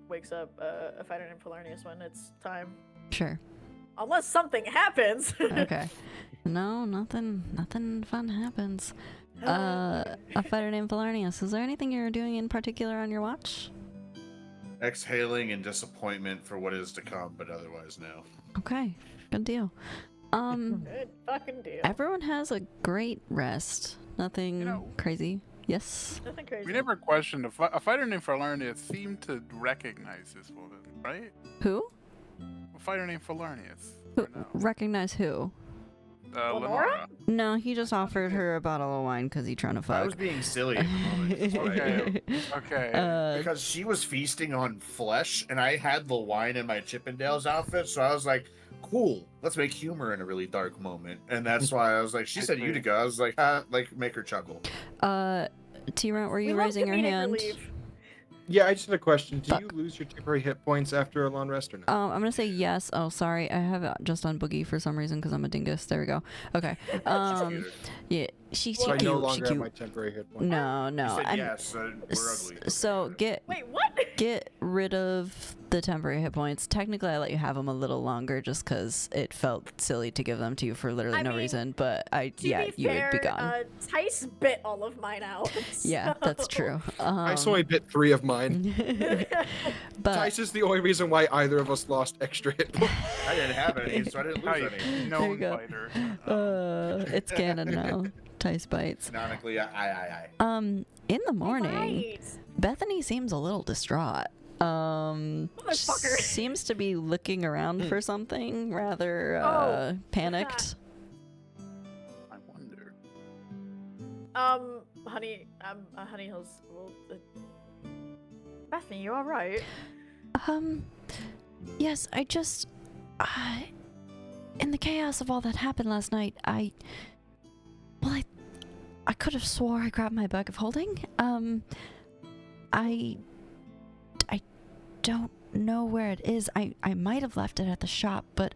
wakes up a fighter named Falarnius when it's time. Sure. Unless something happens. Okay. No, nothing fun happens. A fighter named Falarnius. Is there anything you're doing in particular on your watch? Exhaling in disappointment for what is to come, but otherwise no. Okay, good deal. Good fucking deal. Everyone has a great rest. Nothing crazy. Yes. Nothing crazy. We never questioned a fighter named Falarnius seemed to recognize this woman, right? Who? A fighter named Falarnius. Who? Recognize who? Lenora. No, he just offered her a bottle of wine because he's trying to fuck. I was being silly at the moment. That's what I did. Okay. Because she was feasting on flesh, and I had the wine in my Chippendales outfit, so I was like, cool, let's make humor in a really dark moment. And that's why I was like, she said you to go. I was like, like, make her chuckle. T-Rent, were you raising your hand? Yeah, I just had a question. Do you lose your temporary hit points after a long rest or not? I'm gonna say yes. Oh, sorry, I have it just on Boogie for some reason because I'm a dingus. There we go. Okay. Yeah, she So I cute. no She longer have cute. my temporary hit points. No. You said yes, we're ugly. So get rid of the temporary hit points. Technically, I let you have them a little longer just because it felt silly to give them to you for literally no reason. But you would be gone. Tice bit all of mine out. Yeah, that's true. I only bit 3 of mine. But Tice is the only reason why either of us lost extra hit points. I didn't have any, so I didn't lose any. No There you go. fighter. It's canon now. Tice bites. Canonically, I. In the morning, Bethany seems a little distraught. Motherfucker. Seems to be looking around for something, rather panicked. I wonder. Honey Hills. Well, Bethany, you all right? Yes, I just, in the chaos of all that happened last night, I could have swore I grabbed my bag of holding. I don't know where it is. I might have left it at the shop, but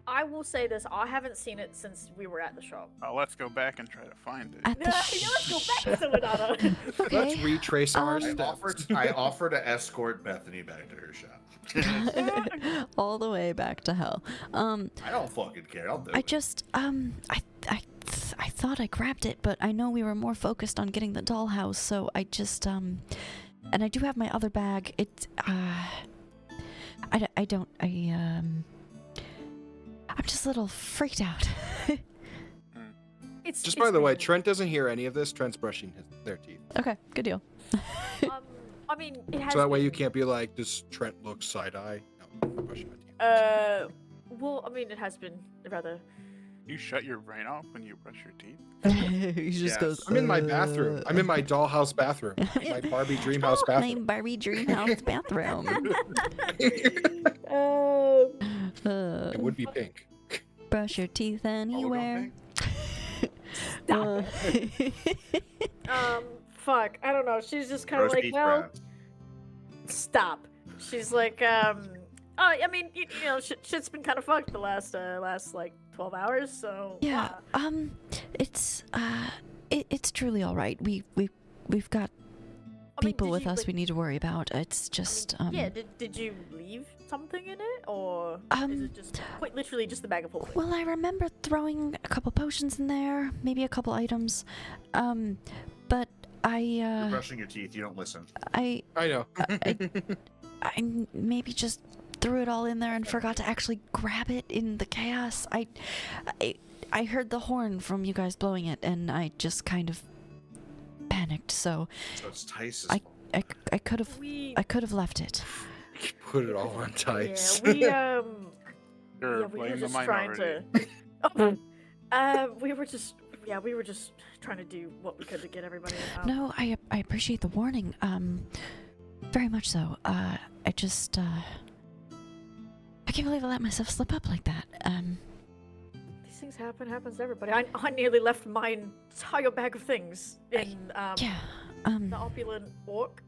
I will say this: I haven't seen it since we were at the shop. Let's go back and try to find it. at the Let's go back to Sonata. Okay. Let's retrace our I offer to escort Bethany back to her shop. all the way back to hell. I don't fucking care. I'll do I it. just, I thought I grabbed it, but I know we were more focused on getting the dollhouse, so I just, and I do have my other bag. I'm just a little freaked out. Just by the way, Trent doesn't hear any of this. Trent's brushing their teeth. Okay, good deal. I mean, it has. So that way you been- can't be like, does Trent look side-eye? No, I'm brushing my teeth. Well, I mean, it has been rather. You shut your brain off when you brush your teeth? He just Yes. goes. I'm in my bathroom. I'm in my dollhouse bathroom. My Barbie dream house My bathroom. Barbie dream house bathroom. It would be pink. Brush your teeth anywhere. Stop fuck. I don't know. She's just kind of Roast like, beef well, browns. stop. She's like, I mean, you know, shit's been kind of fucked the last like 12 hours. So Yeah. It's truly all right. We've got people with us we need to worry about. It's just yeah. Did you leave something in it, or is it just quite literally just the bag of holding? Well, I remember throwing a couple potions in there, maybe a couple items. But You're brushing your teeth. You don't listen. I know. I maybe just threw it all in there and forgot to actually grab it in the chaos. I heard the horn from you guys blowing it, and I just kind of panicked. So So it's Tice's I fault. I could have left it. Put it all on tights. Yeah, You're yeah, we were playing the just trying minority. to. We were just trying to do what we could to get everybody. No, I appreciate the warning. Very much so. I just I can't believe I let myself slip up like that. These things happens to everybody. I nearly left my entire bag of things in Yeah. the opulent orc.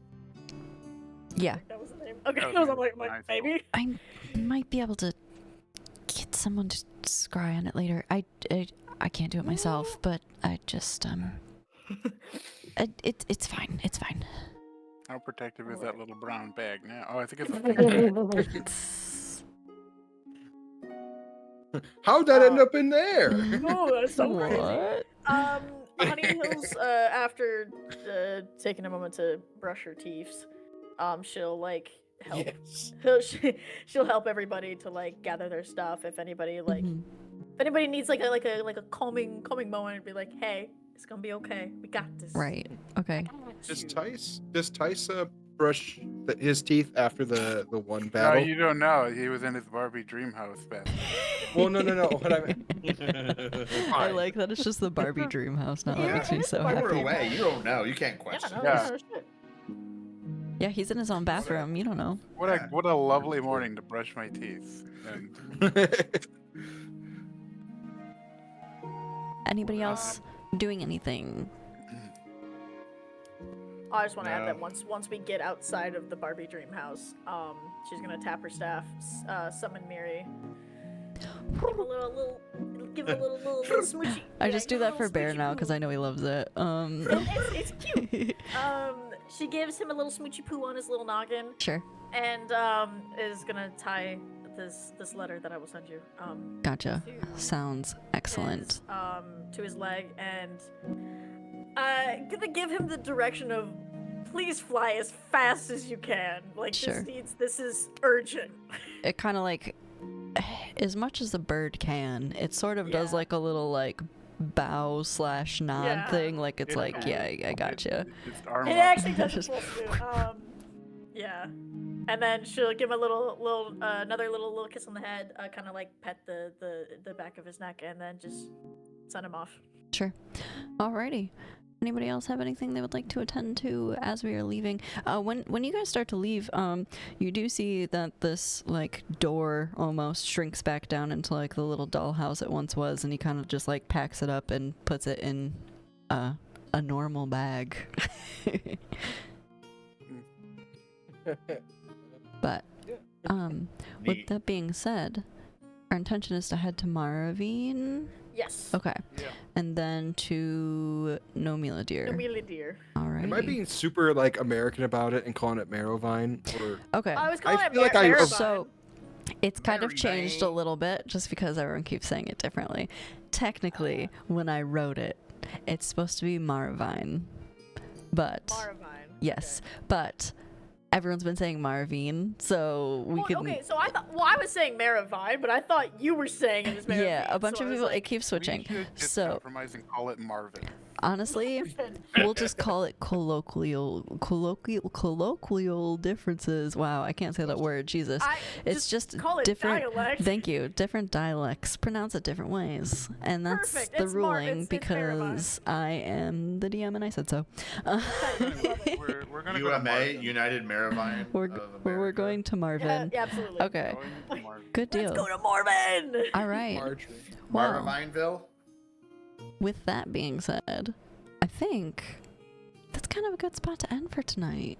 Yeah. That was the name. Okay, Okay, I was like nice. maybe. I might be able to get someone to scry on it later. I can't do it myself, but I just it's fine. It's fine. How protective is that little brown bag now? Oh, I think it's a finger. How'd that end up in there? Oh, that's so crazy. What? Honey Hills, after taking a moment to brush her teeth, she'll like help. Yes. She'll help everybody to like gather their stuff. If anybody like, Mhm. if anybody needs like a calming moment, and be like, hey, it's gonna be okay. We got this. Right. Okay. Does Tice brush his teeth after the one No, battle? you don't know. He was in his Barbie dream house back. Well, no. What I meant. I like that it's just the Barbie dream house now. That makes me so Throw it happy. away. You don't know. You can't Yeah, question. no, Yeah. no shit. Yeah, he's in his own bathroom. You don't know. What a lovely morning to brush my teeth. And Anybody else doing anything? I just want to add that No. once we get outside of the Barbie dream house, she's gonna tap her staff, summon Miri. Give him a little smoochy. I yeah, just give do him a that for little Bear smoochy now poo. because I know he loves it. It's cute. She gives him a little smoochy poo on his little noggin, Sure. and is gonna tie this letter that I will send you. Gotcha. to Sounds excellent. his, to his leg, and gonna give him the direction of please fly as fast as you can. Like Sure. this is urgent. It kind of like, as much as a bird can, it sort of does Yeah. like a little like bow/nod Yeah. thing. Like it's Yeah. like, yeah, I gotcha. It's arm It up. actually does what it's supposed to do. Yeah. And then she'll give him a another little kiss on the head, kind of like pet the back of his neck, and then just send him off. Sure. Alrighty. Anybody else have anything they would like to attend to as we are leaving? When you guys start to leave, you do see that this like door almost shrinks back down into like the little dollhouse it once was, and he kind of just like packs it up and puts it in a normal bag. But with Neat. that being said, our intention is to head to Maravine. Yes. Okay. Yeah. And then to Nomila Deer. Amelia Deer. All right. Am I being super like American about it and calling it Marrowvine? Or Okay. I was calling it feel like I- Marabine. So it's kind of Maravine. changed a little bit just because everyone keeps saying it differently. Technically, when I wrote it, it's supposed to be Maravine. But Marabine. yes, but everyone's been saying Maravine, so we could Okay, so I thought, I was saying Maravine, but I thought you were saying it was Maravine. yeah, a bunch so of I was people like, it keeps We switching. should just So compromise and call it Marvin. honestly, we'll just call it colloquial differences. Wow, I can't say that word. Jesus. It's just call it different. dialect. Thank you. Different dialects pronounce it different ways, and that's Perfect. the It's ruling it's because I am the DM and I said so. We're gonna go to UMA, Marvin. United Maravine. We're of we're America. going to Yeah, Marvin. yeah, absolutely. Okay, Going to Marvin. good Let's deal. go to Marvin. All right. Marjorie? Well, Maravineville. with that being said, I think that's kind of a good spot to end for tonight.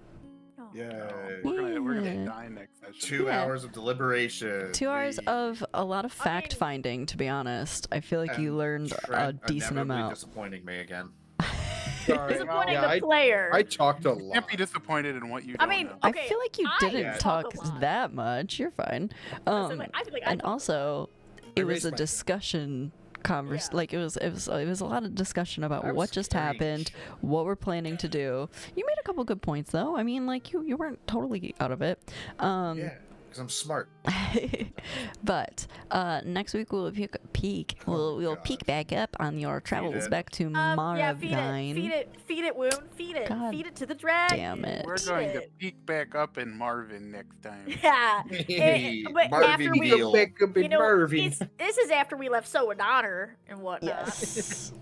Yeah. We're gonna Yeah. die next session. 2 Yeah. hours of deliberation. 2 hours We of a lot of I fact mean- finding, to be honest. I feel like you and learned a Trent decent inevitably amount. disappointing me again. Sorry. Disappointing Yeah, the player. I talked a You lot. can't be disappointed in what you I don't mean, know. I okay, feel like you I didn't Yeah. talk talk a lot. that much. You're fine. I feel like I And talk also, I it was raised a my hand. discussion Yeah. like it was a lot of discussion about I what was just carrying happened, shit. what we're planning to do. You made a couple good points though. I mean, like you weren't totally out of it. Yeah, because I'm smart. But next week we'll peek. We'll God. peek back up on your travels it. back to yeah, Maravine. feed it, Wound, feed it, God feed it to the dragon. damn it. We're Feed going to it. peek back up in Marvin next time. Yeah, but after we, Marvinville. Back up in you know, Marvin. this is after we left So and Honor and whatnot. Yes.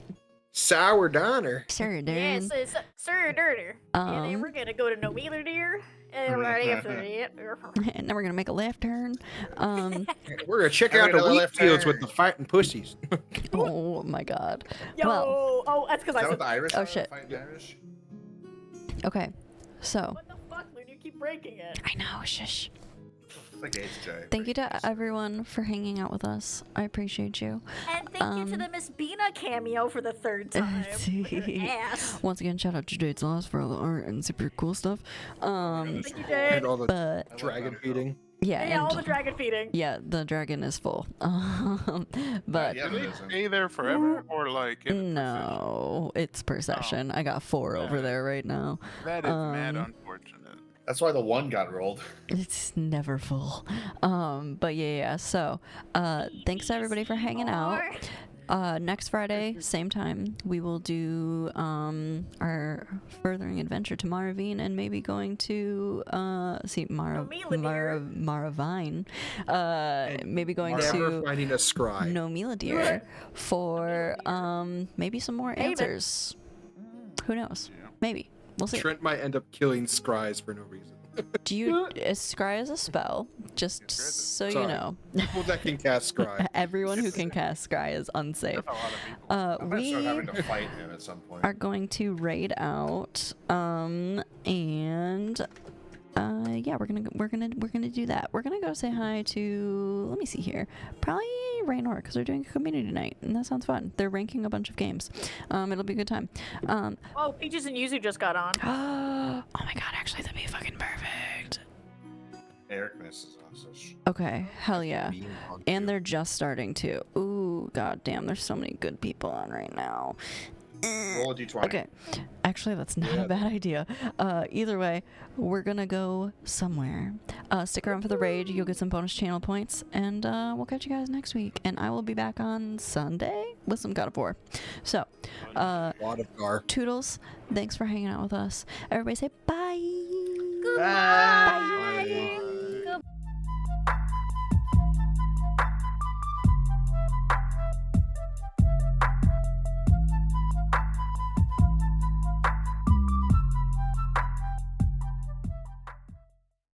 Sour Donner. Sure, Darren. Yes, it's Sir Dirter. And then Um, we're gonna go to No Mealer Deer, and right after that, and then we're gonna make a left turn. We're gonna check Every out the other wheat left fields turn. with the fighting pussies. Oh my God. yo, Well, oh, that's because Is I that what said. the Irish Oh, are? shit. Fighting Irish? okay. So What the fuck, Loon? You keep breaking it. I know. Shush. It's like HJ. Thank you to everyone for hanging out with us. I appreciate you. And thank you to the Miss Bina cameo for the third time. With her ass. Once again, shout out to Jade's Loss for all the art and super cool stuff. Thank you, And Jade. all the But I love dragon that feeding. yeah, Yeah, all and the dragon feeding. yeah, the dragon is full. But Yeah, Do it they isn't. stay there forever, or like? in a no, it's per session. I got 4 over there right now. procession? That is mad um, unfortunate. That's why the one got rolled. It's never full. But yeah. So, thanks to everybody for hanging out. Next Friday, same time, we will do our furthering adventure to Maravine and maybe going to Maravine. Maybe going Never to finding a scry. Nomila for maybe some more Maybe. answers. Who knows? Yeah. Maybe. We'll see. Trent might end up killing scries for no reason. Do you scry as a spell? Just Yes, sir. so you Sorry. know. People that can cast scry. Everyone who can cast scry is unsafe. There's a lot of people. I'm gonna We start having to fight him at some point. are going to raid out, and yeah, we're gonna do that. We're gonna go say hi to, let me see here, probably Raynor, because they're doing a community night, and that sounds fun. They're ranking a bunch of games. It'll be a good time. Oh, Peaches and Yuzu just got on. Oh my God, actually that'd be fucking perfect. Eric misses also. Okay, hell yeah. And they're just starting to. Ooh, god damn, there's so many good people on right now. Roll a d20. Okay. Actually, that's not a bad idea. Either way, we're gonna go somewhere. Stick around for the raid. You'll get some bonus channel points, and we'll catch you guys next week. And I will be back on Sunday with some God of War. So, A lot of gar. Toodles, thanks for hanging out with us. Everybody say bye. Bye.